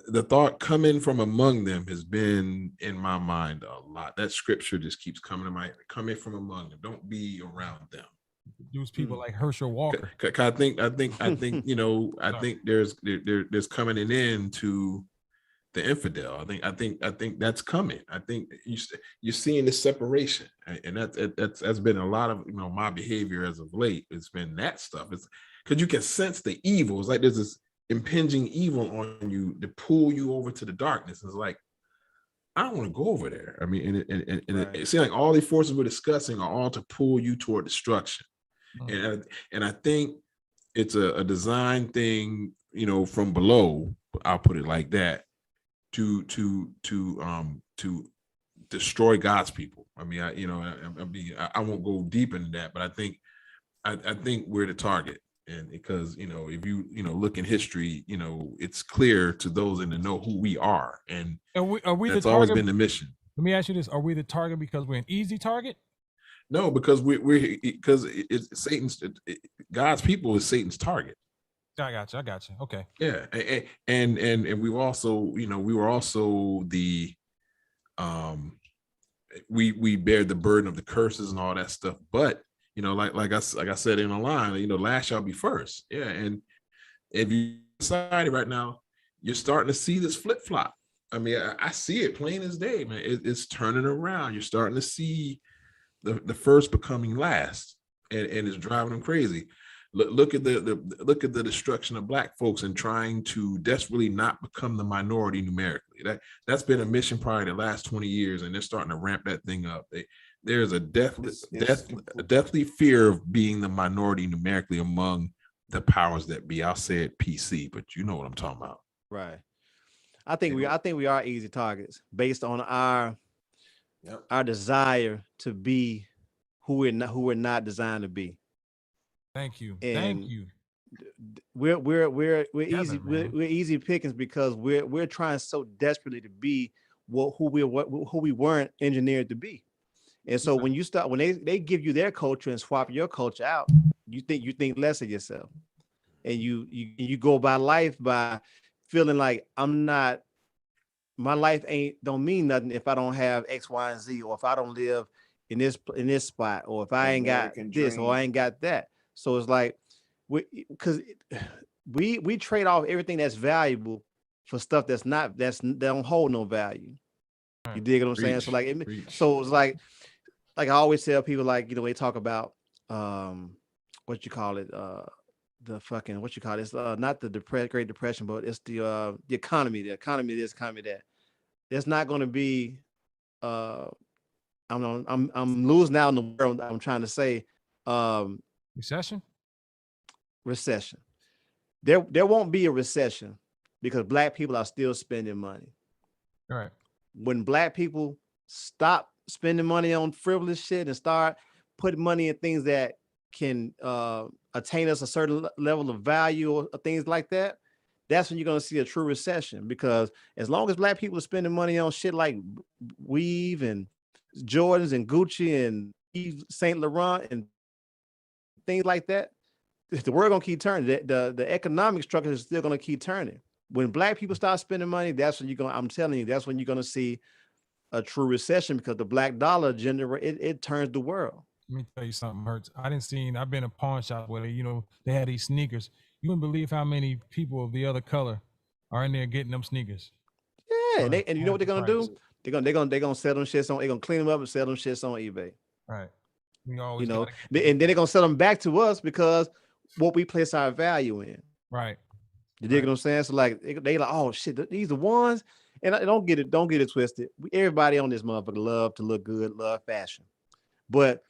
the thought coming from among them has been in my mind a lot. That scripture just keeps coming to my head. Coming from among them, don't be around them. Use people like Herschel Walker. I think I think there's coming an end to the infidel. I think that's coming. I think you're seeing this separation, and that's been a lot of my behavior as of late. It's been that stuff. It's because you can sense the evil. It's like there's this impinging evil on you to pull you over to the darkness. It's like, I don't want to go over there. I mean, and it seems like all the forces we're discussing are all to pull you toward destruction. And I think it's a design thing, from below. I'll put it like that, to destroy God's people. I mean, I won't go deep into that, but I think we're the target. And because if you look in history, it's clear to those in the know who we are, and are we that's the always target? been the mission. Let me ask you this: are we the target because we're an easy target? No, because because it's Satan's. God's people is Satan's target. I got you. Okay. Yeah, and we've also, we were also the, we bear the burden of the curses and all that stuff. But like I said in the line, last shall be first. Yeah, and if you society right now, you're starting to see this flip flop. I mean, I see it plain as day, man. It's turning around. You're starting to see the first becoming last, and it's driving them crazy. Look at the destruction of Black folks and trying to desperately not become the minority numerically. That's been a mission probably the last 20 years, and they're starting to ramp that thing up. There's a deathly fear of being the minority numerically among the powers that be. I'll say it PC, but you know what I'm talking about. Right. I think we are easy targets based on our desire to be who we're not designed to be. Thank you. And Thank you. We're easy. We're easy pickings because we're trying so desperately to be who we weren't engineered to be. And so when they give you their culture and swap your culture out, you think less of yourself, and you go by life by feeling like my life don't mean nothing if I don't have X, Y, and Z, or if I don't live in this spot, or if I ain't got this or I ain't got that. So it's like we trade off everything that's valuable for stuff that don't hold no value. You dig what I'm saying? So like so it's like I always tell people, like, they talk about what you call it, the fucking it's not the Great Depression, but it's the economy this, economy that. There's not going to be I'm losing out in the world. I'm trying to say recession. There won't be a recession because Black people are still spending money. All right. When Black people stop spending money on frivolous shit and start putting money in things that can attain us a certain level of value or things like that, that's when you're going to see a true recession. Because as long as Black people are spending money on shit like Weave and Jordans and Gucci and Saint Laurent and things like that, the world gonna keep turning. The economic structure is still gonna keep turning. When Black people start spending money, that's when I'm telling you, that's when you're gonna see a true recession, because the Black dollar it turns the world. Let me tell you something, Hurts. I've been in pawn shop where they had these sneakers. You wouldn't believe how many people of the other color are in there getting them sneakers. Yeah, and you know what they're gonna do? They're gonna sell them shits on. They're gonna clean them up and sell them shits on eBay. Right. We always, and then they're gonna sell them back to us because what we place our value in. Right. You dig what I'm saying? So like they like, oh shit, these are ones. And I don't get it twisted. Everybody on this motherfucker love to look good, love fashion. But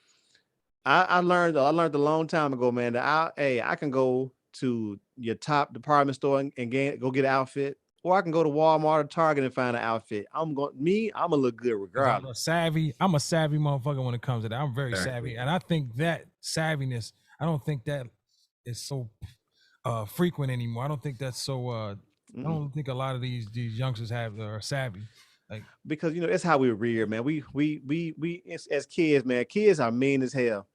I learned a long time ago, man, that I can go to your top department store and go get an outfit, or I can go to Walmart or Target and find an outfit. I'm gonna look good regardless. I'm a savvy motherfucker when it comes to that. I'm very savvy, and I think that savviness, I don't think that is so frequent anymore. I don't think that's so. I don't think a lot of these youngsters are savvy. Like, because it's how we were reared, man. We as kids, man. Kids are mean as hell.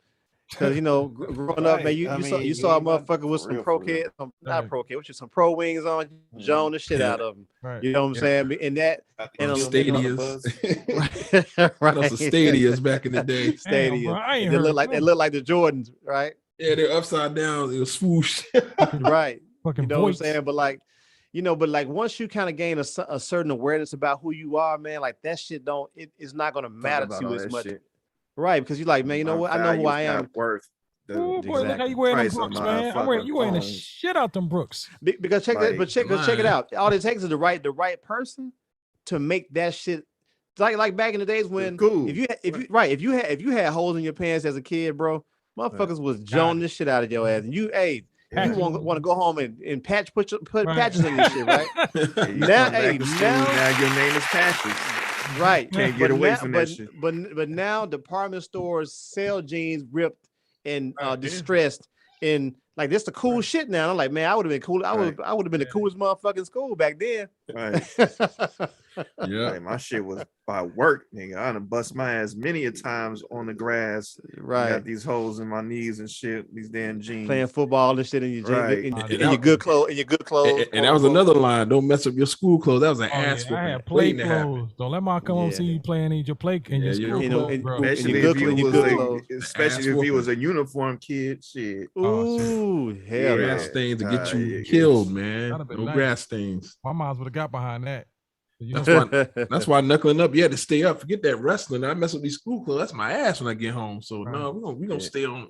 Because growing up, man, you saw a motherfucker with some pro kids, not pro kids, with some pro wings on, Joan the shit out of them. Right. You know what I'm saying? And that and Stadias, right? Those Stadias back in the day. Stadias. They look like the Jordans, right? Yeah, they're upside down. It was swoosh. Right. Fucking you know what I'm saying? But like, once you kind of gain a certain awareness about who you are, man, like that shit it's not gonna matter to you as much. Shit. Right, because you're like, man, you know what? I know who I am. Worth. Boy, look how you wearing them Brooks, man. You wearing the shit out them Brooks. Because check it out. All it takes is the right person to make that shit. Like back in the days when if you had holes in your pants as a kid, bro, motherfuckers was joning this shit out of your ass, and you want to go home and put patches in this shit, right? now your name is Patches. Right, can't get away from that shit. But now department stores sell jeans ripped and distressed, and like this the cool shit now. I'm like, man, I would have been cool. I would have been the coolest motherfucker in school back then. Right. Yeah, like, my shit was by work, nigga. I done bust my ass many a times on the grass. Right, got these holes in my knees and shit. These damn jeans. Playing football and shit in your jeans, in your good clothes. And that was another line. Don't mess up your school clothes. That was an ass. I had play clothes. Don't let mom come home see you playing in your play in your school clothes, bro. Especially if you was a uniform kid. Shit. Ooh, hell, grass stains to get you killed, man. No grass stains. My moms would have got behind that. That's why knuckling up, you had to stay up. Forget that wrestling. I mess with these school clothes. That's my ass when I get home. So no, we're gonna stay on,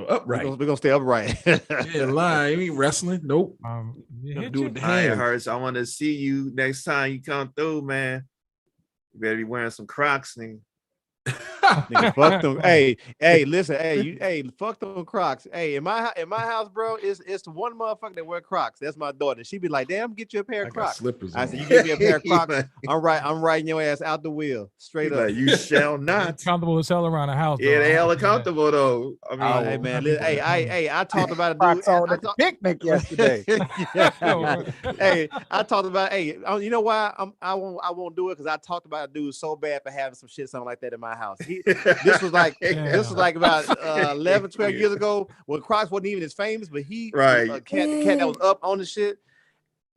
upright. We're gonna stay upright. Yeah, lie. I ain't wrestling. Nope. Do it. It hurts. I want to see you next time you come through, man. You better be wearing some Crocs, nigga. Nigga, fuck them. Hey, listen, fuck them Crocs. Hey, in my house, bro, it's the one motherfucker that wear Crocs. That's my daughter. She be like, damn, get you a pair of Crocs. Slippers. I said, you give me a pair of Crocs. I'm riding your ass out the wheel. Straight up. Like, you shall not. Comfortable as hell around the house. Yeah, they hella comfortable though. I mean, hey man, I talked about it. Crocs on the picnic yesterday. Hey, I talked about. Hey, you know why I won't do it? Because I talked about a dude so bad for having some shit, something like that in my house. This was like about 11, 12 years ago when Crocs wasn't even as famous, but he the cat that was up on the shit.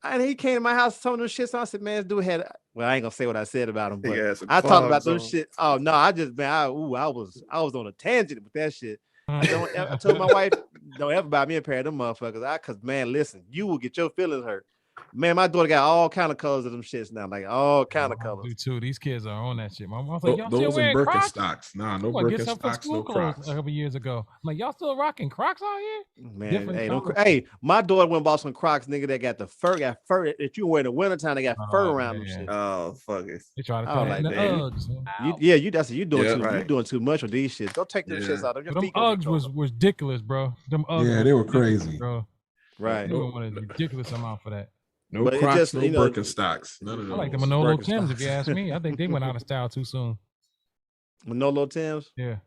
And he came to my house, some of those shit. So I said, man, this dude had. Well, I ain't gonna say what I said about him, but I talked about those shit. Oh no, I was on a tangent with that shit. I told my wife, don't ever buy me a pair of them motherfuckers. Cause man, listen, you will get your feelings hurt. Man, my daughter got all kind of colors of them shits now, like all kind of colors. Do too. These kids are on that shit. My mom's like, y'all those still wearing Crocs? Birkenstocks. Nah, no Birkenstocks, no Crocs. A couple years ago, I'm like, y'all still rocking Crocs out here? Man, hey, my daughter went and bought some Crocs, nigga. That got fur that you wear in the wintertime. They got fur around them shit. Oh fuck it. They try to put in the Uggs. You doing too much with these shits. Don't take them shits out of your feet. Them Uggs was ridiculous, bro. Them Uggs. Yeah, they were crazy, bro. Right. They wanted a ridiculous amount for that. No Crocs, no Birkenstocks. None of those. I like the Manolo Timbs, if you ask me. I think they went out of style too soon. Manolo Timbs? Yeah.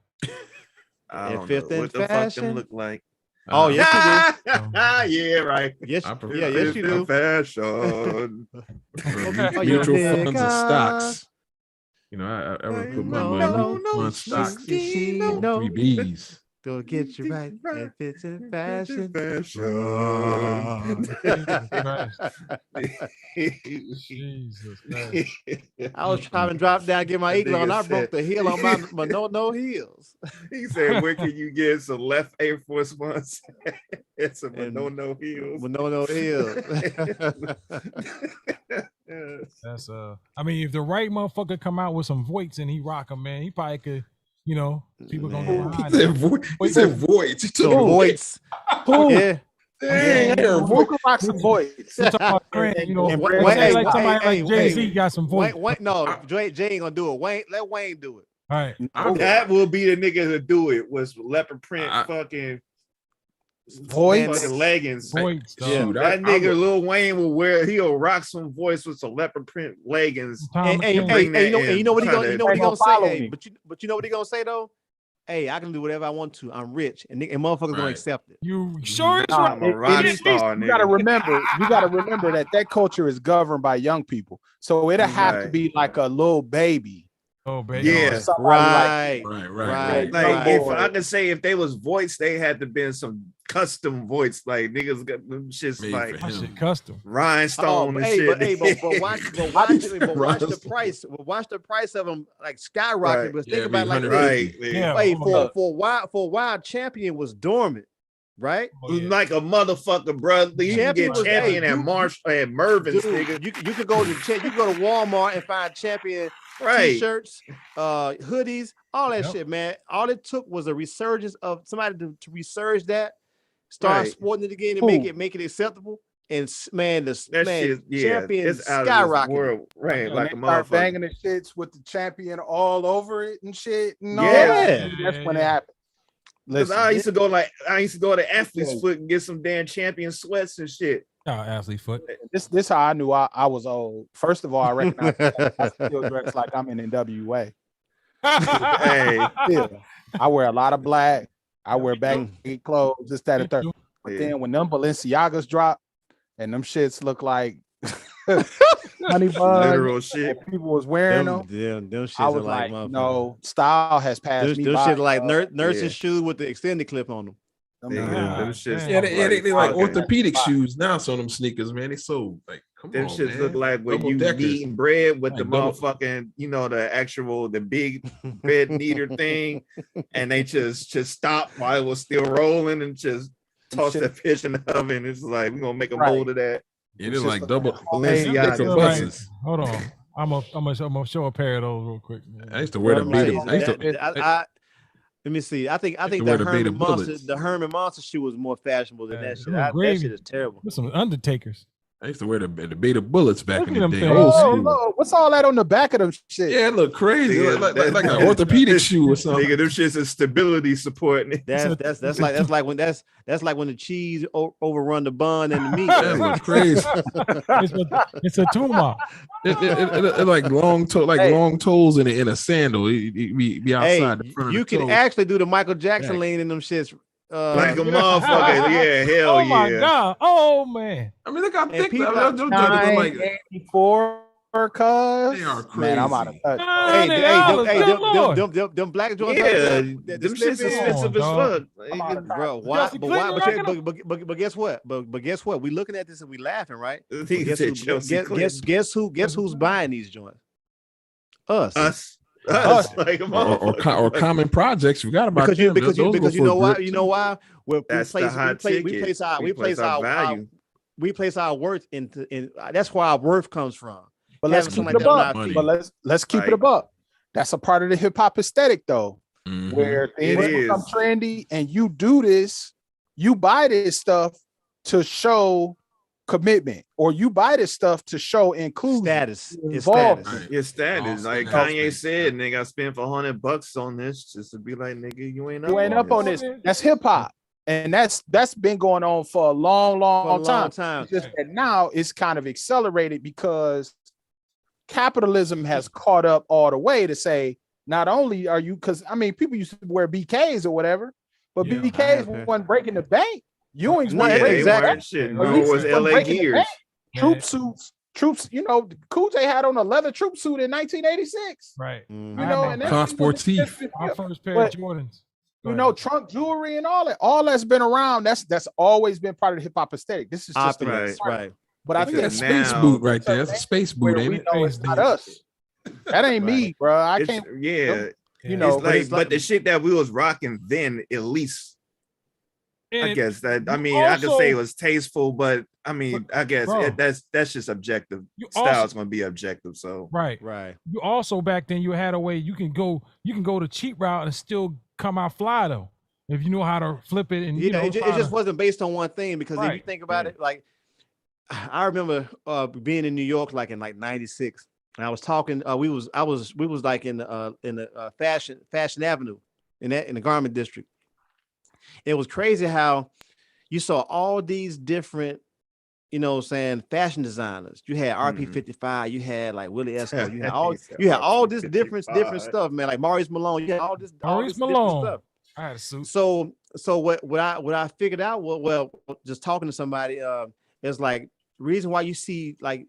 I don't know what the fuck them look like. Oh, yes, you do. Yeah, right. Yes, yes, you do. Fashion. Mutual funds and stocks. I would put my money on stocks. 3Bs. Go get you right and fits in fashion. Jesus Christ. I was trying to drop down, get my eagle on. I broke the heel on my no heels. He said, "Where can you get some left Air Force Ones? It's some no heels. No heels." That's I mean, if the right motherfucker come out with some Voits and he rock them, man, he probably could. People gonna go behind he said voids. He took Voids. Who? Yeah. Dang, Who could rock some voids? We're talking about Grant, you know, Hey, like somebody hey, like Jay-Z got some voice. Wayne, no, Jay ain't gonna do it. Let Wayne do it. All right. That will be the nigga to do it. Was leopard print fucking voids, fucking leggings. Shoot, that nigga Lil Wayne will wear. He'll rock some voice with some leopard print leggings. And you know what he gonna say? Hey, but you know what he gonna say though? Hey, I can do whatever I want to. I'm rich, and motherfuckers gonna accept it. You sure is I'm a rock star, you nigga. gotta remember that culture is governed by young people. So it'll have to be like a little baby. Oh, baby. Yeah, right. Like if I could say if they was voice, they had to been some custom voice. Like niggas got them shits like custom rhinestone and shit. But watch the price. Watch the price of them like skyrocket. But think about like for a while, champion was dormant. Right, like a motherfucker, bro. You can get champion at Mervin's, nigga. You could go to Walmart and find champion t-shirts, hoodies, all that shit, man. All it took was a resurgence of somebody to resurge that, start sporting it again, and make it acceptable. And man, champion skyrocketed, right? Like a motherfucker banging the shits with the champion all over it and shit. That's when it happened. Because I used to go to Athlete's Foot and get some damn champion sweats and shit. Oh, Athlete's Foot. This how I knew I was old. First of all, I recognize I still dress like I'm in NWA. Hey, I wear a lot of black. I wear baggy clothes, this, that, and third. But then when them Balenciagas drop and them shits look like honey buns, literal shit. People was wearing them. Them shits I was like, no, style has passed me by. Them shit like nursing shoes with the extended clip on them. They like orthopedic shoes now. So them sneakers, man, they so like them shits look like when you eating bread with the motherfucking, the big bread kneader thing, and they just stop while it was still rolling and just toss that fish in the oven. It's like we're gonna make a mold of that. It is like double Balenciaga buses. Hold on, I'm gonna show a pair of those real quick. Man. I used to wear the beta. Let me see. I think the Herman Monster shoe was more fashionable than that shit. That shit is terrible. With some Undertakers. I used to wear the beta bullets back in the day. What's all that on the back of them shit? Yeah, it looked crazy. Like an orthopedic shoe or something. Nigga, them shits is stability support. That's like when the cheese overrun the bun and the meat. That look crazy. It's a tumor. It like long toes in a sandal. Be outside the front of you the can toe. actually do the Michael Jackson lean in them shits. Like a motherfucker, yeah, hell yeah. Oh my god, oh man. I mean, look how thick people like 984 cuz. They are crazy. Man, I'm out of touch. Them black joints. Yeah, them shits expensive as fuck, bro. Why? But guess what? But guess what? We looking at this and we laughing, right? Guess who's buying these joints? Us. Like or common projects. You got about because you know why we place our value. We place our worth in that's where our worth comes from. But let's keep it a buck. But let's keep it a buck. That's a part of the hip hop aesthetic though, where things become trendy and you do this, you buy this stuff to show commitment, or you buy this stuff to show inclusion, status. It's status. Like Kanye said, nigga, I spent $100 on this just to be like, nigga, you ain't up on this. That's hip hop, and that's been going on for a long time. It's just that now it's kind of accelerated because capitalism has caught up all the way to say, not only are you, because I mean, people used to wear BKs or whatever, but BKs wasn't breaking the bank. Ewing's exactly shit. No, it was LA Gears. Troop suits. Cool J had on a leather troop suit in 1986. Right. And Sportif. Our first pair of Jordans. Trunk jewelry and all that. All that's been around. That's always been part of the hip hop aesthetic. This is just right. But I think that's a space boot right there. That's a space boot, ain't it? It's not us. That ain't me, bro. I can't. Yeah. But the shit that we was rocking then, at least. I guess that I could say it was tasteful, but I mean, I guess that's just objective. Style's gonna be objective, so right. You also back then you had a way you can go the cheap route and still come out fly though. If you know how to flip it, and you know, it just wasn't based on one thing, because if you think about right. it, like I remember being in New York like in like '96, and I was talking. We was like in the Fashion Avenue in the garment district. It was crazy how you saw all these different, you know, saying fashion designers. You had RP55, you had like Willie Esco, you had all this different stuff, man. Like Maurice Malone, you had all this different stuff. I had a suit. So what I figured out, well, just talking to somebody, is like reason why you see like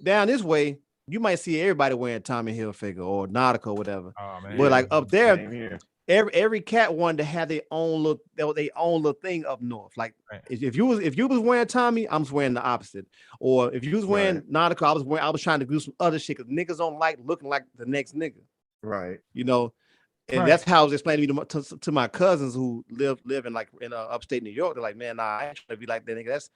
down this way, you might see everybody wearing Tommy Hilfiger or Nautica or whatever. Oh, man. But like up there, every cat wanted to have their own little thing up north. Like if you was wearing Tommy, I'm just wearing the opposite. Or if you was wearing Nautica, I was trying to do some other shit, because niggas don't like looking like the next nigga. Right. You know. And that's how I was explaining to my cousins who live in upstate New York. They're like, man, nah, I ain't trying to be like that nigga.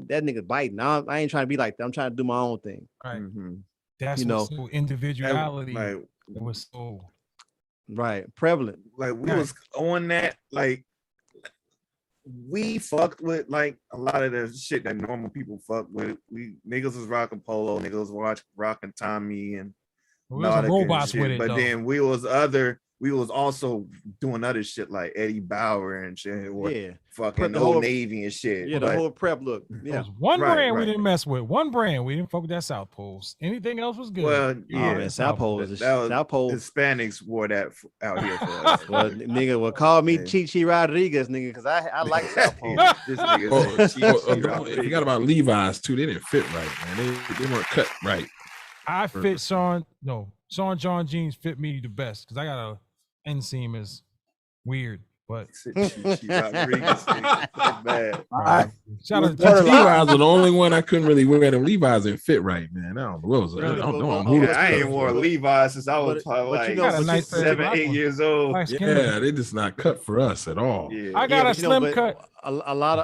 That nigga biting. I ain't trying to be like that. I'm trying to do my own thing. Right. Mm-hmm. That's so individuality. It was so prevalent. Like we was on that. Like we fucked with like a lot of the shit that normal people fuck with. We niggas was rocking polo. Niggas was rocking Tommy and. We was robots with it, but though. then we was also doing other shit like Eddie Bauer and shit, or fucking Old Navy and shit. Yeah, the whole prep look. Yeah, one brand we didn't mess with. One brand we didn't fuck with, that South Poles. Anything else was good. Well, yeah, man, South Poles. Hispanics wore that out here for us. Well, nigga, call me Chichi Rodriguez, nigga, because I like South Poles. This nigga you forgot about Levi's too. They didn't fit right, man. They weren't cut right. I fit Sean John jeans fit me the best because I got a inseam is weird, but Levi's are the only one I couldn't really wear. The Levi's didn't fit right, man. I don't know what was it. I ain't wore Levi's since I was probably like 7, 8 years old. Yeah, they just not cut for us at all. Yeah. I got a slim cut. A lot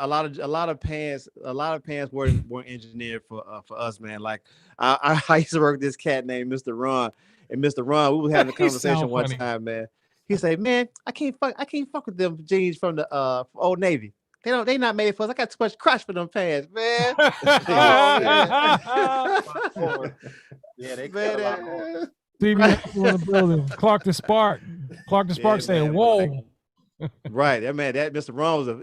of pants weren't engineered for us, man. Like I used to work with this cat named Mr. Ron, and Mr. Ron, we were having a conversation one time, man. He said, "Man, I can't fuck with them jeans from the Old Navy. They not made for us. I got too much crotch for them pants, man." Yeah, they cut a lot more. CBS in the building. Clark the Spark saying, "Whoa." Right, that Mr. Ron was an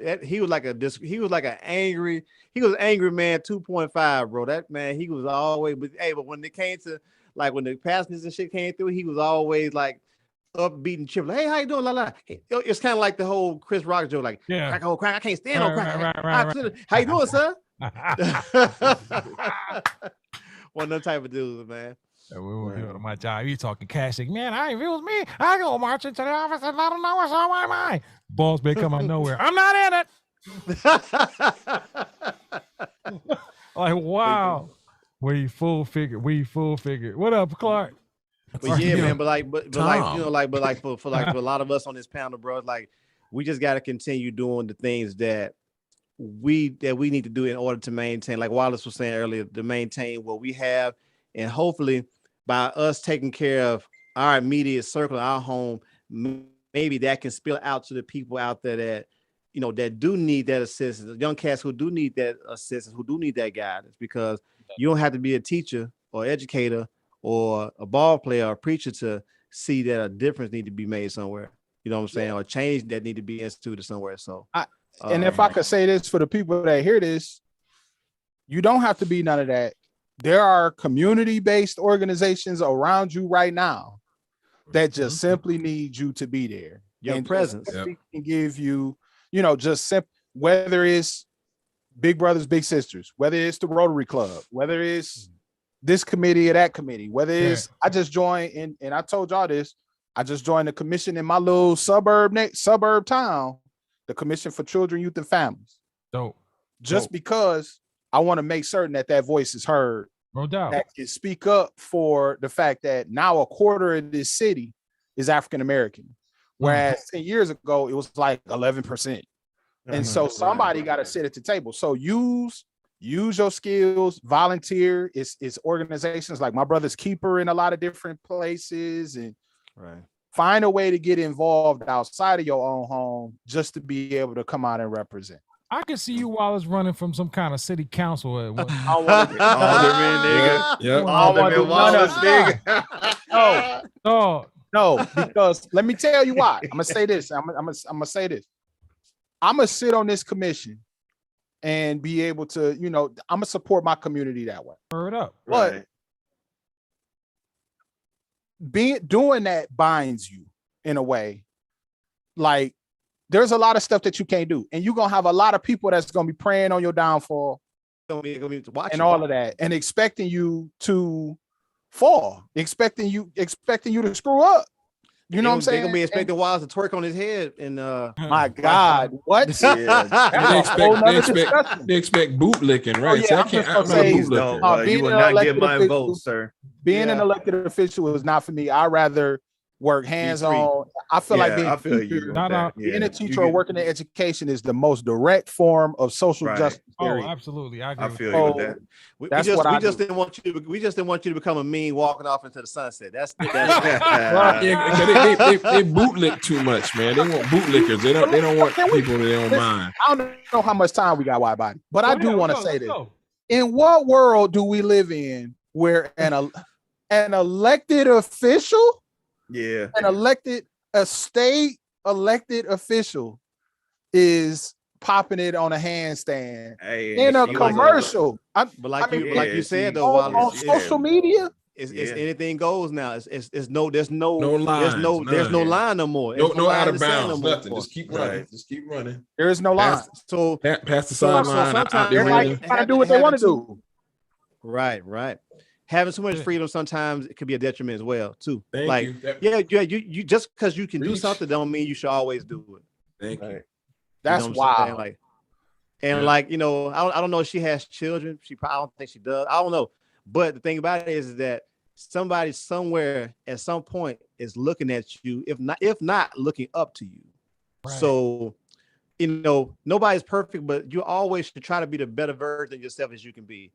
angry man 2.5, bro. That man, he was always, but when it came to like when the passengers and shit came through, he was always like upbeat and cheerful. Hey, how you doing? La la. It's kind of like the whole Chris Rock joke, like crack, oh crack, I can't stand no crack. Right. How you doing, sir? One of them type of dudes, man. Yeah, we were doing my job. You talking cash? Like, man, if it was me, I go march into the office and let them know what's on my mind. Boss may come out of nowhere. I'm not in it. Like, wow. We full figure. What up, Clark? But yeah, man. But for a lot of us on this panel, bro, like we just got to continue doing the things that we need to do in order to maintain, like Wallace was saying earlier, to maintain what we have, and hopefully by us taking care of our immediate circle, our home, maybe that can spill out to the people out there that, you know, that do need that assistance, young cats who do need that assistance, who do need that guidance, because you don't have to be a teacher or educator or a ball player or a preacher to see that a difference need to be made somewhere. You know what I'm saying? Or change that need to be instituted somewhere. So, and if I could say this for the people that hear this, you don't have to be none of that. There are community-based organizations around you right now that just simply need you to be there. Your presence can give you, you know, just whether it's Big Brothers, Big Sisters, whether it's the Rotary Club, whether it's this committee or that committee, whether it's I just joined and I told y'all this, I just joined the commission in my little suburb town, the Commission for Children, Youth, and Families. Dope. Just because I want to make certain that voice is heard. No doubt. That can speak up for the fact that now a quarter of this city is African American, whereas 10 years ago it was like 11%. And so somebody got to sit at the table. So use your skills, volunteer. It's organizations like My Brother's Keeper in a lot of different places, and Find a way to get involved outside of your own home just to be able to come out and represent. I can see you while it's running from some kind of city council. I want to Alderman, nigga. Yep. Alderman Wallace, nigga. No, because let me tell you why. I'm gonna say this. I'm gonna say this. I'm gonna sit on this commission and be able to, I'm gonna support my community that way. Word up. But doing that binds you in a way. Like there's a lot of stuff that you can't do, and you're gonna have a lot of people that's gonna be praying on your downfall and all of that, and expecting you to fall, expecting you to screw up. You know what I'm saying? They're gonna be expecting Wiles to twerk on his head and my God, what? They expect boot licking, right? Oh, yeah, So I'm not a boot licker. You will not get my vote, sir. Being an elected official is not for me. I'd rather work hands-on. I feel like being a teacher or working in education is the most direct form of social justice. Absolutely. I feel you with that. We just didn't want you to become a mean walking off into the sunset. That's they bootlick too much, man. They want bootlickers. They don't want people that they don't mind. I don't know how much time we got, wide body, but I do want to say this. In what world do we live in where an elected official, a state elected official is popping it on a handstand in a commercial? But like you said though, on social media, it's anything goes now. There's no line no more. No out of bounds, nothing. Just keep running. Just keep running. There is no line. So past the sideline. Sometimes everybody trying to do what they want to do. Right. Having so much freedom sometimes it could be a detriment as well too. Thank you. You just because you can do something don't mean you should always do it. Thank you. That's wild. I don't know if she has children. I don't think she does. I don't know. But the thing about it is that somebody somewhere at some point is looking at you, if not looking up to you. Right. So, nobody's perfect, but you always should try to be the better version of yourself as you can be.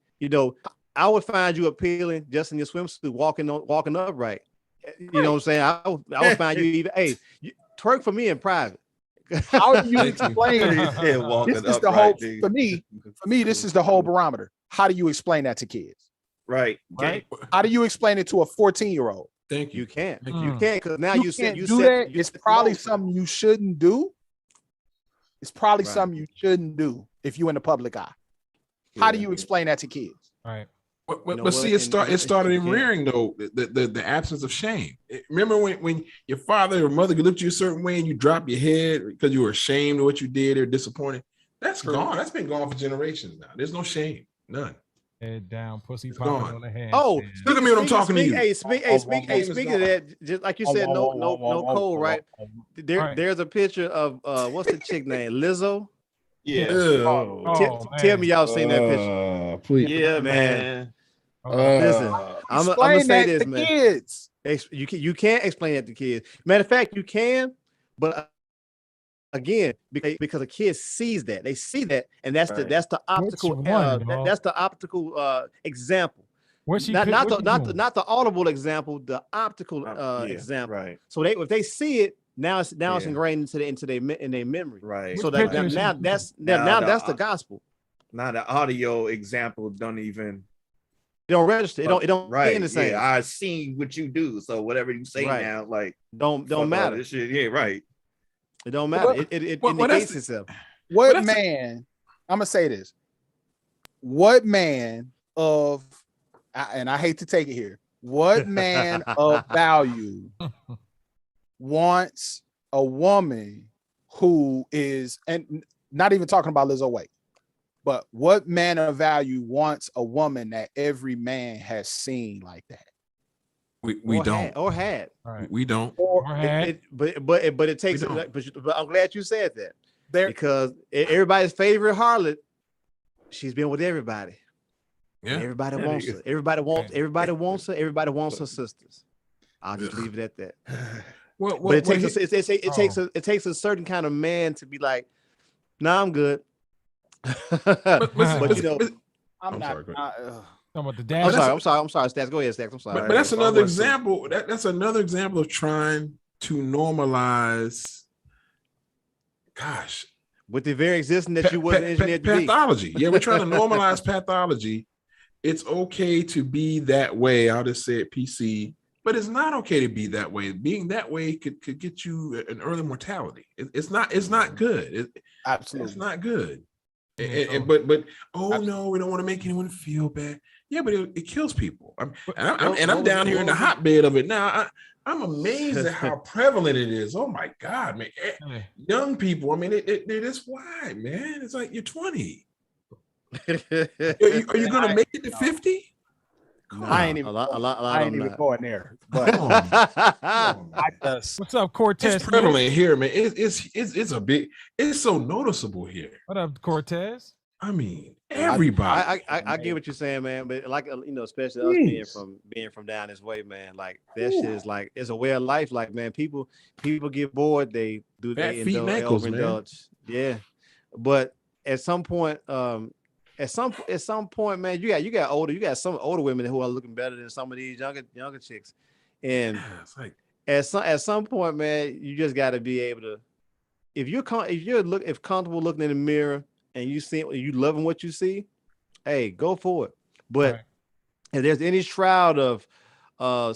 I would find you appealing just in your swimsuit, walking upright. You know what I'm saying? I would find you even, twerk for me in private. How do you explain this is the whole for me, this is the whole barometer. How do you explain that to kids? Right. How do you explain it to a 14-year-old? Thank you. You can't. You can't, because now you said it's probably something you shouldn't do. It's probably something you shouldn't do if you're in the public eye. How do you explain that to kids? Right. But see, it started in rearing though, the absence of shame. Remember when your father or mother could look at you a certain way and you drop your head because you were ashamed of what you did or disappointed? That's gone. That's been gone for generations now. There's no shame, none. Head down, pussy popping on the hand. Oh, look at me when I'm talking to you. Speaking of that, just like you said, no code, right? There's a picture of what's the chick name? Lizzo. Yeah. Tell me y'all seen that picture. Please. Yeah, man. Listen, I'm gonna say this, man. Kids. You can't explain that to kids. Matter of fact, you can, but again, because a kid sees that, they see that, and that's the optical that's the optical example. Not the audible example, the optical example. Right. So if they see it, now it's ingrained into their memory. Right. So now that's the gospel. Now the audio example don't register. It don't right. the same. Yeah, I seen what you do. So whatever you say now, don't matter. This shit. Yeah, right. It don't matter. It negates itself. What man? I'm gonna say this. What man of, and I hate to take it here, what man of value wants a woman who is, and not even talking about Lizzo White, but what man of value wants a woman that every man has seen like that? We don't. Had. Right. We don't. But it takes. But I'm glad you said that. Because everybody's favorite harlot, she's been with everybody. Yeah. And everybody wants her. Everybody wants her. Everybody wants her sisters. I'll just leave it at that. But it takes a certain kind of man to be like, nah, I'm good. But I'm not. I'm sorry, Stats. Go ahead, Stats. I'm sorry. But that's another example. That's another example of trying to normalize, gosh, with the very existence that you wasn't engineered to be. Pathology. Yeah, we're trying to normalize pathology. It's okay to be that way. I'll just say it PC, but it's not okay to be that way. Being that way could get you an early mortality. It's not good. Absolutely, it's not good. Yeah, But no, we don't want to make anyone feel bad. Yeah, but it kills people. I'm down here in the hotbed of it now. I'm amazed at how prevalent it is. Oh my God, man! Young people. I mean, they're this wide, man. It's like you're 20. Are you gonna make it to 50? No, I ain't even. I ain't even going there. But what's up, Cortez? It's prevalent here, man. It's a big. It's so noticeable here. What up, Cortez? I mean, everybody. I get what you're saying, man. But like especially us being from down this way, man. Like that shit is like it's a way of life. Like man, people get bored. They overindulge. Yeah, but at some point, man, you got some older women who are looking better than some of these younger chicks, and at some point, man, you just got to be able to, if comfortable looking in the mirror and you loving what you see, hey, go for it. But if there's any shroud of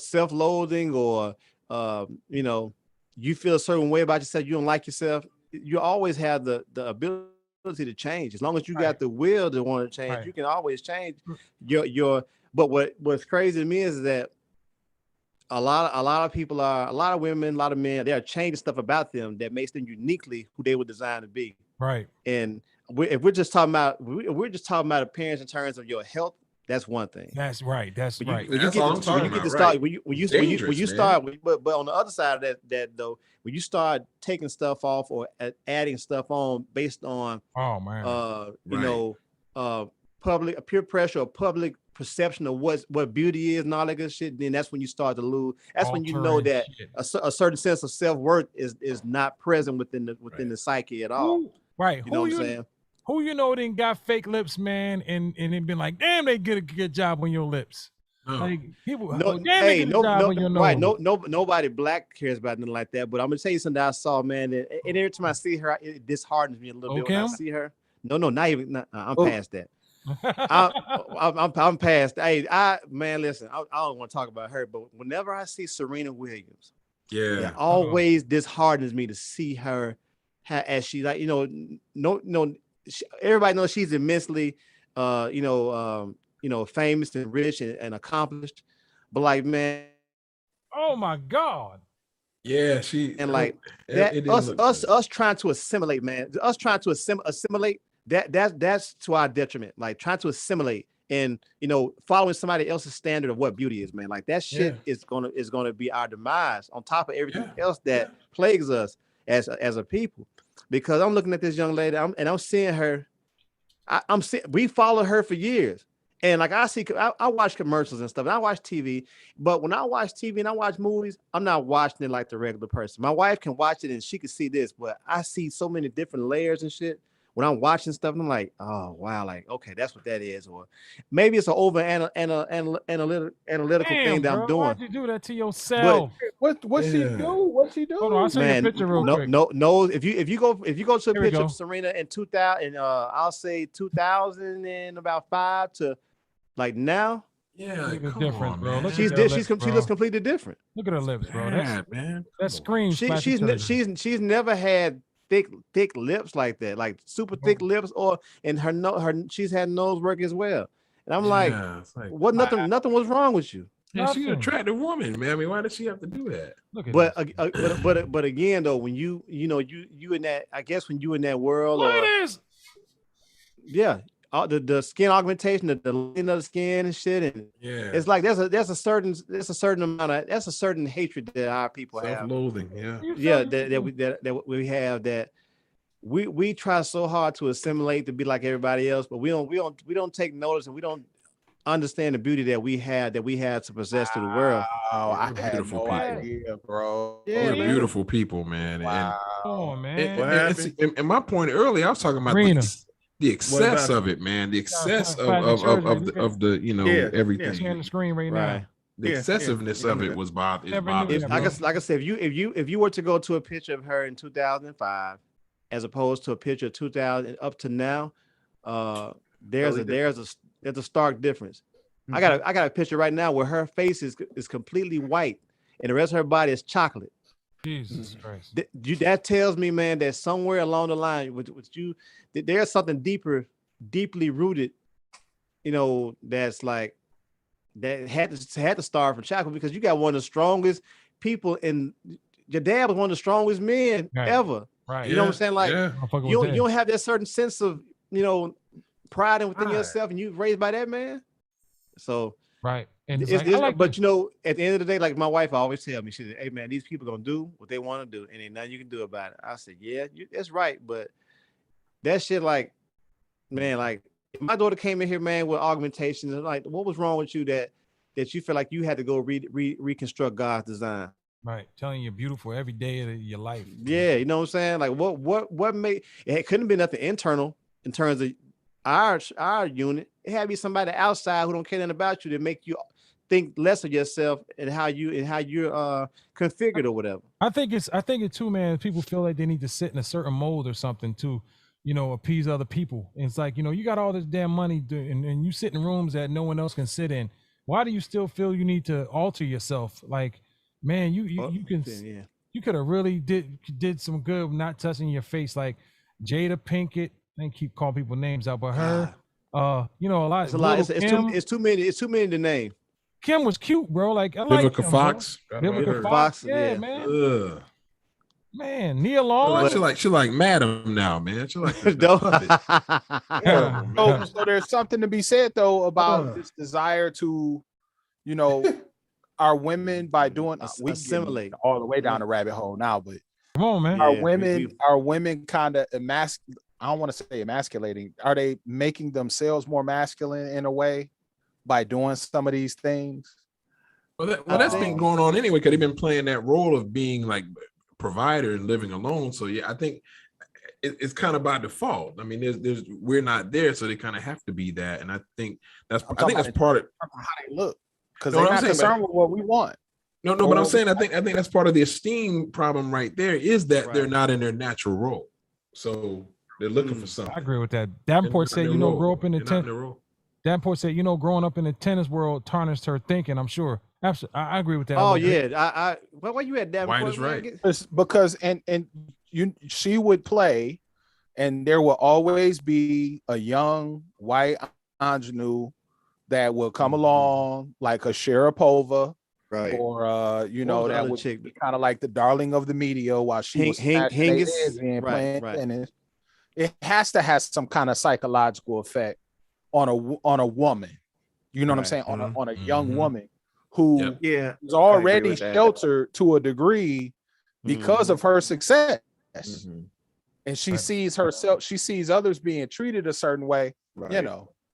self-loathing or you feel a certain way about yourself, you don't like yourself, you always have the ability to change. As long as you got the will to want to change, you can always change your but what's crazy to me is that a lot of women, a lot of men, they are changing stuff about them that makes them uniquely who they were designed to be. Right. And if we're just talking about appearance in terms of your health, that's one thing. That's right. That's right. When you start, but on the other side of that though, when you start taking stuff off or adding stuff on based on public peer pressure or public perception of what beauty is and all that good shit, then that's when you start to lose. That's when you know that a certain sense of self-worth is not present within the psyche at all. Right. You know what I'm saying? Who didn't got fake lips, man, and it been like, damn, they did a good job on your lips. Like people, nobody black cares about nothing like that. But I'm gonna tell you something that I saw, man, and every time I see her, it disheartens me a little bit when I see her. I'm past that. I'm past. Hey, listen, I don't want to talk about her, but whenever I see Serena Williams, it always disheartens me to see her as she like, everybody knows she's immensely, famous and rich and accomplished, but like, man, oh my God, yeah, us trying to assimilate, man, assimilate that's to our detriment. Like trying to assimilate and following somebody else's standard of what beauty is, man. Like that shit is gonna be our demise on top of everything else that plagues us as a people. Because I'm looking at this young lady, I'm seeing her. We followed her for years, and like I watch commercials and stuff, and I watch TV. But when I watch TV and I watch movies, I'm not watching it like the regular person. My wife can watch it and she can see this, but I see so many different layers and shit. When I'm watching stuff, I'm like, oh wow, like okay, that's what that is, or maybe it's an over analytical thing that I'm doing. Why'd you do that to yourself? What she do? What she do? Hold on, I'll show you a picture real quick. No. If you go to a picture of Serena in 2000, I'll say 2005 to like now. Yeah, look different, bro. Look She looks completely different. Look at her lips, bro. Man. That screams. She's never had thick lips like that, like super thick lips, and she's had nose work as well. And I'm like, nothing was wrong with you. Yeah, she's an attractive woman, man. I mean, why does she have to do that? But again, though, when you in that, I guess when you in that world, the skin augmentation, the leaning of the skin and shit, and it's like there's a certain hatred that our people have, self-loathing, that we have, that we try so hard to assimilate to be like everybody else, but we don't take notice and we don't understand the beauty that we have to possess to the world. Oh, I had no idea, bro. Yeah, we're beautiful people, man. Wow. And my point earlier, I was talking about the excess of it, man. The excess of the everything. Sharing the screen right now. the excessiveness of it was bothersome. Like I said, if you were to go to a picture of her in 2005, as opposed to a picture of 2000 up to now, there's a stark difference. I got a picture right now where her face is completely white and the rest of her body is chocolate. Jesus Christ. That tells me, man, that somewhere along the line with you, there's something deeply rooted, that's like that had to start from chocolate, because you got one of the strongest people, and your dad was one of the strongest men ever. Right. You know what I'm saying? Like you don't have that certain sense of pride within yourself, and you raised by that man. So right. And at the end of the day, like my wife always tell me, she said, "Hey man, these people gonna do what they want to do, and ain't nothing you can do about it." I said, "Yeah, that's right, but that shit, like, man, like if my daughter came in here, man, with augmentations, like, what was wrong with you that you feel like you had to go reconstruct God's design?" Right, telling you beautiful every day of your life. Yeah, you know what I'm saying? Like, what made it? Couldn't have been nothing internal in terms of our unit. It had to be somebody outside who don't care nothing about you to make you think less of yourself and how you're configured or whatever. I think it too, man. People feel like they need to sit in a certain mold or something to, appease other people. And it's like, you got all this damn money and you sit in rooms that no one else can sit in. Why do you still feel you need to alter yourself? Like, man, you could have really did some good not touching your face, like Jada Pinkett. I ain't keep calling people names out, but her, a lot. It's a lot. It's too many. It's too many to name. Kim was cute, bro. Like, I Vivica like Fox. Vivica Fox. Yeah, man. Ugh. Man, Nia Long. She like Madam now, man. She like So there's something to be said though about this desire to, our women by doing assimilate all the way down the rabbit hole now, but come on, man. Our women kind of I don't want to say emasculating. Are they making themselves more masculine in a way by doing some of these things? Well, that's been going on anyway, because they've been playing that role of being like provider and living alone. So yeah, I think it's kind of by default. I mean, we're not there, so they kind of have to be that. And I think that's part of how they look, because they're not concerned with what we want. No, but I'm saying I think that's part of the esteem problem right there, is that they're not in their natural role. So they're looking for something. I agree with that. Davenport said, grow up in the tennis. Davenport said, growing up in the tennis world tarnished her thinking. I'm sure. Absolutely, I agree with that. Oh yeah, why you at Davenport? White is right. It's because she would play, and there will always be a young white ingenue that will come along, like a Sharapova. Right. Or that would be kind of like the darling of the media while she was playing tennis. It has to have some kind of psychological effect on a woman. You know what I'm saying? On a young woman who is already sheltered to a degree because of her success. And she sees herself, she sees others being treated a certain way. Right.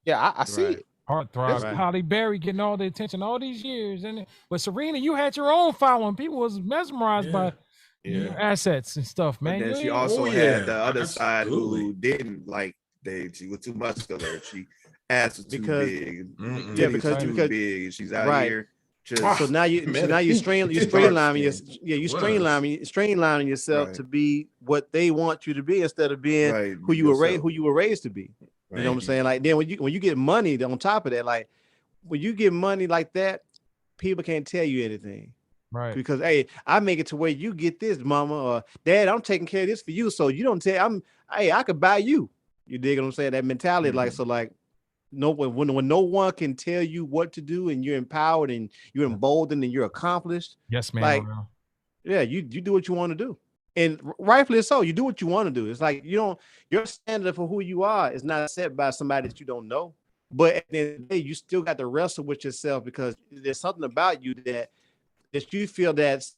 I see it. Heartthrob Holly Berry getting all the attention all these years, but Serena, you had your own following. People was mesmerized by your assets and stuff, man. But then she also had the other side who didn't like. She was too muscular. She ass was too big. Because too big. She's out here. So now you streamlining yourself to be what they want you to be instead of being who you were raised to be. You know what I'm saying? Like, then when you get money on top of that, like when you get money like that, people can't tell you anything. Right. Because hey, I make it to where you get this, mama, or dad, I'm taking care of this for you. So you don't tell I could buy you. You dig what I'm saying? That mentality, when no one can tell you what to do and you're empowered and you're emboldened and you're accomplished. Yes, man. Like, you do what you want to do. And rightfully so, you do what you want to do. It's like your standard for who you are is not set by somebody that you don't know. But at the end of the day, you still got to wrestle with yourself because there's something about you that you feel that's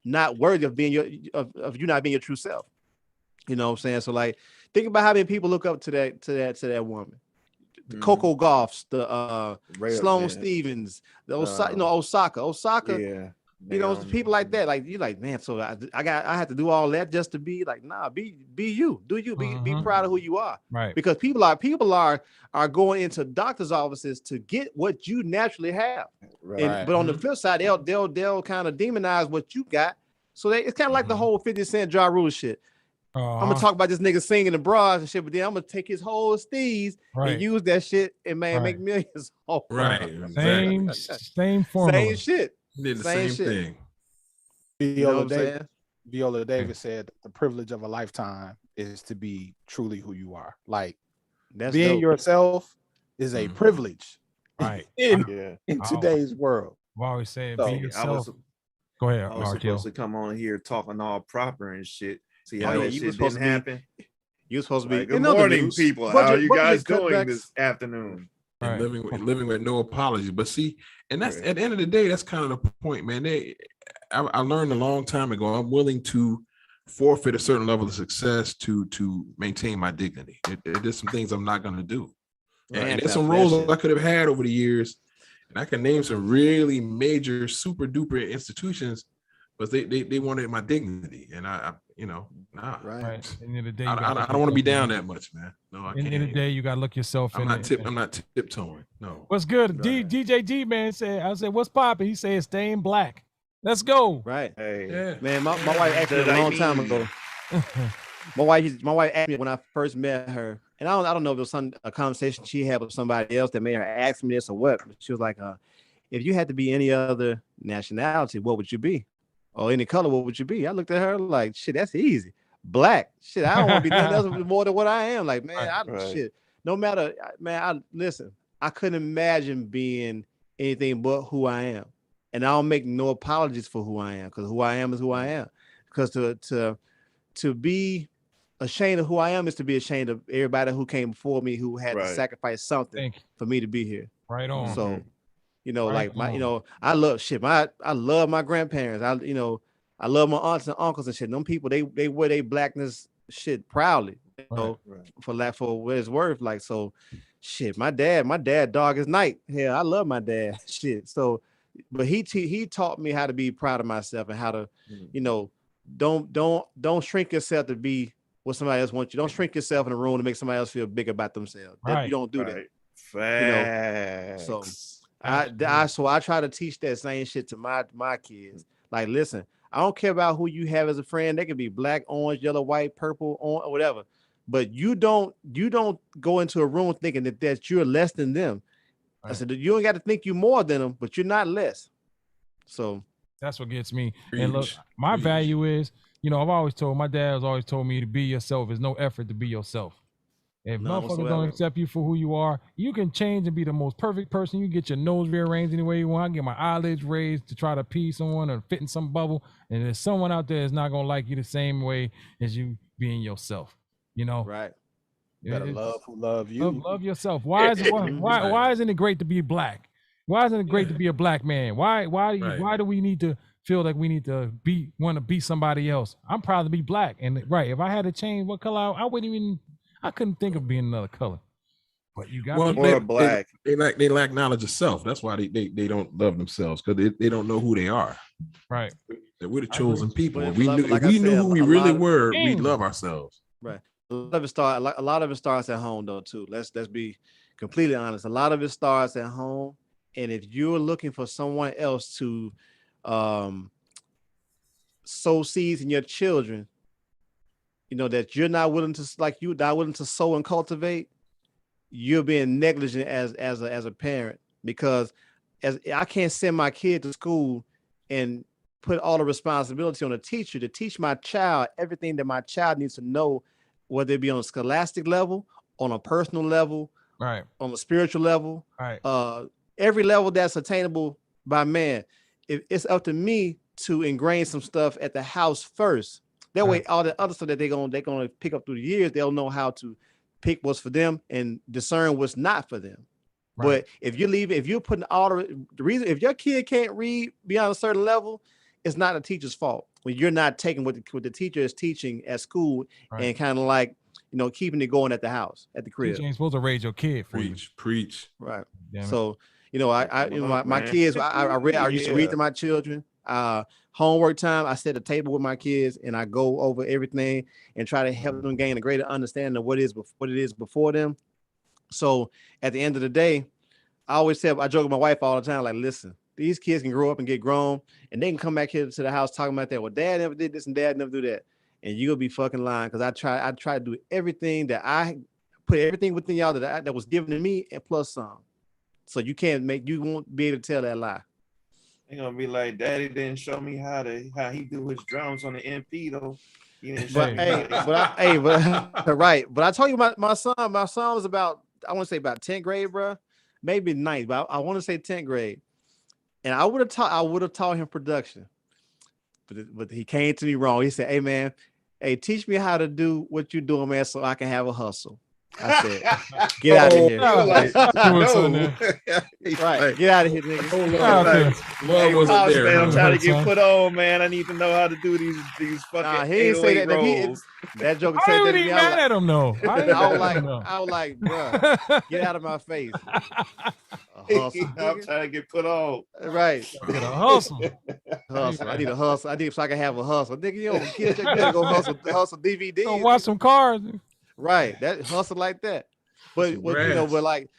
not worthy of being of you not being your true self. You know what I'm saying? So like, think about how many people look up to that woman. The Coco Gauffs, the Sloane Stevens, the Osaka. Yeah. You know, people like that, like you, like, man. So I had to do all that just to be like, nah. Be you. Do you be proud of who you are? Right. Because people are going into doctors' offices to get what you naturally have. Right. But on the flip side, they'll kind of demonize what you got. So it's kind of like the whole 50 Cent Ja Rule shit. I'm gonna talk about this nigga singing the bras and shit, but then I'm gonna take his whole steez and use that shit and make millions. Right. Same formula. Same shit. Did the same shit. thing. Viola Davis said the privilege of a lifetime is to be truly who you are. Like being yourself is a privilege. Right. in today's world. I've always said So, be yourself. Go ahead, I was RTO. supposed to come on here talking all proper and shit. See how yeah, that you shit was supposed didn't happen. You were supposed to be. Like, good in other morning, news, people. How are you guys doing cutbacks. this afternoon? And living with no apologies. But see, and that's at the end of the day, that's kind of the point, man. I learned a long time ago. I'm willing to forfeit a certain level of success to maintain my dignity. There's some things I'm not going to do, and there's some roles I could have had over the years, and I can name some really major, super duper institutions, but they wanted my dignity, and I nah. Right. At the end of the day, I don't want to be down that much, man. No, I can't. At the end of the day, you gotta look yourself I'm in. not tiptoeing. No. What's good? DJ G man said. I said, "What's poppin'?" He said, "Staying black." Let's go. Right. Hey, yeah. Man, my wife asked me a long time ago. My wife asked me when I first met her, and I don't know if it was a conversation she had with somebody else that made her ask me this or what. But she was like, "If you had to be any other nationality, what would you be? Or any color, what would you be?" I looked at her like, "Shit, that's easy. Black. Shit, I don't want to be nothing else more than what I am." Like, man, shit. No matter, man. Listen. I couldn't imagine being anything but who I am, and I don't make no apologies for who I am, because who I am is who I am. Because to be ashamed of who I am is to be ashamed of everybody who came before me, who had to sacrifice something for me to be here. Right on. So, Right like on. I love shit. I love my grandparents. I love my aunts and uncles and shit. Them people, they wear their blackness shit proudly. For what it's worth. Like, so shit. My dad dog is night. Hell, I love my dad. Shit. So, but he taught me how to be proud of myself and how to, don't shrink yourself to be what somebody else wants you. Don't shrink yourself in a room to make somebody else feel big about themselves. You don't do that. Facts. So I try to teach that same shit to my kids. Like, listen, I don't care about who you have as a friend. They can be black, orange, yellow, white, purple, or whatever. But you don't go into a room thinking that you're less than them. I said, you don't got to think you more than them, but you're not less. So that's what gets me. And look, my value is, my dad has always told me to be yourself. There's no effort to be yourself. If motherfuckers don't accept you for who you are, you can change and be the most perfect person. You get your nose rearranged any way you want. I get my eyelids raised to try to pee someone or fit in some bubble. And there's someone out there that's not going to like you the same way as you being yourself. Right. You gotta love who love you. Love yourself. Why isn't it great to be black? Why isn't it great to be a black man? Why do we need to feel like we need to want to be somebody else? I'm proud to be black. And if I had to change what color, I couldn't think of being another color. But you got black. They lack knowledge of self. That's why they don't love themselves, because they don't know who they are. Right. We're the chosen people. If we knew who we really were, we'd love ourselves. Right. A lot of it starts at home though too. Let's be completely honest. A lot of it starts at home. And if you're looking for someone else to sow seeds in your children, that you're not willing to sow and cultivate, you're being negligent as a parent, because as I can't send my kid to school and put all the responsibility on a teacher to teach my child everything that my child needs to know, whether it be on a scholastic level, on a personal level, right, on a spiritual level, right, every level that's attainable by man. It's up to me to ingrain some stuff at the house first. That way, all the other stuff that they're gonna pick up through the years, they'll know how to pick what's for them and discern what's not for them. Right. But if you're putting all the reason, if your kid can't read beyond a certain level, it's not a teacher's fault. When you're not taking what the teacher is teaching at school and kind of like, keeping it going at the house, at the crib. You ain't supposed to raise your kid for preach. Right. Damn so, my kids, I used to read to my children. Homework time, I set a table with my kids and I go over everything and try to help them gain a greater understanding of what it is before them. So at the end of the day, I joke with my wife all the time, like, listen, these kids can grow up and get grown and they can come back here to the house talking about that. Well, dad never did this and dad never do that. And you'll be fucking lying, because I try to do everything that I put everything within y'all that was given to me and plus some. So you won't be able to tell that lie. They're gonna be like, Daddy didn't show me how he do his drums on the MP though. But I told you my son was about, I want to say about 10th grade, bro, maybe 9th, but I want to say 10th grade. And I would have taught him production, but he came to me wrong. He said, "Hey man, teach me how to do what you're doing, man, so I can have a hustle." I said, "Get out of here!" Like, no. Right, get out of here, nigga. Love wasn't there. Man, I'm trying to get put on, man. I need to know how to do these fucking. He didn't say that. That joke I said ain't that. even mad at him though. I was like, bro, get out of my face. I'm trying to get put on. Right. Get a hustle. I need a hustle. I need so I can have a hustle. Nigga, you don't get you gotta go hustle DVD. Go watch some cars. Right. That hustle like that. But like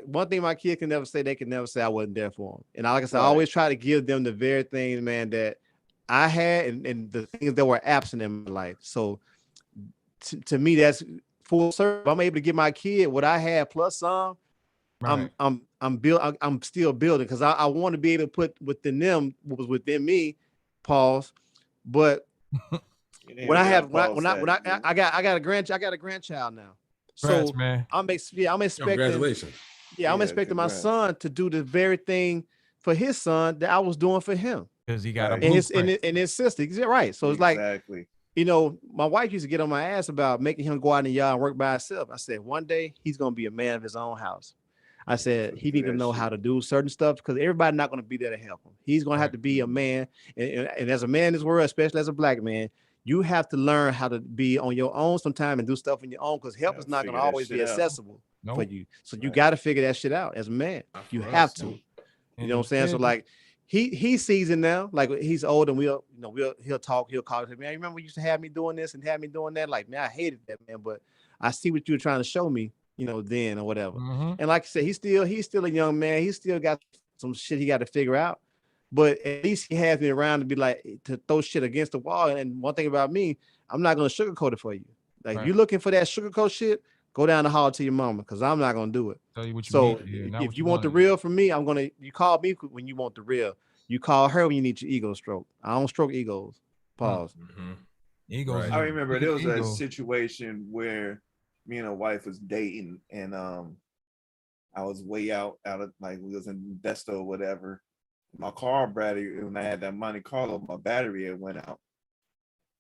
one thing my kid can never say, they can never say I wasn't there for them. And like I said, I always try to give them the very things, man, that I had and the things that were absent in my life. So to me, that's full circle. I'm able to give my kid what I had plus some. Right. I'm still building, because I want to be able to put within them what was within me. Pause. But when I got a grandchild now. So man. I'm expecting. Congratulations. Yeah, I'm expecting my son to do the very thing for his son that I was doing for him. Because he got a and his sister. Right. So it's exactly. Like, you know, my wife used to get on my ass about making him go out in the yard and work by himself. I said, one day he's gonna be a man of his own house. I said he need to know how to do certain stuff, because everybody's not going to be there to help him. He's going to have to be a man. And as a man in this world, especially as a black man, you have to learn how to be on your own sometime and do stuff on your own, because help is not going to always be accessible for you. So you got to figure that shit out as a man. You have to. You know what I'm saying? So like he sees it now. Like he's old and he'll talk, he'll call him, man, you remember you used to have me doing this and have me doing that? Like, man, I hated that, man, but I see what you were trying to show me, then or whatever. And like I said, he's still a young man. He still got some shit he got to figure out. But at least he has me around to be like, to throw shit against the wall. And one thing about me, I'm not going to sugarcoat it for you. Like, you're looking for that sugarcoat shit, go down the hall to your mama, because I'm not going to do it. Tell you what you so need, if you want the real from me, you call me when you want the real. You call her when you need your ego stroke. I don't stroke egos. Pause. Egos. I remember there was a situation where me and a wife was dating, and I was way out of, like, we was in Desto or whatever. My car battery, when I had that Monte Carlo, my battery had went out,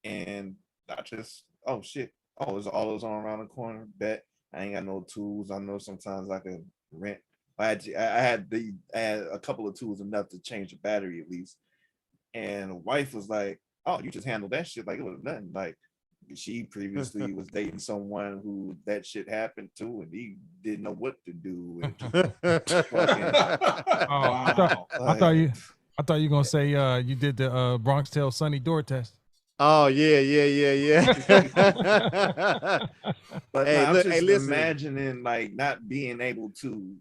and I just, oh shit, it's all those on around the corner. Bet I ain't got no tools. I know sometimes I could rent. I had a couple of tools, enough to change the battery at least. And the wife was like, "Oh, you just handled that shit like it was nothing." Like, she previously was dating someone who that shit happened to, and he didn't know what to do. And I thought you were gonna say you did the Bronx Tale Sunny door test. Oh yeah. But I'm just imagining like not being able to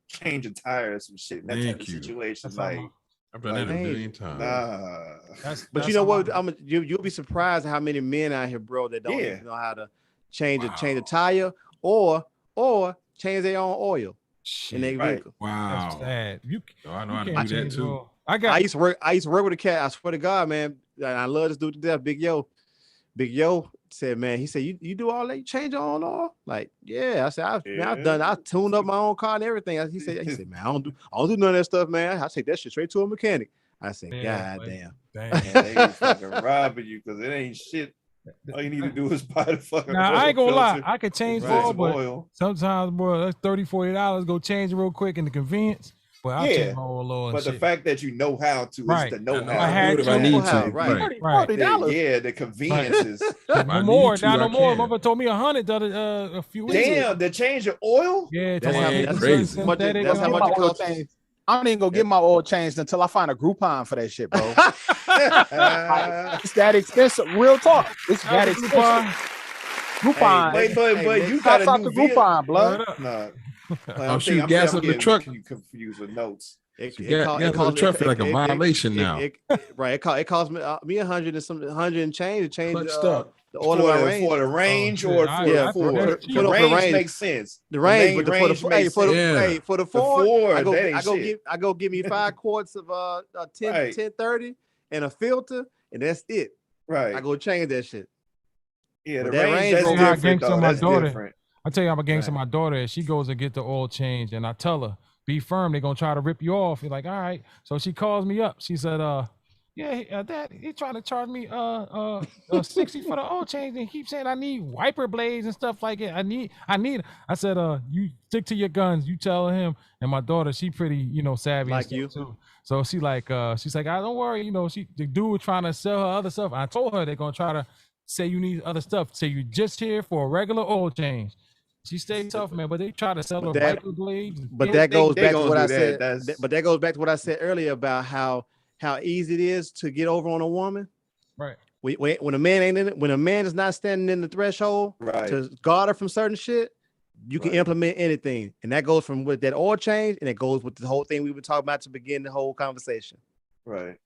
change a tire or some shit. That type of situation, like. I've done that a million times. But you know what? You'll be surprised how many men out here, bro, that don't even know how to change a tire or change their own oil in their vehicle. Wow. That's sad. I know how to do that too. I used to work with a cat. I swear to God, man. I love this dude to death. Big Yo said, man, he said, you do all that? You change your own oil? Like, yeah. I said, I tuned up my own car and everything. He said, man, I don't do none of that stuff, man. I take that shit straight to a mechanic. I said, God damn. They fucking robbing you, because it ain't shit. All you need to do is buy the fucking. Now, I ain't gonna lie, I could change oil, but sometimes, bro, that's $30, $40. Go change it real quick in the convenience. But I'll change my oil and but shit. the fact that you know how to is the know-how. I had to. I need to. Right. $40. The convenience is no more. Now no more. Mother told me $100 a few weeks ago. Damn, to change your oil? Yeah, that's how much it costs. I don't even go get my oil changed until I find a Groupon for that shit, bro. It's that expensive. Real talk. It's that expensive. Groupon. Hey, but you got a new Groupon, blood. No. I'm shooting gas up the truck. You confused with notes. It costs the truck feel like a violation now. Right. It costs me 100 and some 100 and change to change the oil of my range. For the range or for the range makes sense. The range, but for the Ford, I go give me 5 quarts of 1030 and a filter, and that's it. Right. I go change that shit. Yeah, the range that's different. That's different. I tell you, I'm against my daughter. She goes to get the oil change, and I tell her, be firm. They're gonna try to rip you off. You're like, all right. So she calls me up. She said, Dad, he tried to charge me 60 for the oil change, and he keeps saying I need wiper blades and stuff like it. I need. I said, you stick to your guns. You tell him. And my daughter, she pretty, savvy like you too. So she's like, don't worry. The dude was trying to sell her other stuff. I told her they're gonna try to say you need other stuff. Say you just here for a regular oil change. She stayed tough, man, but they try to sell her wiper blades. But that goes back to what I said. But that goes back to what I said earlier about how easy it is to get over on a woman. Right. When a man ain't in it, when a man is not standing in the threshold to guard her from certain shit, you can implement anything. And that goes from with that oil change, and it goes with the whole thing we were talking about to begin the whole conversation. Right.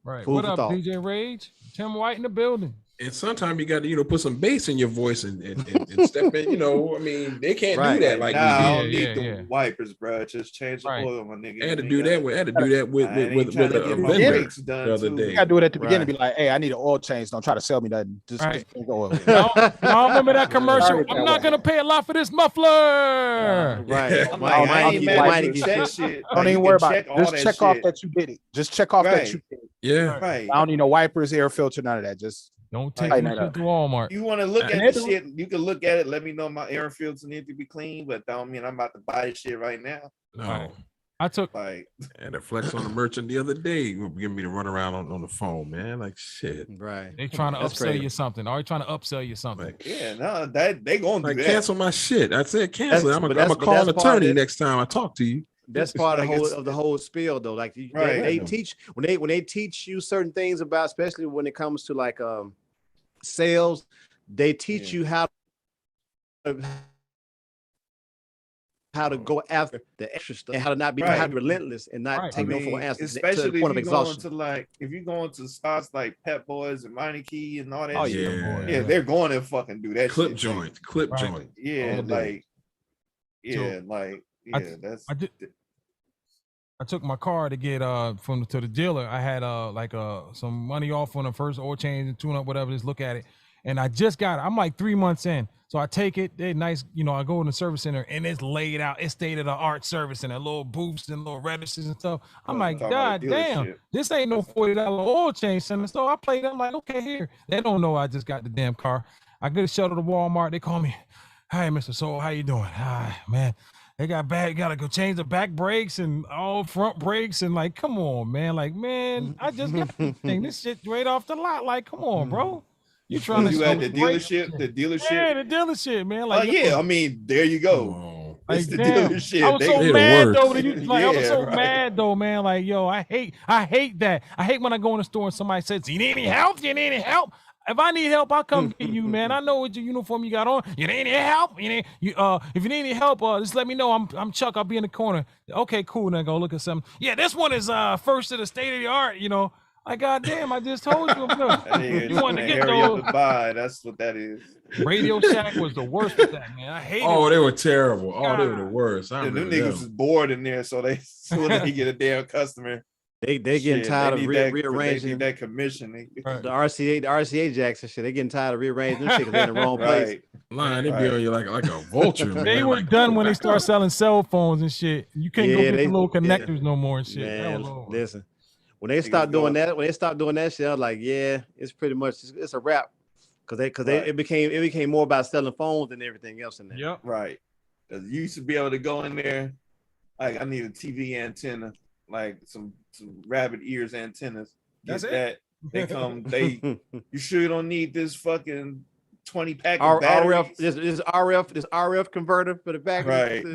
Right. What up, DJ Rage? Tim White in the building. And sometimes you got to, put some bass in your voice and step in. I mean, they can't do that like I don't need the wipers, bro. Just change the oil, my nigga. I had to do that with a vendor the other day. You gotta do it at the beginning. Be like, hey, I need an oil change. Don't try to sell me nothing. Just oil. I remember that commercial. I'm not gonna pay a lot for this muffler. Right. Don't even worry about it. Just check off that you did it. Just check off that you did it. Yeah. Right. I don't need no wipers, air filter, none of that. Just don't take it to Walmart. You want to look at the shit, you can look at it. Let me know my air filters need to be clean, but don't mean I'm about to buy this shit right now. No. Right. I took and a flex on the merchant the other day, giving me to run around on the phone, man. Like shit. Right. They trying to upsell you something. Are you trying to upsell you something? Like, yeah, no, they gonna do that. Cancel my shit. I said cancel it. I'm gonna call an attorney next time I talk to you. That's part of the whole spiel, though. Like they teach when they teach you certain things about, especially when it comes to like sales, they teach you how to go after the extra stuff and how to not be how to be relentless and not take no for an answer. Especially to the point of exhaustion. If you're going to spots like Pep Boys and Meineke and all that. Oh shit, they're going to fucking do that. Clip shit, joint. Yeah, I took my car to get to the dealer. I had some money off on the first oil change and tune up, whatever. Just look at it, and I just got it. I'm like 3 months in, so I take it. They're nice, I go in the service center and it's laid out. It's state of the art service and a little boosts and little registers and stuff. I'm like, God damn, this ain't no $40 oil change center. So I played. I'm like, okay, here. They don't know I just got the damn car. I get a shuttle to Walmart. They call me, hi, Mr. Soul, how you doing? Hi, man. They gotta go change the back brakes and all front brakes and like, come on, man. Like, man, I just got this thing. This shit right off the lot. Like, come on, bro. You trying to at the dealership? The dealership? Yeah, the dealership, man. Like, I mean, there you go. Like, it's the damn. dealership. I was so mad though. I was so mad though, man. Like, yo, I hate that. I hate when I go in the store and somebody says, "You need any help? You need any help?" If I need help, I'll come get you, man. I know what your uniform you got on. You need any help? If you need any help, just let me know. I'm Chuck. I'll be in the corner. Okay, cool. Now go look at something. Yeah, this one is first of the state of the art. Like, goddamn, I just told you. You want to get those? That's what that is. Radio Shack was the worst with that, man. I hate it. Oh, they were terrible. Oh, they were the worst. Them niggas is bored in there, so they get a damn customer. They getting tired of rearranging. They need that commission. The RCA Jackson shit. They getting tired of rearranging shit because they're in the wrong place. Line, they be on you like a vulture. Man. They were done when they start selling cell phones and shit. You can't go get the little connectors no more and shit. Man, listen, when they stopped doing that, shit, I was like, yeah, it's pretty much it's a wrap. Because it became more about selling phones than everything else in there. Yep. Right. Because you used to be able to go in there, like, I need a TV antenna, like some rabbit ears antennas. That's that. They come. You sure you don't need this fucking 20 pack of batteries? This RF converter for the back. Right.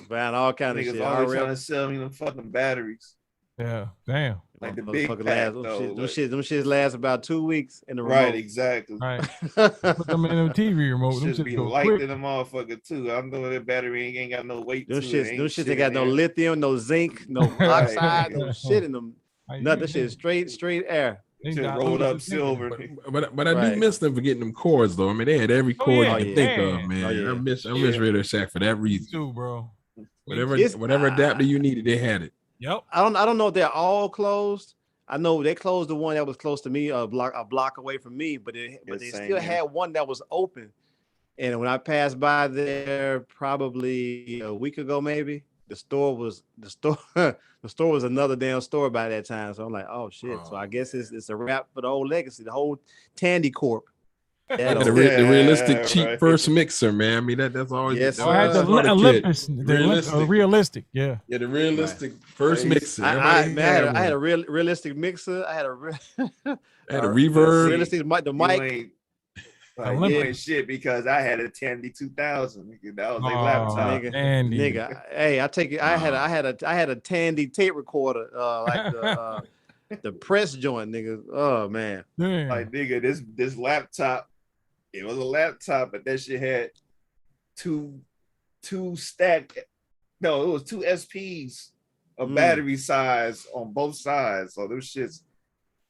Buying all kind of Niggas shit. always RF. trying to sell me them fucking batteries. Yeah, damn. Like the big pack, them shits last about 2 weeks in the remote. Right, exactly. Right. Put them in the TV remote. Them Should shits be go light quick. to the motherfucker too. I'm doing that battery ain't got no weight to it. Them shits ain't got no lithium, no zinc, no oxide, no shit in them. Nothing. That shit is straight air. Just rolled up silver. But I do miss them for getting them cords though. I mean, they had every cord you can think of, man. I miss Radio Shack for that reason too, bro. Whatever adapter you needed, they had it. Yep. I don't know if they're all closed. I know they closed the one that was close to me, a block away from me, but they still had one that was open. And when I passed by there probably a week ago, maybe the store was another damn store by that time. So I'm like, oh shit. So I guess it's a wrap for the old legacy, the whole Tandy Corp. The realistic cheap first mixer, man. I mean that's always I had the Olympus, realistic, yeah. Yeah, the realistic first mixer. I had a realistic mixer. I had a reverb. Realistic the mic. You ain't shit because I had a Tandy 2000. That was like laptop. Nigga. Hey, I take it. I had a Tandy tape recorder, like the press joint, nigga. Oh man. Like nigga, this laptop. It was a laptop, but that shit had two stacked. No, it was two SPs of battery size on both sides. So those shits,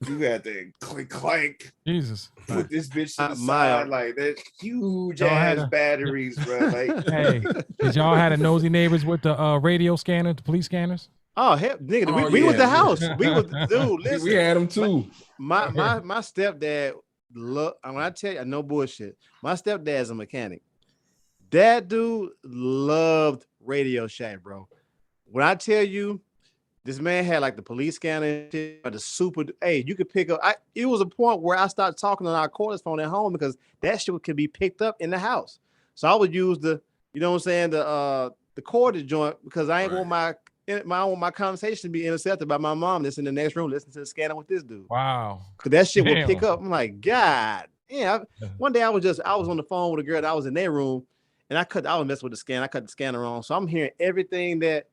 you had to clank. Jesus. Put this bitch to the side like that huge ass batteries, bro. Like, hey, did y'all had a nosy neighbors with the radio scanner, the police scanners? Oh hell, nigga, we was the house. We was dude. Listen, we had them too. My stepdad. Look, when I tell you, no bullshit. My stepdad's a mechanic. That dude loved Radio Shack, bro. When I tell you, this man had like the police scanner, the super. Hey, you could pick up. It was a point where I started talking on our cordless phone at home because that shit could be picked up in the house. So I would use the, you know what I'm saying, the corded joint because I ain't want my conversation to be intercepted by my mom that's in the next room listening to the scanner with this dude. Wow. Cause that shit would pick up. I'm like, God. Yeah. One day I was on the phone with a girl that I was in their room and I was messing with the scan. I cut the scanner on. So I'm hearing everything that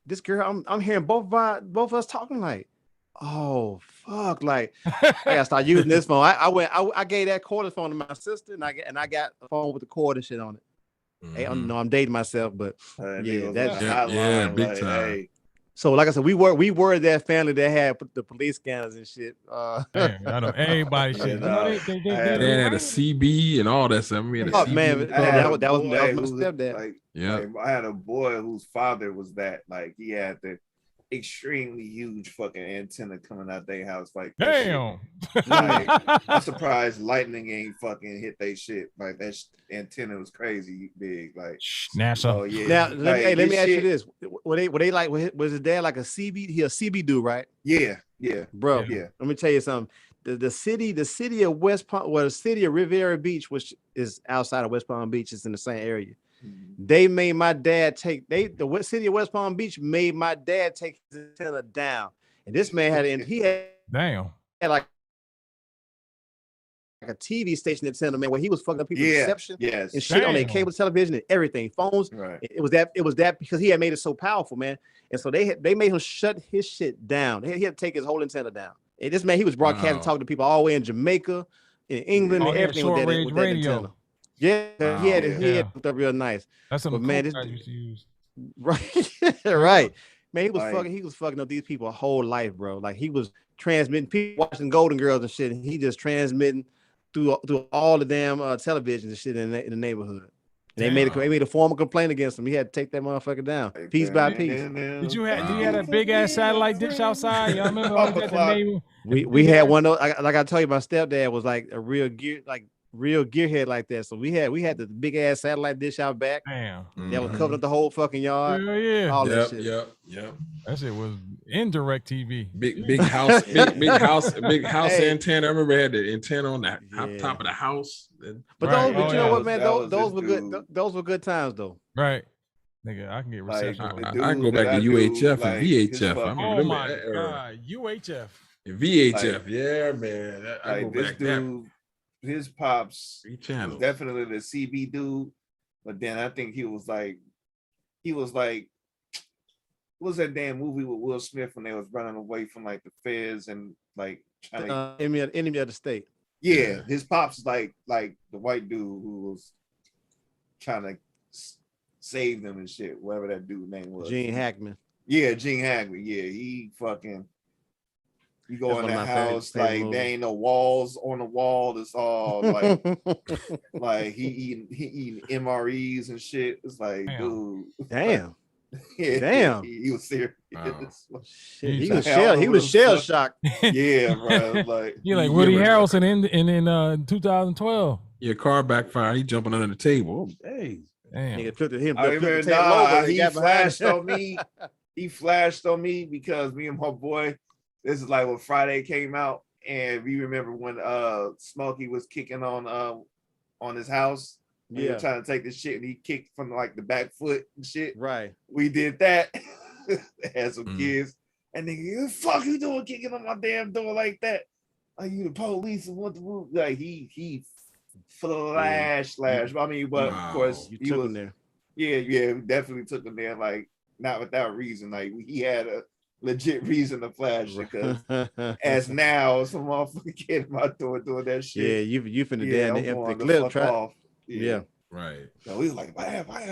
this girl, I'm hearing both of us talking like, oh fuck. Like I gotta start using this phone. I gave that cordless phone to my sister and I got a phone with the cord and shit on it. Hey, I don't know, I'm dating myself, but yeah, that's big time. Hey. So, like I said, we were that family that had the police scanners and shit. Man, I know everybody shit. They had a CB and all that stuff. We had a CB. Man, that was my stepdad. Like, I had a boy whose father was that. Like, he had the extremely huge fucking antenna coming out their house. Like, damn. Like, I'm surprised lightning ain't fucking hit they shit. Like that antenna was crazy big. Like NASA. Oh yeah. Now let me ask you this: were they like? Was his dad like a CB? He a CB dude, right? Yeah, bro. Yeah. Let me tell you something. The city of West Palm, the city of Riviera Beach, which is outside of West Palm Beach, is in the same area. They made my dad the city of West Palm Beach made my dad take his antenna down, and this man had like a TV station antenna, man, where he was fucking up people's reception and shit on their cable television and everything, phones. Right. It was that because he had made it so powerful, man, and so they made him shut his shit down. He had to take his whole antenna down. And this man, he was broadcasting, talking to people all the way in Jamaica, in England, and everything with that antenna. Yeah, he had it up real nice. That's something man, cool I used to use. Right, right. Man, he was fucking up these people whole life, bro. Like he was transmitting, people watching Golden Girls and shit, and he just transmitting through all the damn televisions and shit in the neighborhood. And they made a formal complaint against him. He had to take that motherfucker down, piece by piece. Do you have a big ass satellite dish outside? Y'all remember all that? We had one of those. Like I told you, my stepdad was like a real gearhead like that. So we had the big ass satellite dish out back. Damn. That was covering up the whole fucking yard. Yeah. All that shit. Yep. That shit was indirect TV. Big house, big house antenna. I remember I had the antenna on the top of the house. But you know what, man? Those were good. Those were good times, though. Right. Nigga, I can get reception. I can go back to UHF and VHF. Oh my god, UHF. VHF, yeah, man. I go this back dude, his pops was definitely the CB dude, but then I think he was like he was like, what was that damn movie with Will Smith when they was running away from like the feds and like trying to enemy of the state. Yeah, his pops like the white dude who was trying to save them and shit, whatever that dude's name was. Gene Hackman. Yeah, Gene Hackman. Yeah, he fucking. You go in that house, like there ain't no walls on the wall. It's all like, like he eating MREs and shit. It's like, dude, damn, yeah, damn, he was serious. Shit, he was shell shocked. Yeah, bro. Like you're like Woody Harrelson in 2012. Your car backfired. He jumping under the table. Oh, hey, damn. I remember, he flashed on me. He flashed on me because me and my boy. This is like when Friday came out, and we remember when Smokey was kicking on his house. We were trying to take the shit, and he kicked from like the back foot and shit. Right. We did that. Had some kids, and nigga, the fuck you doing kicking on my damn door like that? Are you the police and what the move? Like he flashed. I mean, but of course you he took was him there. Yeah, we definitely took him there. Like not without reason. Like he had a legit reason to flash because as now some motherfucker came to my door doing that shit. Yeah, you finna down the empty clip trap. Off. Yeah. Right. So we was like bam. Like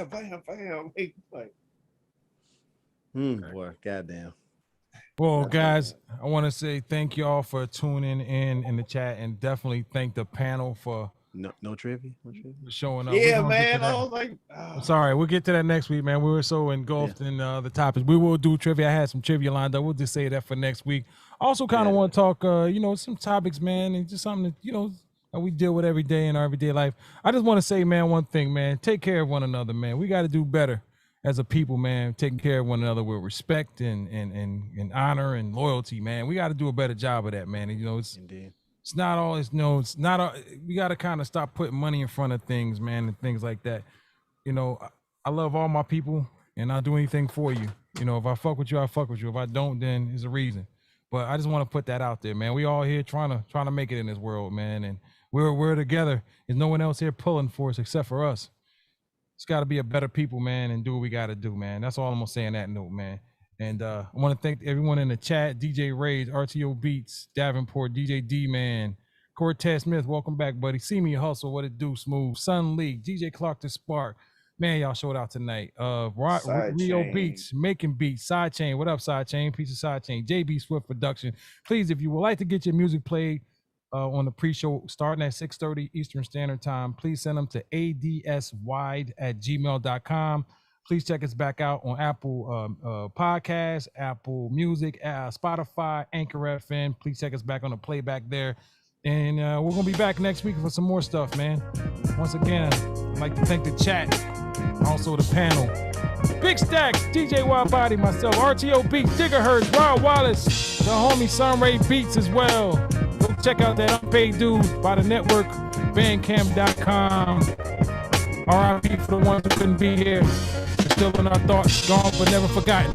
boy, goddamn. Well, guys, I want to say thank y'all for tuning in the chat, and definitely thank the panel for no trivia. Showing up. Yeah, man. I was like, I'm sorry. We'll get to that next week, man. We were so engulfed in the topics. We will do trivia. I had some trivia lined up. We'll just say that for next week. Also, kind of want to talk, some topics, man, and just something that, that we deal with every day in our everyday life. I just want to say, man, one thing, man. Take care of one another, man. We got to do better as a people, man. Taking care of one another with respect and honor and loyalty, man. We got to do a better job of that, man. And, Indeed. It's not always it's not all, we got to kind of stop putting money in front of things, man, and things like that. I love all my people and I'll do anything for you. If I fuck with you, I fuck with you. If I don't, then there's a reason. But I just want to put that out there, man. We all here trying to make it in this world, man. And we're together. There's no one else here pulling for us except for us. It's got to be a better people, man, and do what we got to do, man. That's all I'm going to say on that note, man. And I want to thank everyone in the chat, DJ Rage, RTO Beats, Davenport, DJ D-Man, Cortez Smith, welcome back, buddy. See Me Hustle, what it do, Smooth, Sun League, DJ Clark the Spark. Man, y'all showed out tonight. Rio Beats, Making Beats, Sidechain, what up, Sidechain? Piece of Sidechain, JB Swift Production. Please, if you would like to get your music played on the pre-show starting at 6:30 Eastern Standard Time, please send them to adswide@gmail.com. Please check us back out on Apple Podcasts, Apple Music, Spotify, Anchor FM. Please check us back on the playback there. And we're going to be back next week for some more stuff, man. Once again, I'd like to thank the chat, also the panel. Big Stack, DJ Wild Body, myself, RTO Beats, Digger Hertz, Wild Wallace, the homie Sunray Beats as well. Go check out that Unpaid Dude by the network, bandcamp.com. RIP for the ones who couldn't be here. Still in our thoughts, gone but never forgotten.